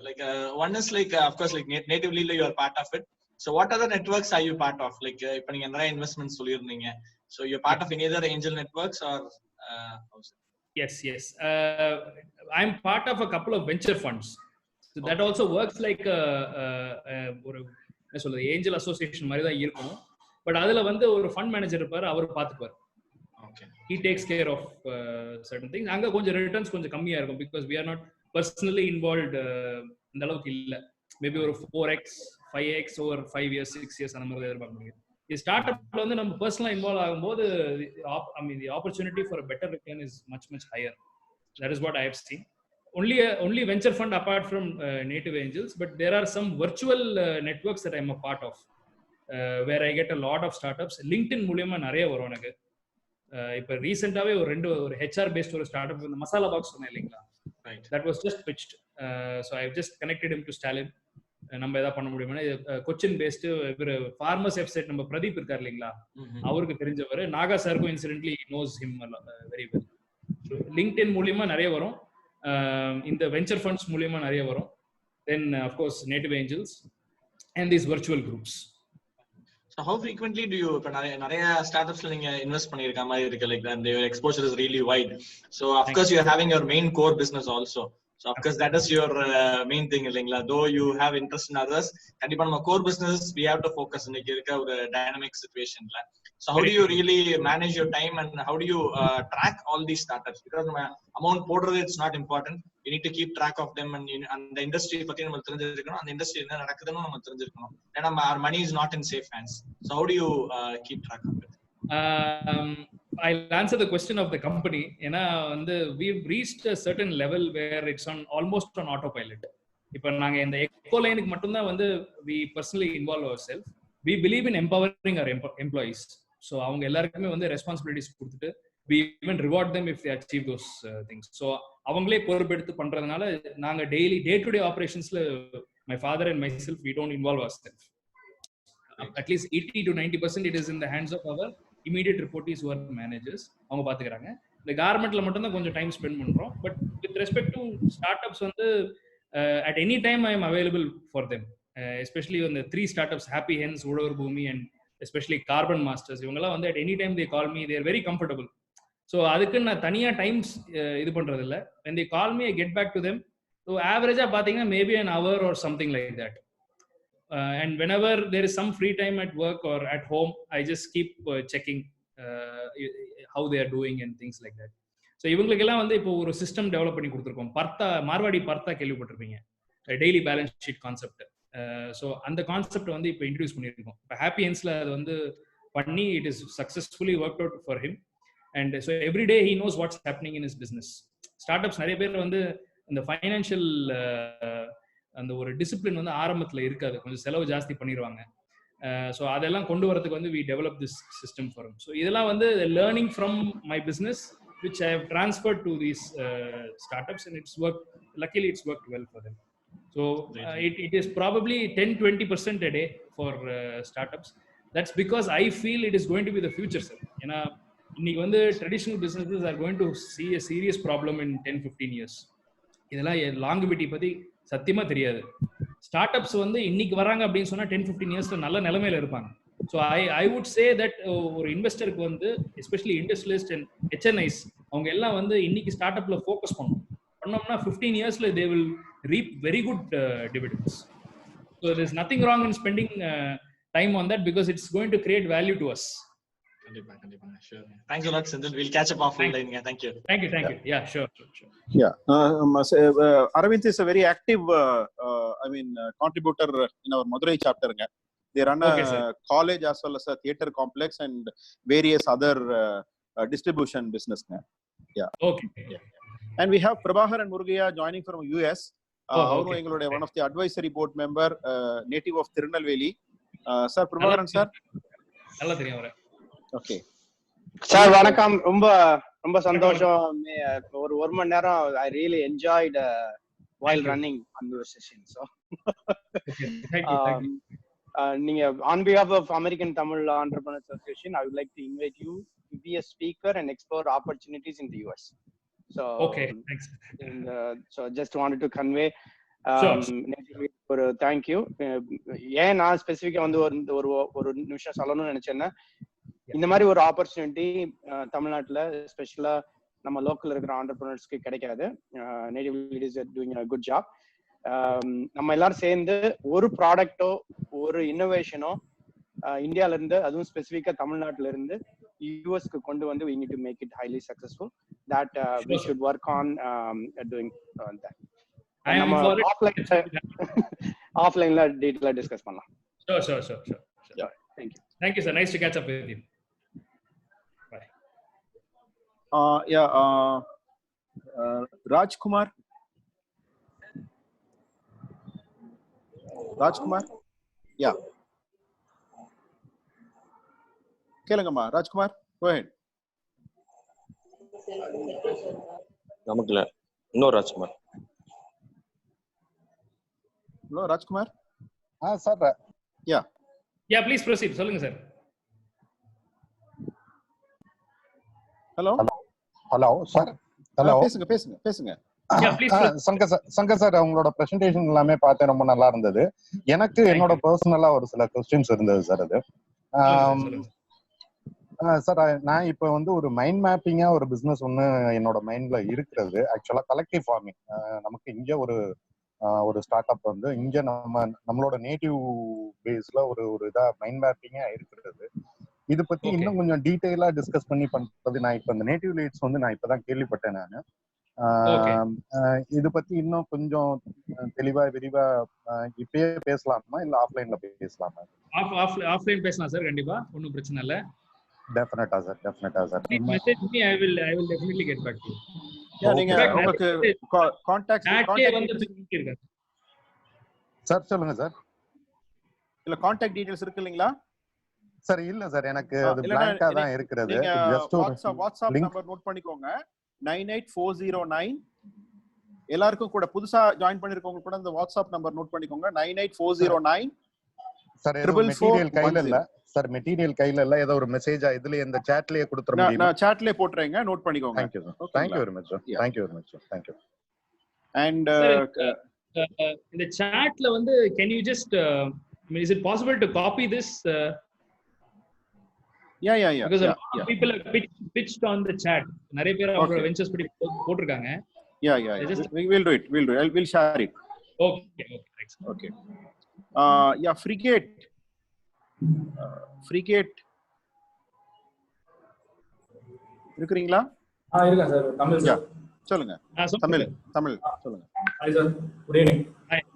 like one is like of course like natively you are part of it. So what other networks are you part of? Like இப்ப நீங்க நிறைய investments சொல்லிருந்தீங்க. So you're part of any other angel networks or Yes. I'm part of a couple of venture funds. So that also works like ஒரு என்ன சொல்றது angel association மாதிரி தான் இருக்கும். But அதுல வந்து ஒரு ஃபண்ட் மேனேஜர் இருப்பாரு, அவர் பாத்துக்குவார். Okay. He takes care of certain things. அங்க கொஞ்சம் ரிட்டர்ன்ஸ் கொஞ்சம் கம்மியா இருக்கும் because we are not personally involved இந்த அளவுக்கு இல்ல. மேபி ஒரு 4x 5x over 5 years 6 years அந்த மாதிரி எதிர்பார்க்க முடியும். இந்த ஸ்டார்ட் அப்ல வந்து நம்ம பர்சனலா இன்வால்வ் ஆகும்போது the opportunity for a better return is much higher. That is what I have seen. Only venture fund apart from native angels, but there are some virtual networks that I'm a part of where I get a lot of startups. LinkedIn மூலமா நிறைய வரும் எனக்கு. இப்ப ரீசெண்டாவே ஒரு HR paste ஒரு start up masala box சொன்னேன் இல்லைங்களா, that was just pitched. So I've just connected him to Stalin. நம்ம ஏதாவது பண்ண முடியுமா? கொச்சின் பேஸ்ட் இவர் ஃபார்மர்ஸ் வெப்சைட் நம்ம பிரதீப் இருக்கார் இல்லைங்களா, அவருக்கு தெரிஞ்சவர். நாகா சாருக்கும் incidentally knows him very well. LinkedIn மூலியமா நிறைய வரும், இந்த வெஞ்சர் ஃபண்ட்ஸ் மூலியமா நிறைய வரும். தென் of course native angels and these virtual groups. So how frequently do you இப்ப நிறைய ஸ்டார்ட்அப்ஸ்ல நீங்க இன்வெஸ்ட் பண்ணிருக்க மாதிரி இருக்கு, like that your exposure is really wide. So of course you are having your main core business also. So of course that is your main thing இல்லைங்களா. Though you have interest in others, கண்டிப்பா நம்ம core business we have to focus இன்னைக்கு இருக்க ஒரு dynamic situationல. So how do you really manage your time and how do you track all these startups? Because நம்ம amount போடுறது it's not important. You need to keep track of them and அந்த industry பத்தி நம்ம தெரிஞ்சிருக்கணும், அந்த industry என்ன நடக்குதுன்னு நம்ம தெரிஞ்சிருக்கணும். ஏன்னா our money is not in safe hands. So how do you keep track of it? I'll answer the question of the company. ஏன்னா வந்து we've reached a certain level where it's almost on autopilot. இப்போ நாங்க இந்த echo லைனுக்கு மட்டும்தான் வந்து we personally involve ourselves. We believe in empowering our employees. So அவங்க எல்லாருக்குமே வந்து ரெஸ்பான்சிபிலிட்டிஸ் கொடுத்துட்டு we even reward them if they achieve those things. So அவங்களே பொறுப்பெடுத்து பண்றதுனால நாங்க டெய்லி டே டு டே ஆபரேஷன்ஸ்ல my father and myself we don't involve ourselves. At least 80 to 90% it is in the hands of our immediate reportees who are managers. அவங்க பாத்துக்கறாங்க. இந்த கார்மெண்ட்ல மட்டும் தான் கொஞ்சம் டைம் ஸ்பெண்ட் பண்றோம். But with respect to startups வந்து at any time I am available for them. Especially on the 3 startups, Happy Hens, Udavar Bhumi and especially Carbon Masters. இவங்கலாம் வந்து at any time they call me, they are very comfortable. So அதுக்கு நான் தனியா times இது பண்றது இல்ல. When they call me I get back to them. So average பாத்தீங்கன்னா maybe an hour or something like that. And whenever there is some free time at work or at home, I just keep checking how they are doing and things like that. So இவங்களுக்கெல்லாம் வந்து இப்போ ஒரு system develop பண்ணி கொடுத்துருக்கோம். மார்வாடி பர்த்தா கேள்விப்பட்டிருப்பீங்க, daily balance sheet concept. So அந்த concept வந்து இப்போ இன்ட்ரடியூஸ் பண்ணியிருக்கோம். இப்போ ஹாப்பி ஹென்ஸ்ல அது வந்து பண்ணி it is successfully work out for him. And so every day he knows what's happening in is business. Start ups நிறைய பேர் வந்து இந்த ஃபைனான்ஷியல் அந்த ஒரு டிசிப்ளின் வந்து ஆரம்பத்தில் இருக்காது, கொஞ்சம் செலவு ஜாஸ்தி பண்ணிடுவாங்க. ஸோ அதெல்லாம் கொண்டு வரதுக்கு வந்து we develop this system for him. So இதெல்லாம் வந்து learning from my business which I have transferred to these startups and luckily it's worked well for them. So it is probably 10-20% a day for startups. That's because I feel it is going to be the future, sir. ஏன்னா இன்னைக்கு வந்து traditional businesses are going to see a serious problem in 10-15 years. இதெல்லாம் longevity பத்தி சத்தியமா தெரியாது. Startups வந்து இன்னைக்கு வராங்க அப்படின்னு சொன்னா 10-15 இயர்ஸ்ல நல்ல நிலைமையில இருப்பாங்க. So I would say that ஒரு இன்வெஸ்டருக்கு வந்து எஸ்பெஷலி இண்டஸ்ட்ரியலிஸ்ட் அண்ட் HNIs அவங்க எல்லாம் வந்து இன்னைக்கு ஸ்டார்ட் அப்ல ஃபோக்கஸ் பண்ணோம்னா 15 இயர்ஸ்ல they will reap very good dividends. So there is nothing wrong in spending time on that because it's going to create value to us. கண்டிப்பா கண்டிப்பாங்க sure. Thanks a lot Senthil. We'll catch up offline. Thank you. Thank you. Yeah, sure. Yeah, Arvind is a very active contributor in our Madurai chapter. They run a college as well as a theater complex and various other distribution business. Yeah. Okay. Yeah. And we have Prabhakar and Murugaya joining from US. One of the advisory board member, native of Tirunelveli. Sir, Prabhakaran sir. நல்லா தெரியும் அவரை. Okay. Sir வணக்கம். ரொம்ப சந்தோஷம். ஒரு மணி நேரம் I really enjoyed while running conversation. So thank you. நீங்க on behalf of American Tamil Entrepreneurs Association, I would like to invite you to be a speaker and explore opportunities in the US. So okay, thanks. So just wanted to convey ஒரு thank you. ஏன் நான் ஸ்பெசிஃபிக்கா வந்து ஒரு நிமிஷம் சொல்லணும்னு நினைச்சேன்னா, இந்த மாதிரி ஒரு ஆப்பர்ச்சுனிட்டி தமிழ்நாட்டுல ஸ்பெஷலா நம்ம லோக்கல்ல இருக்கிற ஆண்டர்பிரினர்ஸ்க்கு கிடைக்காது. Native leaders are doing a good job. நம்ம எல்லாரும் சேர்ந்து ஒரு ப்ராடக்டோ ஒரு இன்னோவேஷனோ இந்தியால இருந்து, அதுவும் ஸ்பெசிஃபிக்கா தமிழ்நாட்டுல இருந்து யூஎஸ்க்கு கொண்டு வந்து we need to make it highly successful. That we should work on doing that. நம்ம ஆஃப்லைன்ல டீடைலா டிஸ்கஸ் பண்ணலாம். Sure. Thank you sir. Nice to catch up with you. Bye. Rajkumar. Yeah. கேளுங்கம்மா ராஜ்குமார், go ahead. நமக்கு இல்ல, இன்னொரு Rajkumar. Hello Rajkumar. Sir. Yeah, please proceed. சொல்லுங்க sir. Hello sir. Hello, பேசுங்க. Shankar sir, உங்களோட presentation எல்லாமே பார்த்தேன், ரொம்ப நல்லா இருந்தது. எனக்கு என்னோட பர்சனலா ஒரு சில கொஸ்டின்ஸ் இருந்தது சார். அது சார், நான் இப்ப வந்து ஒரு மைண்ட் மேப்பிங்கா ஒரு பிசினஸ் ஒண்ணு என்னோட மைண்ட்ல இருக்கிறது. ஆக்சுவலா கலெக்டிவ் ஃபார்மிங். நமக்கு இங்க ஒரு ஸ்டார்ட் அப் வந்து இங்க நம்மளோட நேட்டிவ் பேஸ்ல ஒரு இதா மைண்ட் மேப்பிங்கா இருக்கிறது. இது பத்தி இன்னும் கொஞ்சம் டீடைலா டிஸ்கஸ் பண்ணி பண்றது, நான் இப்ப இந்த நேட்டிவ் லீட்ஸ் வந்து நான் இப்பதான் கேள்விப்பட்டேன். நான் இது பத்தி இன்னும் கொஞ்சம் தெளிவா விரிவா இப்பயே பேசலாமா இல்ல ஆஃப்லைன்ல பேசலாமா? ஆஃப்லைன் பேசலாம் சார், கண்டிப்பா ஒன்னும் பிரச்சனை இல்ல. டெஃபினட்டா sir. Message me, I will definitely get back to you. நீங்க உங்களுக்கு கான்டாக்ட் வந்து இருக்கு சார். சொல்லுங்க சார். இல்ல கான்டாக்ட் டீடைல்ஸ் இருக்கு இல்லீங்களா சார்? இல்ல சார், எனக்கு அது blank-ஆ தான் இருக்குது. ஜஸ்ட் வாட்ஸ்அப் நம்பர் நோட் பண்ணிக்கோங்க, 98409. எல்லாருக்கும் கூட புதுசா ஜாயின் பண்ணிருக்கவங்க கூட அந்த வாட்ஸ்அப் நம்பர் நோட் பண்ணிக்கோங்க, 98409. சார், மெட்டீரியல் கையில இல்ல சார், மெட்டீரியல் கையில இல்ல, ஏதோ ஒரு மெசேஜா இதுல இந்த சாட்லயே கொடுத்துற முடியுமா? நான் சாட்லயே போட்றேங்க, நோட் பண்ணிக்கோங்க. Thank you sir. Thank you very much sir. Thank you very much sir. Thank you. And இந்த சாட்ல வந்து can you just is it possible to copy this? Yeah. Because people have pitched on the chat. நிறைய பேர் அவங்க ventures பத்தி போட்டுருக்காங்க. Yeah. We'll do it. We'll share it. Okay. Thanks. Okay. Frigate இருக்குறீங்களா? இருக்கேன் sir. Tamil sir. சொல்லுங்க. தமிழ் சொல்லுங்க. Hi sir, good evening. Fine.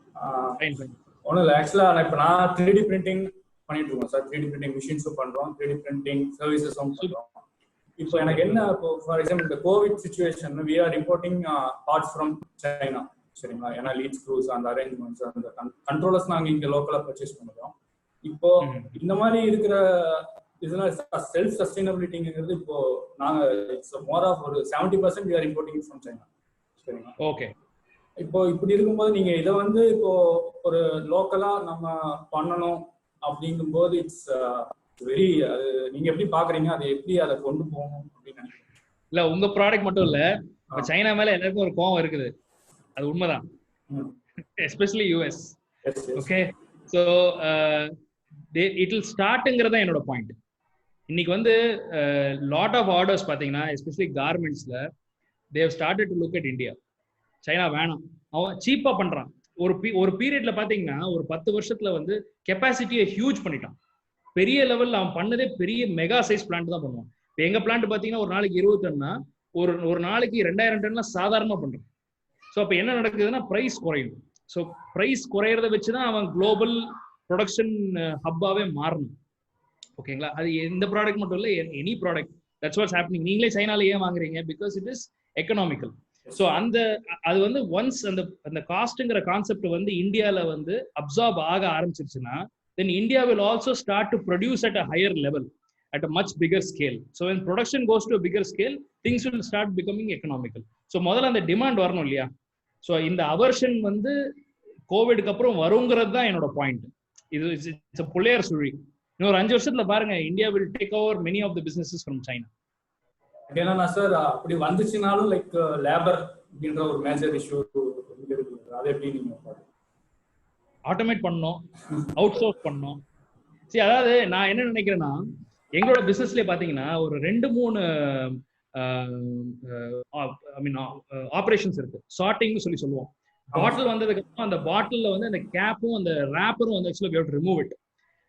ஒன்றும் இல்லை, ஆக்சுவலாக இப்போ நான் 3D பிரிண்டிங் பண்ணிட்டு இருக்கோம் சார். 3D பிரிண்டிங் மிஷின்ஸும் பண்ணுறோம், 3D பிரிண்டிங் சர்வீசஸும் பண்ணுறோம். இப்போ எனக்கு என்ன, இப்போ ஃபார் எக்ஸாம்பிள் இந்த covid situation, we are importing parts from China, சரிங்களா? ஏன்னா லீட் ஸ்க்ரூஸ், அந்த அரேஞ்ச்மெண்ட்ஸ், அந்த கண்ட்ரோலர்ஸ் நாங்கள் இங்கே லோக்கலாக பர்ச்சேஸ் பண்ணுறோம். இப்போ இந்த மாதிரி இருக்கிற இதெல்லாம் செல்ஃப் சஸ்டைனபிலிட்டிங்கிறது இப்போ நாங்கள் இட்ஸ் மோர் ஆஃப் ஒரு 70% we are importing from China, சரிங்களா? ஓகே. இப்போ இப்படி இருக்கும்போது நீங்க இதை வந்து இப்போ ஒரு லோக்கலா நம்ம பண்ணணும் அப்படிங்கும்போது இட்ஸ் வெரி, அது நீங்க எப்படி பாக்குறீங்க, அதை எப்படி அதை கொண்டு போகணும் அப்படின்னு நினைக்கிறீங்க? இல்ல, உங்க ப்ராடக்ட் மட்டும் இல்ல, சைனா மேல எல்லாருக்கும் ஒரு கோவம் இருக்குது, அது உண்மைதான். Especially US. Okay, so it will ஸ்டார்ட்ங்கிறதா என்னோட பாயிண்ட். இன்னைக்கு வந்து லாட் ஆஃப் ஆர்டர்ஸ் பார்த்தீங்கன்னா எஸ்பெஷலி கார்மெண்ட்ஸ்ல they have started to look at India. China வேணாம், அவன் சீப்பா பண்றான். ஒரு பீரியட்ல பாத்தீங்கன்னா ஒரு 10 வருஷத்துல வந்து கெப்பாசிட்டியை ஹியூஜ் பண்ணிட்டான். பெரிய லெவல் அவன் பண்ணதே பெரிய மெகா சைஸ் பிளான்ட் தான் பண்ணுவான். இப்போ எங்க பிளான்ட் பாத்தீங்கன்னா ஒரு நாளைக்கு 20 டன்னா, ஒரு நாளைக்கு 2000 டன்லாம் சாதாரணமா பண்றான். ஸோ அப்போ என்ன நடக்குதுன்னா பிரைஸ் குறையும். ஸோ பிரைஸ் குறையறத வச்சுதான் அவன் குளோபல் ப்ரொடக்ஷன் ஹப்பாவே மாறணும். ஓகேங்களா? அது எந்த ப்ராடக்ட் மட்டும் இல்லை, any product. That's what's happening. நீங்களே சைனால ஏன் வாங்குறீங்க? Because it is economical. So அது வந்து ஒன்ஸ் அந்த காஸ்ட்ங்கிற கான்செப்ட் வந்து இந்தியாவில் வந்து அப்சார்ப் ஆக ஆரம்பிச்சிருச்சுன்னா, then India will also start to produce at a higher level, at a much bigger scale. So when production goes to a bigger scale, things will start becoming economical. So முதல்ல அந்த demand வரணும் இல்லையா? So இந்த aversion வந்து கோவிட்க்கு அப்புறம் வருங்கிறது தான் என்னோட point. இது இட்ஸ் புள்ளையார் சுழி. இன்னொரு 5 வருஷத்துல பாருங்க, India will take over many of the businesses from China. என்னன்னா சார், அப்படி வந்துச்சுனாலும் லைக் லேபர் அப்படின்ற ஒரு மேஜர் இஷ்யூ இருக்கு. அதை எப்படி நீங்க ஆட்டோமேட் பண்ணணும், அவுட் சோர்ஸ் பண்ணணும். சரி, அதாவது நான் என்ன நினைக்கிறேன்னா, எங்களோட பிசினஸ்லேயே பார்த்தீங்கன்னா ஒரு 2-3 ஆப்ரேஷன்ஸ் இருக்கு. சார்ட்டிங்னு சொல்லுவோம். பாட்டில் வந்ததுக்கு அப்புறம் அந்த பாட்டில் வந்து அந்த கேப்பும் அந்த ரேப்பரும் வந்து ஆக்சுவலாக we have to remove it.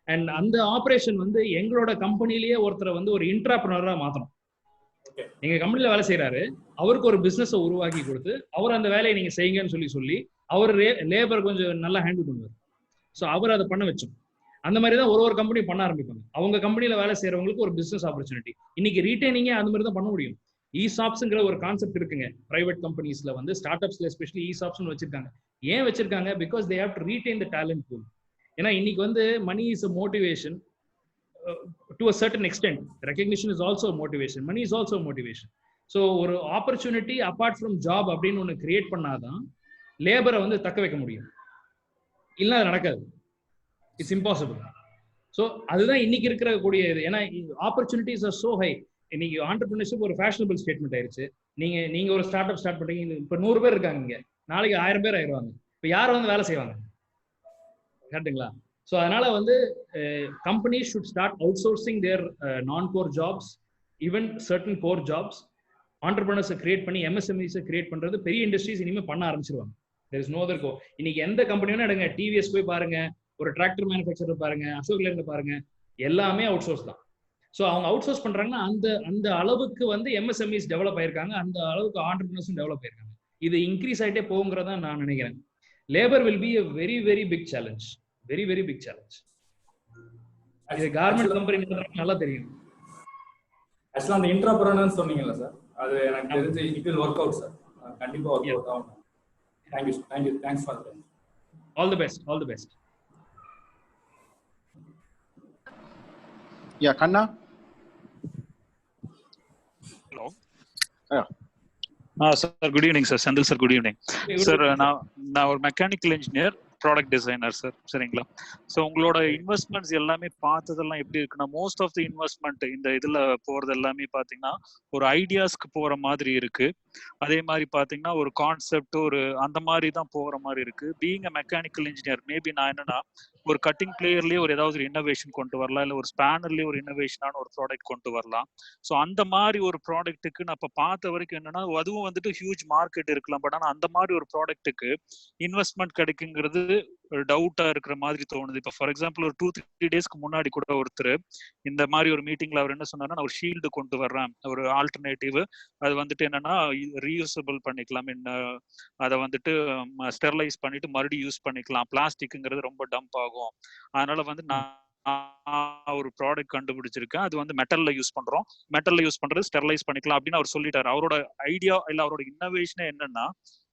And அந்த ஆப்ரேஷன் வந்து எங்களோட கம்பெனிலேயே ஒருத்தரை வந்து ஒரு இன்ட்ராப்ரனரா மாற்றணும். எங்க கம்பெனில வேலை செய்யறாரு, அவருக்கு ஒரு பிசினஸ் உருவாக்கி கொடுத்து அவர் அந்த வேலையை நீங்க செய்யுங்கன்னு சொல்லி அவர் லேபர் கொஞ்சம் நல்லா ஹேண்டில் பண்ணுவார். ஸோ அவர் அதை பண்ண வச்சோம். அந்த மாதிரி தான் ஒரு கம்பெனி பண்ண ஆரம்பிப்பாங்க. அவங்க கம்பெனில வேலை செய்யறவங்களுக்கு ஒரு பிசினஸ் ஆப்பர்ச்சுனிட்டி. இன்னைக்கு ரீட்டைனிங்கே அந்த மாதிரி தான் பண்ண முடியும். இசாப்ஸ்ங்கிற ஒரு கான்செப்ட் இருக்குங்க பிரைவேட் கம்பெனிஸ்ல வந்து, ஸ்டார்ட் அப்ஸ்ல எஸ்பெஷலி இசாப்ஸ்னு வச்சிருக்காங்க. ஏன் வச்சிருக்காங்க? Because they have to retain the talent pool. ஏன்னா இன்னைக்கு வந்து money is a motivation to a certain extent. Recognition is also a motivation. Money is also a motivation. So ஒரு opportunity apart from job அப்படின்னு ஒன்று create பண்ணாதான் லேபரை வந்து தக்க வைக்க முடியும். இல்லை அது நடக்காது. It's impossible. ஸோ அதுதான் இன்னைக்கு இருக்கிற கூடிய இது. ஏன்னா ஆப்பர்ச்சுனிட்டிஸ் ஆர் சோ ஹை. இன்னைக்கு ஆண்டர்பிரினர்ஷிப் ஒரு ஃபேஷனபிள் ஸ்டேட்மெண்ட் ஆயிடுச்சு. நீங்க ஒரு ஸ்டார்ட் அப் ஸ்டார்ட் பண்றீங்க, இப்போ 100 பேர் இருக்காங்க இங்க, நாளைக்கு 1000 பேர் ஆயிடுவாங்க. இப்போ யார் வந்து வேலை செய்வாங்க? கரெக்டுங்களா? ஸோ அதனால வந்து companies should start outsourcing their non core jobs, even certain core jobs. ஆண்டர்பிரினர்ஸை கிரியேட் பண்ணி எம்எஸ்எம்இஸை கிரியேட் பண்றது பெரிய இண்டஸ்ட்ரீஸ் இனிமேல் பண்ண ஆரம்பிச்சிருவாங்க. There is no other go. இன்னைக்கு எந்த கம்பெனியும் எடுங்க, டிவிஎஸ் போய் பாருங்க, ஒரு டிராக்டர் மேனுஃபேக்சர் பாருங்க, அசோக் லேண்ட் பாருங்க, எல்லாமே அவுட் சோர்ஸ் தான். ஸோ அவங்க அவுட் சோர்ஸ் பண்றாங்கன்னா அந்த அளவுக்கு வந்து எம்எஸ்எம்இஸ் டெவலப் ஆயிருக்காங்க, அந்த அளவுக்கு ஆண்டர்பிரினர்ஸும் டெவலப் ஆயிருக்காங்க. இது இன்க்ரீஸ் ஆகிட்டே போகுங்கிறதா நான் நினைக்கிறேன். Labour will be a very very big challenge, very very big challenge. இது கவர்மெண்ட் கம்பெனி நல்லா தெரியும். ஆக்சுவலா அந்த இன்ட்ராபிரனர்ஸ் சொன்னீங்கல்ல சார், அது எனக்கு தெரிஞ்சு it will work out sir. கண்டிப்பா ஒர்க் அவுட் ஆகும். Thanks for that. All the best, all the best. Yeah கண்ணா. Hello. Sir good evening sir. Senthil sir good evening sir. நான் ஒரு mechanical engineer, product designer sir. சரிங்களா? So உங்களோட investments எல்லாமே பார்த்ததெல்லாம் எப்படி இருக்குன்னா, மோஸ்ட் ஆஃப் தி இன்வெஸ்ட்மெண்ட் இந்த இதில் போகிறது எல்லாமே பார்த்தீங்கன்னா ஒரு ஐடியாஸ்க்கு போகிற மாதிரி இருக்கு. அதே மாதிரி பார்த்தீங்கன்னா ஒரு கான்செப்ட் ஒரு அந்த மாதிரி தான் போகிற மாதிரி இருக்கு. Being a mechanical engineer, maybe நான் என்னன்னா ஒரு கட்டிங் பிளேயர்லேயே ஒரு ஏதாவது ஒரு இன்னோவேஷன் கொண்டு வரலாம், இல்லை ஒரு ஸ்பேனர்லேயே ஒரு இன்னோவேஷனான ஒரு ப்ராடக்ட் கொண்டு வரலாம். ஸோ அந்த மாதிரி ஒரு ப்ராடக்ட்டுக்கு நான் இப்போ பார்த்த வரைக்கும் என்னன்னா, அதுவும் வந்துட்டு ஹியூஜ் மார்க்கெட் இருக்கலாம். பட் ஆனால் அந்த மாதிரி ஒரு ப்ராடக்ட்டுக்கு இன்வெஸ்ட்மெண்ட் கிடைக்குங்கிறது டவுட்டா இருக்கிற மாதிரி தோணுது. இப்போ ஃபார் எக்ஸாம்பிள் ஒரு 2-3 டேஸ்க்கு முன்னாடி கூட ஒருத்தர் இந்த மாதிரி ஒரு மீட்டிங்ல அவர் என்ன சொன்னார்னா, நான் ஒரு ஷீல்டு கொண்டு வர்றேன், ஒரு ஆல்டர்னேட்டிவ். அது வந்துட்டு என்னன்னா ரீயூசபிள் பண்ணிக்கலாம், அதை வந்துட்டு ஸ்டெர்லைஸ் பண்ணிட்டு மறுபடியும் யூஸ் பண்ணிக்கலாம். பிளாஸ்டிக்ங்கிறது ரொம்ப டம்ப் ஆகும். அதனால வந்து நான் ஒரு ப்ராடக்ட் கண்டுபிடிச்சிருக்கேன், அது வந்து மெட்டல்ல யூஸ் பண்றோம், மெட்டல்ல யூஸ் பண்றது ஸ்டெர்லைஸ் பண்ணிக்கலாம் அப்படின்னு அவர் சொல்லிட்டாரு. அவரோட ஐடியா இல்ல அவரோட இன்னோவேஷனே என்னன்னா,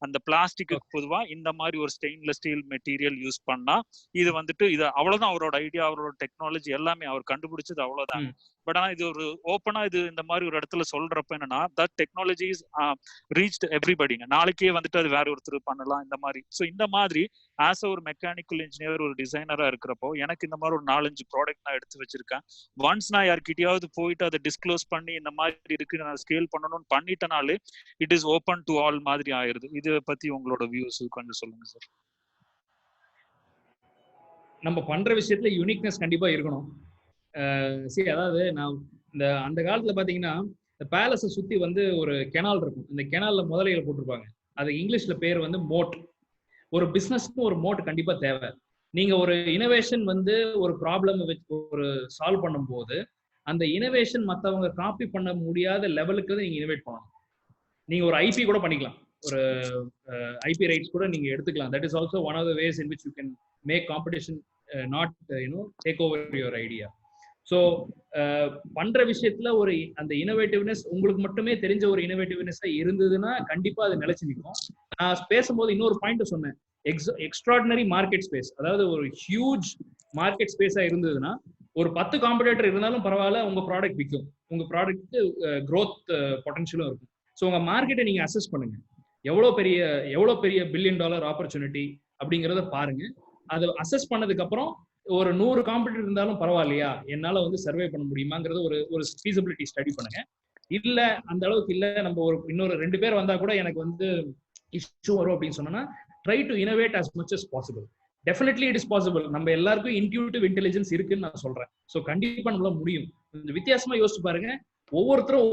அந்த பிளாஸ்டிக்கு பொதுவா இந்த மாதிரி ஒரு ஸ்டெயின்லெஸ் ஸ்டீல் மெட்டீரியல் யூஸ் பண்ணா இது வந்துட்டு இது அவ்வளவுதான். அவரோட ஐடியா, அவரோட டெக்னாலஜி எல்லாமே அவர் கண்டுபிடிச்சது அவ்வளவுதான். பட் ஆனா இது ஒரு ஓப்பனா இது இந்த மாதிரி ஒரு இடத்துல சொல்றப்ப என்னன்னா, தட் டெக்னாலஜி இஸ் ரீச்ட் எவ்ரிபடிங்க. நாளைக்கே வந்துட்டு அது வேற ஒருத்தர் பண்ணலாம் இந்த மாதிரி. ஸோ இந்த மாதிரி ஆஸ் ஒரு மெக்கானிக்கல் இன்ஜினியர் ஒரு டிசைனரா இருக்கிறப்போ எனக்கு இந்த மாதிரி ஒரு 4-5 ப்ராடக்ட் நான் எடுத்து வச்சிருக்கேன். ஒன்ஸ் நான் யார்கிட்டயாவது போயிட்டு அதை டிஸ்க்ளோஸ் பண்ணி இந்த மாதிரி இருக்கு நான் ஸ்கேல் பண்ணணும்னு பண்ணிட்டனாலே it is open to all மாதிரி ஆயிருது. இது பத்தி உங்களோட வியூஸ் கொஞ்சம் சொல்லுங்க சார். நம்ம பண்ற விஷயத்துல யூனிக்னஸ் கண்டிப்பா இருக்கணும். சரி, அதாவது நான் அந்த காலத்துல பாத்தீங்கன்னா இந்த பேலஸை சுத்தி வந்து ஒரு கெனால் இருக்கும். இந்த கெனால்ல முதலைகளை போட்டிருப்பாங்க. அது இங்கிலீஷ்ல பேர் வந்து மோட். ஒரு பிசினஸ்க்கு ஒரு மோட் கண்டிப்பா தேவை. நீங்க ஒரு இனோவேஷன் வந்து ஒரு ப்ராப்ளம் ஒரு சால்வ் பண்ணும்போது அந்த இனோவேஷன் மற்றவங்க காப்பி பண்ண முடியாத லெவலுக்கு நீங்க இனோவேட் பண்ணலாம். நீங்க ஒரு ஐபி கூட பண்ணிக்கலாம், ஒரு ஐபி ரைட்ஸ் கூட நீங்க எடுத்துக்கலாம். That is also one of the ways in which you can make competition not take over your idea. So பண்ற விஷயத்துல ஒரு அந்த இனோவேட்டிவ்னஸ் உங்களுக்கு மட்டுமே தெரிஞ்ச ஒரு இனோவேட்டிவ்னஸ் இருந்ததுன்னா கண்டிப்பா அது நிலைச்சு நிற்கும். நான் பேசும்போது இன்னொரு பாயிண்ட் சொன்னேன், எக்ஸ்ட்ராடினரி மார்க்கெட் ஸ்பேஸ், அதாவது ஒரு ஹியூஜ் மார்க்கெட் ஸ்பேஸா இருந்ததுன்னா ஒரு 10 காம்படிட்டர் இருந்தாலும் பரவாயில்ல, உங்க ப்ராடக்ட் விற்கும், உங்க ப்ராடக்ட் க்ரோத் பொட்டன்ஷியலும் இருக்கும். ஸோ உங்க மார்க்கெட்டை நீங்க அசஸ் பண்ணுங்க, எவ்வளோ பெரிய $1 billion ஆப்பர்ச்சுனிட்டி அப்படிங்கிறத பாருங்க. அதை அசஸ் பண்ணதுக்கு அப்புறம் ஒரு 100 காம்படிட்டர் இருந்தாலும் பரவாயில்லையா, என்னால வந்து சர்வே பண்ண முடியுமாங்கிறது ஒரு ஃபீசிபிலிட்டி ஸ்டடி பண்ணுங்க. இல்ல அந்த அளவுக்கு இல்ல, நம்ம ஒரு இன்னொரு 2 பேர் வந்தா கூட எனக்கு வந்து இஷ்யூ வரும் அப்படின்னு சொன்னா try to innovate as much as possible. Definitely it is possible. நம்ம எல்லாருக்கும் இன்ட்யூட்டிவ் இன்டெலிஜென்ஸ் இருக்குன்னு நான் சொல்றேன். ஸோ கண்டிப்பா நம்மளால முடியும். கொஞ்சம் வித்தியாசமா யோசிச்சு பாருங்க. ஒவ்வொருத்தரும்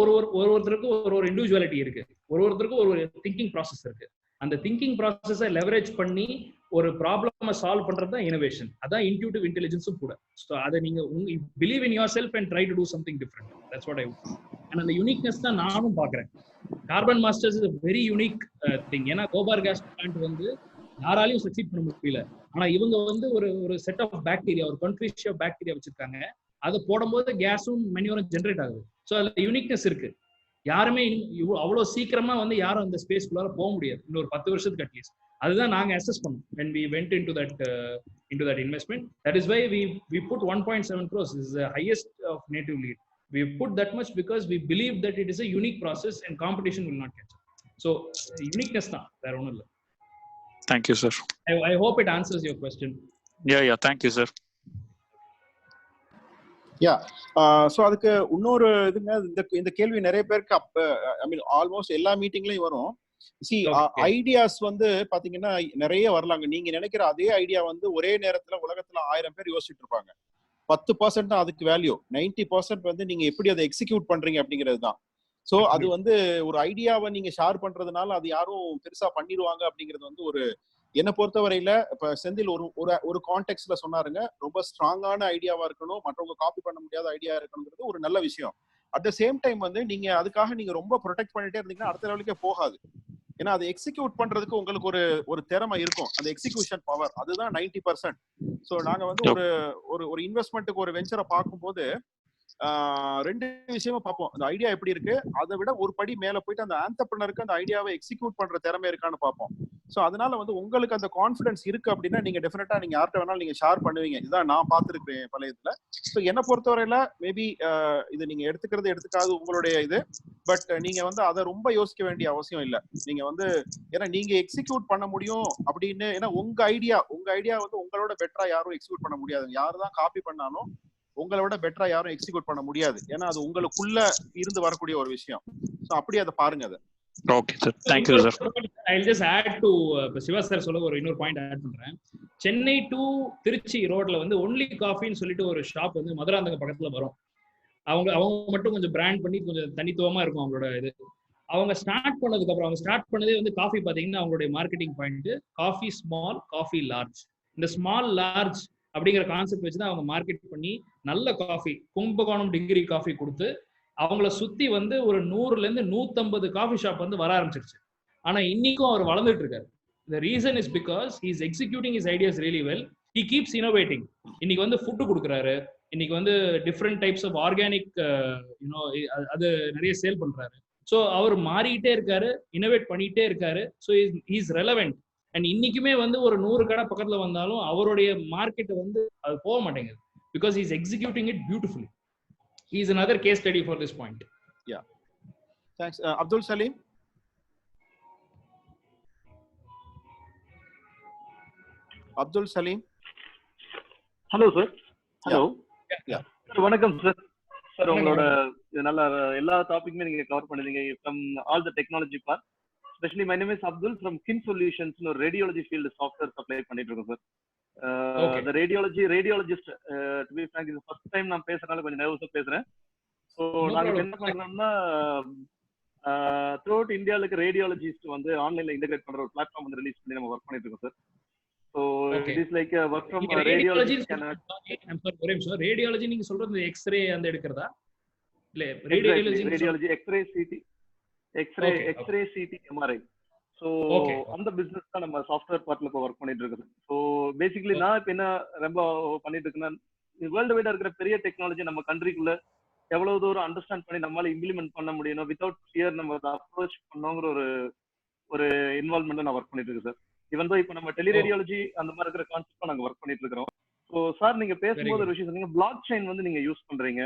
ஒருத்தருக்கும் ஒரு இண்டிவிஜுவாலிட்டி இருக்கு, ஒருத்தருக்கும் ஒரு திங்கிங் ப்ராசஸ் இருக்கு. அந்த திங்கிங் ப்ராசஸை லெவரேஜ் பண்ணி ஒரு ப்ராப்ளமை சால்வ் பண்றது தான் இனோவேஷன். அதான் இன்ட்யூட்டிவ் இன்டெலிஜென்ஸும் கூட. ஸோ அதை நீங்க believe in your self and try to do something different. That's what I would. And அந்த யூனிக்னஸ் தான் நானும் பாக்குறேன். Carbon masters is very unique thing. ஏன்னா கோபார் கேஸ் பிளான்ட் வந்து யாராலையும் சக்சீட் பண்ண முடியல. ஆனா இவங்க வந்து ஒரு செட் ஆஃப் பாக்டீரியா, ஒரு கண்ட்ரிஷ் ஆஃப் பாக்டீரியா வச்சிருக்காங்க. அதை போடும்போது கேஸும் மெனியூரும் ஜென்ரேட் ஆகுது. ஸோ அதுல யூனிக்னஸ் இருக்கு. யாருமே அவ்வளவு சீக்கிரமா வந்து யாரும் அந்த ஸ்பேஸ்க்குள்ளார போக முடியாது இன்னொரு 10 வருஷத்துக்கு அட்லீஸ்ட். அதுதான் நாங்க அசஸ் பண்ணோம் when we went into that investment. That is why we put 1.7 crores. This is the highest of native lead. We put that much because we believe that it is a unique process and competition will not catch up. So uniqueness na vera onnu illa. Thank you, sir. I hope it answers your question. Yeah, thank you, sir. So அதுக்கு இன்னொரு இதுங்க, இந்த கேள்வி நிறைய பேருக்கு ஐ மீன் almost எல்லா மீட்டிங்லயும் வரும். Ideas வந்து பாத்தீங்கன்னா நிறைய வரலாங்க. நீங்க நினைக்கிற அதே ஐடியா வந்து ஒரே நேரத்துல உலகத்துல 1000 பேர் யோசிச்சுட்டு இருப்பாங்க. 10% தான் அதுக்கு வேல்யூ. 90% வந்து நீங்க எப்படி அதை எக்ஸிக்யூட் பண்றீங்க அப்படிங்கிறது தான். ஸோ அது வந்து ஒரு ஐடியாவை நீங்க ஷேர் பண்றதுனால அது யாரும் பெருசா பண்ணிடுவாங்க அப்படிங்கிறது வந்து ஒரு என்னை பொறுத்தவரையில இப்ப செந்தில் ஒரு கான்டெக்ட்ல சொன்னாருங்க, ரொம்ப ஸ்ட்ராங்கான ஐடியாவா இருக்கணும், மற்றவங்க காப்பி பண்ண முடியாத ஐடியா இருக்கணுங்கிறது ஒரு நல்ல விஷயம். அட் த சேம் டைம் வந்து நீங்க அதுக்காக நீங்க ரொம்ப ப்ரொடெக்ட் பண்ணிட்டே இருந்தீங்கன்னா அடுத்த லெவலுக்கே போகாது. ஏன்னா அதை எக்ஸிக்யூட் பண்றதுக்கு உங்களுக்கு ஒரு திறமை இருக்கும், அந்த எக்ஸிக்யூஷன் பவர், அதுதான் 90%. ஸோ நாங்க வந்து ஒரு இன்வெஸ்ட்மெண்ட்டுக்கு ஒரு வெஞ்சரை பார்க்கும்போது 2 விஷயமும் பார்ப்போம். அந்த ஐடியா எப்படி இருக்கு, அதை விட ஒரு படி மேல போயிட்டு அந்த ஆண்டர்பிரனருக்கு அந்த ஐடியாவை எக்ஸிக்யூட் பண்ற திறமை இருக்கான்னு பார்ப்போம். ஸோ அதனால வந்து உங்களுக்கு அந்த கான்ஃபிடன்ஸ் இருக்கு அப்படின்னா நீங்க டெஃபினட்டா நீங்க யார்கிட்ட வேணாலும் நீங்க ஷேர் பண்ணுவீங்க. இதுதான் நான் பார்த்துருக்கேன் பழைய இதுல. ஸோ என்னை பொறுத்தவரையில மேபி இது நீங்க எடுத்துக்காது உங்களுடைய இது. பட் நீங்க வந்து அதை ரொம்ப யோசிக்க வேண்டிய அவசியம் இல்லை. நீங்க வந்து ஏன்னா நீங்க எக்ஸிக்யூட் பண்ண முடியும் அப்படின்னு, ஏன்னா உங்க ஐடியா வந்து உங்களோட பெட்டரா யாரும் எக்ஸிக்யூட் பண்ண முடியாது. யாருதான் காப்பி பண்ணாலும் உங்களை விட பெட்டரா யாரும் எக்ஸிக்யூட் பண்ண முடியாது. ஏன்னா அது உங்களுக்குள்ள இருந்து வரக்கூடிய ஒரு விஷயம். சோ அப்படி அதை பாருங்க. அதை okay sir, thank you sir. I'll just add to Shiva sir சொல்ல ஒரு இன்னொரு பாயிண்ட் ஆட் பண்றேன். சென்னை டு திருச்சி ரோட்ல வந்து ஒன்லி காஃபின்னு சொல்லிட்டு ஒரு ஷாப் வந்து மதுராந்தக பக்கத்துல வரும். அவங்க மட்டும் கொஞ்சம் பிராண்ட் பண்ணி கொஞ்சம் தனித்துவமா இருக்கும் அவங்களோட இது. அவங்க ஸ்டார்ட் பண்ணதுக்கு அப்புறம் அவங்க ஸ்டார்ட் பண்ணதே வந்து காஃபி பாத்தீங்கன்னா அவங்களுடைய marketing point coffee small, coffee large. இந்த ஸ்மால் லார்ஜ் அப்படிங்கிற கான்செப்ட் வச்சுதான் அவங்க மார்க்கெட் பண்ணி நல்ல காஃபி, கும்பகோணம் டிகிரி காஃபி கொடுத்து அவங்கள சுத்தி வந்து ஒரு 100ல இருந்து 150 காஃபி ஷாப் வந்து வர ஆரம்பிச்சிருச்சு. ஆனா இன்னைக்கும் அவர் வளர்ந்துட்டு இருக்காரு. The reason is because he is executing his ideas really well. He keeps innovating. இன்னைக்கு வந்து ஃபுட் கொடுக்குறாரு, இன்னைக்கு வந்து டிஃப்ரெண்ட் டைப்ஸ் ஆஃப் ஆர்கானிக் அது நிறைய சேல் பண்றாரு. ஸோ அவர் மாறிக்கிட்டே இருக்காரு, இனோவேட் பண்ணிட்டே இருக்காரு. So is relevant. அண்ட் இன்னைக்குமே வந்து ஒரு 100 கடை பக்கத்துல வந்தாலும் அவருடைய மார்க்கெட்டை வந்து அது போக மாட்டேங்குது. Because he is executing it beautifully. He is another case study for this point. Yeah. Thanks. Abdul Salim. Abdul Salim. Hello sir. Hello. Yeah. Sir, வணக்கம் சார். சார் உங்களோட நல்ல எல்லா டாபிக்குமே நீங்க கவர் பண்ணுவீங்க. From all the technology part. Especially my name is Abdul from Kin Solutions, ஒரு radiology field software supply பண்ணிட்டு இருக்கோம் sir. The radiologist to be frank, இது first time நான் பேசுறதுனால கொஞ்சம் நர்வஸா பேசுறேன். ஸோ நாங்க என்ன பண்றோம்னா த்ரூ அவுட் இந்தியாவுக்கு ரேடியாலஜிஸ்ட் வந்து ஆன்லைன்ல இன்டெகிரேட் பண்ற ஒரு பிளாட்ஃபார்ம் வந்து ரிலீஸ் பண்ணி நம்ம ஒர்க் பண்ணிட்டு இருக்கோம் sir. So Okay. it is like a work from நீங்க radiology. ரேடியாலஜி நீங்க சொல்றது எக்ஸ்ரே அந்த எடுக்கிறதா? இல்ல Radiology, X-ray, CT, X-ray, Okay, X-ray, CT, MRI. So அந்த பிசினஸ் தான் நம்ம சாஃப்ட்வேர் பார்ட்ல இப்போ ஒர்க் பண்ணிட்டு இருக்குது. ஸோ பேசிக்கலி நான் இப்போ என்ன ரொம்ப பண்ணிட்டு இருக்கேன்னா, வேர்ல்டு வைடா இருக்கிற பெரிய டெக்னாலஜி நம்ம கண்ட்ரிக்குள்ள எவ்வளவு தூரம் அண்டர்ஸ்டாண்ட் பண்ணி நம்மளால இம்ப்ளிமெண்ட் பண்ண முடியும் வித்வுட் ஃபியர் நம்ம அதை அப்ரோச் பண்ணோங்கிற ஒரு இன்வால்வ்மெண்ட் நான் ஒர்க் பண்ணிட்டு இருக்கேன் சார். ஈவன் தோ இப்போ நம்ம டெலிரேடியாலஜி அந்த மாதிரி இருக்கிற கான்செப்ட் நாங்கள் ஒர்க் பண்ணிட்டு இருக்கிறோம். ஸோ சார் நீங்க பேசும்போது ஒரு விஷயம் சொன்னீங்க, பிளாக் செயின் வந்து நீங்க யூஸ் பண்றீங்க,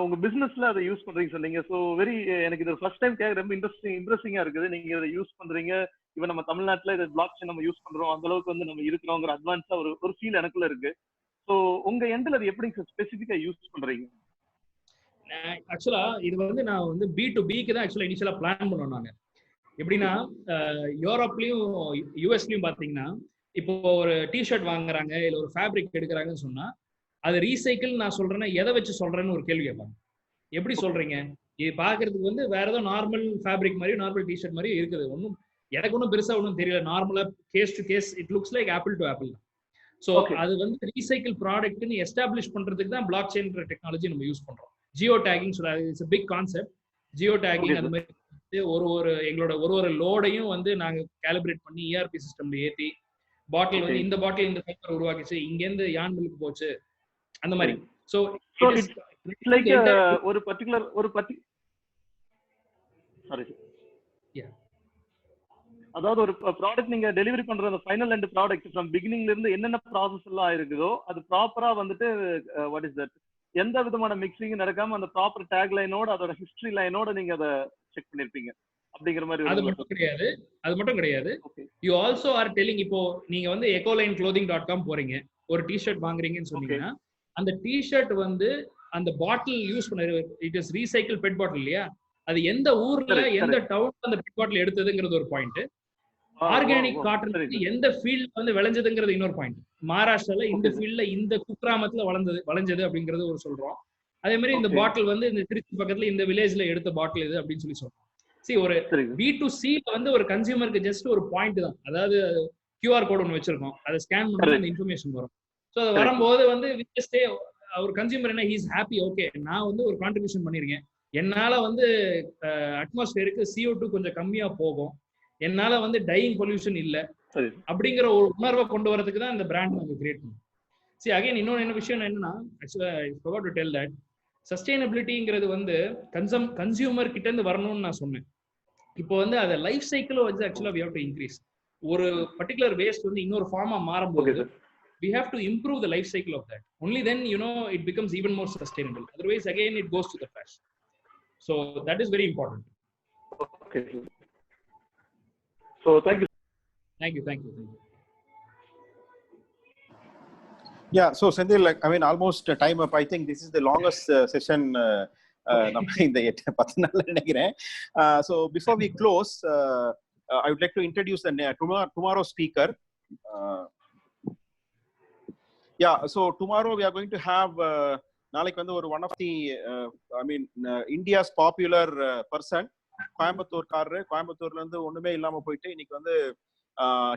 உங்க பிசினஸ்ல அதை யூஸ் பண்றீங்க சொன்னீங்க. ஸோ எனக்கு இது ஃபர்ஸ்ட் டைம் கேட்க ரொம்ப இன்ட்ரெஸ்டிங்கா இருக்குது. நீங்க இதை யூஸ் பண்றீங்க, இவன் நம்ம தமிழ்நாட்டுல இதை பிளாக் செயின் நம்ம யூஸ் பண்றோம், அந்த அளவுக்கு வந்து நம்ம இருக்கிறோங்கிற அட்வான்ஸா ஒரு ஃபீல் எனக்குள்ள இருக்கு. ஸோ உங்க எண்ட்ல அது எப்படி ஸ்பெசிஃபிக்கா யூஸ் பண்றீங்க? ஆக்சுவலா இது வந்து நான் வந்து B2Bக்கு தான் ஆக்சுவலா இனிஷியலா பிளான் பண்ணோம். நாங்க எப்படின்னா யூரோப்லயும் யூஎஸ்லயும் பாத்தீங்கன்னா இப்போ ஒரு டிஷர்ட் வாங்குறாங்க இல்ல ஒரு ஃபேப்ரிக் எடுக்கிறாங்கன்னு சொன்னா அது ரீசைக்கிள் நான் சொல்றேன்னா எதை வச்சு சொல்றேன்னு ஒரு கேள்வி கேட்பாங்க. எப்படி சொல்றீங்க, இது பாக்குறதுக்கு வந்து வேற ஏதோ நார்மல் ஃபேப்ரிக் மாதிரி நார்மல் டிஷர்ட் மாதிரி இருக்குது, ஒன்றும் எனக்கு ஒன்றும் பெருசா ஒன்றும் தெரியல, நார்மலா case to case it looks like apple to apple. So அது வந்து ரீசைக்கிள் ப்ராடக்ட்னு எஸ்டாப்ளிஷ் பண்றதுக்கு தான் பிளாக் செயின் டெக்னாலஜி நம்ம யூஸ் பண்றோம். ஜியோ டேகிங் சொல்றாங்க, it's big concept. Geo tagging அந்த மாதிரி எங்களோட ஒரு லோடையும் வந்து நாங்க கேலிபிரேட் பண்ணி ERP சிஸ்டம்ல ஏத்தி பாட்டில் வந்து இந்த பாட்டில் இந்த பேப்பர் உருவாக்கிச்சு, இங்கேருந்து யான் மில்க்கு போச்சு, அந்த மாதிரி. சோ இட்ஸ் லைக் ஒரு பர்టిక్యులர் சாரி அதாவது ஒரு ப்ராடக்ட் நீங்க டெலிவரி பண்ற அந்த ஃபைனல் எண்ட் ப்ராடக்ட் ஃப்ரம் பிகினிங்ல இருந்து என்னென்ன ப்ராசஸ் எல்லாம் இருக்குதோ அது ப்ராப்பரா வந்துட்டு வாட் இஸ் தட் எந்த விதமான மிக்சிங் நடக்காம அந்த ப்ராப்பர் டேக் லைனோட அதோட ஹிஸ்டரி லைனோட நீங்க அதை செக் பண்ணிருப்பீங்க அப்படிங்கிற மாதிரி. அது மட்டும் கிடையாது யூ ஆல்சோ ஆர் டெல்லிங். இப்போ நீங்க வந்து ecolineclothing.com போறீங்க, ஒரு டிஷர்ட் வாங்குறீங்கன்னு சொன்னீங்கன்னா அந்த டிஷர்ட் வந்து அந்த பாட்டில் யூஸ் பண்ண இட் இஸ் ரீசைக்கிள் பெட் பாட்டில் இல்லையா, அது எந்த ஊர்ல எந்த டவுன்ல அந்த பெட் பாட்டில் எடுத்ததுங்கிறது ஒரு பாயிண்ட். ஆர்கானிக் காட்டன் எந்த ஃபீல்ட் வந்து விளைஞ்சதுங்கிறது இன்னொரு பாயிண்ட். மகாராஷ்டிரால இந்த ஃபீல்ட்ல இந்த குக்கிராமத்துல வளைஞ்சது அப்படிங்கறது ஒரு சொல்றோம். அதே மாதிரி இந்த பாட்டில் வந்து இந்த திருச்சி பக்கத்துல இந்த வில்லேஜ்ல எடுத்த பாட்டில் இது அப்படின்னு சொல்லி சொல்றோம். சரி, ஒரு B2C வந்து ஒரு கன்சியூமருக்கு ஜஸ்ட் ஒரு பாயிண்ட் தான், அதாவது QR கோட் ஒன்று வச்சிருக்கோம், அதை ஸ்கேன் பண்ணா அந்த இன்ஃபர்மேஷன் வரும். ஸோ அது வரும்போது வந்து ஒரு கன்சியூமர் என்ன ஹீஸ் ஹாப்பி, ஓகே நான் வந்து ஒரு கான்ட்ரிபியூஷன் பண்ணிருக்கேன், என்னால வந்து அட்மாஸ்பியருக்கு CO2 கொஞ்சம் கம்மியா போகும், என்னால வந்து டையிங் பொல்யூஷன் இல்ல அப்படிங்கிற ஒரு உணர்வை கொண்டு வரதுக்கு தான் இந்த பிராண்ட் நாங்கள் கிரியேட் பண்ணோம். சரி, அகைன் இன்னொன்று என்ன விஷயம் என்னன்னா, ஆக்சுவலா I forgot to tell that சஸ்டைனபிலிட்டிங்கிறது வந்து கன்சியூமர் கிட்ட இருந்து வரணும்னு நான் சொன்னேன். இப்போ வந்து அதை லைஃப் சைக்கிளும் வந்து ஆக்சுவலா வி ஹேவ் டு இன்க்ரீஸ். ஒரு பர்டிகுலர் வேஸ்ட் வந்து இன்னொரு ஃபார்மா மாறும்போது we have to improve the life cycle of that. Only then, you know, it becomes even more sustainable. Otherwise, again, it goes to the trash. So that is very important. Okay. So thank you. Thank you. Yeah. So Senthil, like, I mean, almost time up. I think this is the longest session. In the 10 நாள்ல நினைக்கிறேன். So before we close, I would like to introduce the tomorrow speaker. Yeah, so tomorrow we are going to have நாளைக்கு வந்து ஒரு one of the India's popular person, கோயம்புத்தூர்காரர், கோயம்புத்தூர்ல இருந்து ஒண்ணுமே இல்லாம போயிட்டு இன்னைக்கு வந்து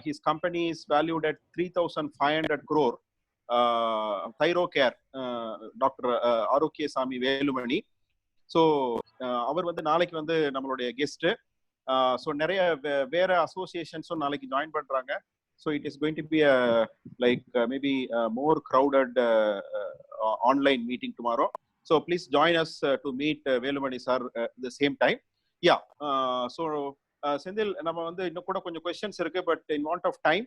his company is valued at 3,500 crore, Thyrocare, doctor Arokiaswamy Velumani. So அவர் வந்து நாளைக்கு வந்து நம்மளுடைய கெஸ்ட். ஸோ நிறைய வேற அசோசியேஷன்ஸும் நாளைக்கு ஜாயின் பண்றாங்க. So it is going to be maybe a more crowded online meeting tomorrow. So please join us to meet Velumani sir at the same time. Yeah. So Senthil, நம்ம வந்து இன்னும் கூட கொஞ்சம் questions இருக்கு, but in want of time,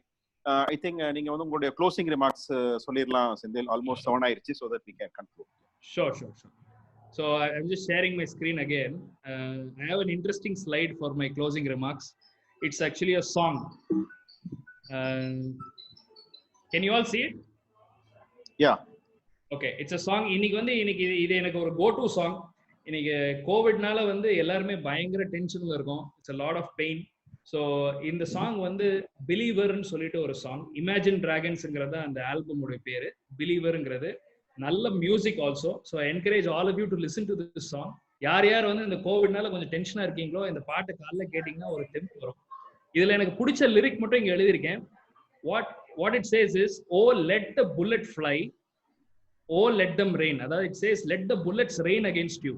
I think நீங்க வந்து உங்களுடைய closing remarks சொல்லிரலாம் Senthil. Almost 7 ஆயிருச்சு, so that we can conclude. Sure. So I'm just sharing my screen again. I have an interesting slide for my closing remarks. It's actually a song. Can you all see it? Yeah. Okay, it's a song. இன்னைக்கு இது எனக்கு ஒரு go to song. இன்னைக்கு கோவிட்னால வந்து எல்லாருமே பயங்கர டென்ஷன்ல இருக்கும். It's a lot of pain. So இந்த சாங் வந்து பிலீவர்னு சொல்லிட்டு ஒரு சாங். இமேஜின் டிராகன்ஸ்ங்கிறது அந்த ஆல்பமோட பேரு. பிலீவர்ங்கிறது நல்ல music also. So I encourage all of you to listen to this song. யார் வந்து இந்த கோவிட்னால கொஞ்சம் டென்ஷனா இருக்கீங்களோ இந்த பாட்டை காலைல கேட்டீங்கன்னா ஒரு டெம்ப் வரும். இதுல எனக்கு பிடிச்ச லிரிக் மட்டும் இங்க எழுதியிருக்கேன். What it says is, oh let the bullet fly, oh let them rain. அதாவது it says let the bullets rain against you.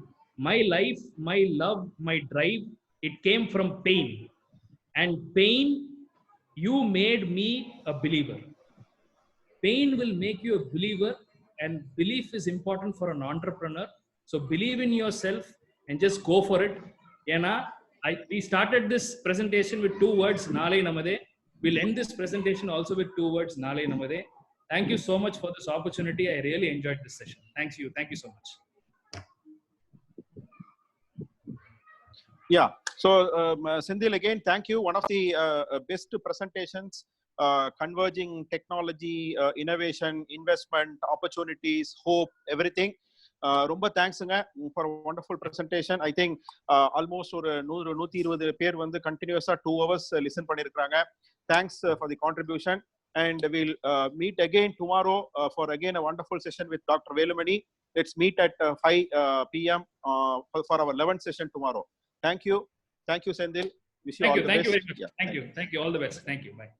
My life, my love, my drive, it came from pain, and pain you made me a believer. Pain will make you a believer, and belief is important for an entrepreneur. So believe in yourself and just go for it. Yena we started this presentation with 2 words, Nale Namade. We'll end this presentation also with 2 words, Nale Namade. Thank you so much for this opportunity. I really enjoyed this session. Thank you so much. Yeah, so Senthil, again, thank you. One of the best presentations, converging technology, innovation, investment, opportunities, hope, everything. Rumba thanks for a wonderful presentation. I think almost ஒரு 120 பேர் வந்து continuously 2 hours listen பண்ணிருக்காங்க. Thanks for the contribution, and we'll meet again tomorrow for again a wonderful session with Dr. Velumani. Let's meet at 5 p.m. For our 11th session tomorrow. Thank you, Senthil. Wish you all the best. Thank you very much. Thank you. All the best. Thank you. Bye.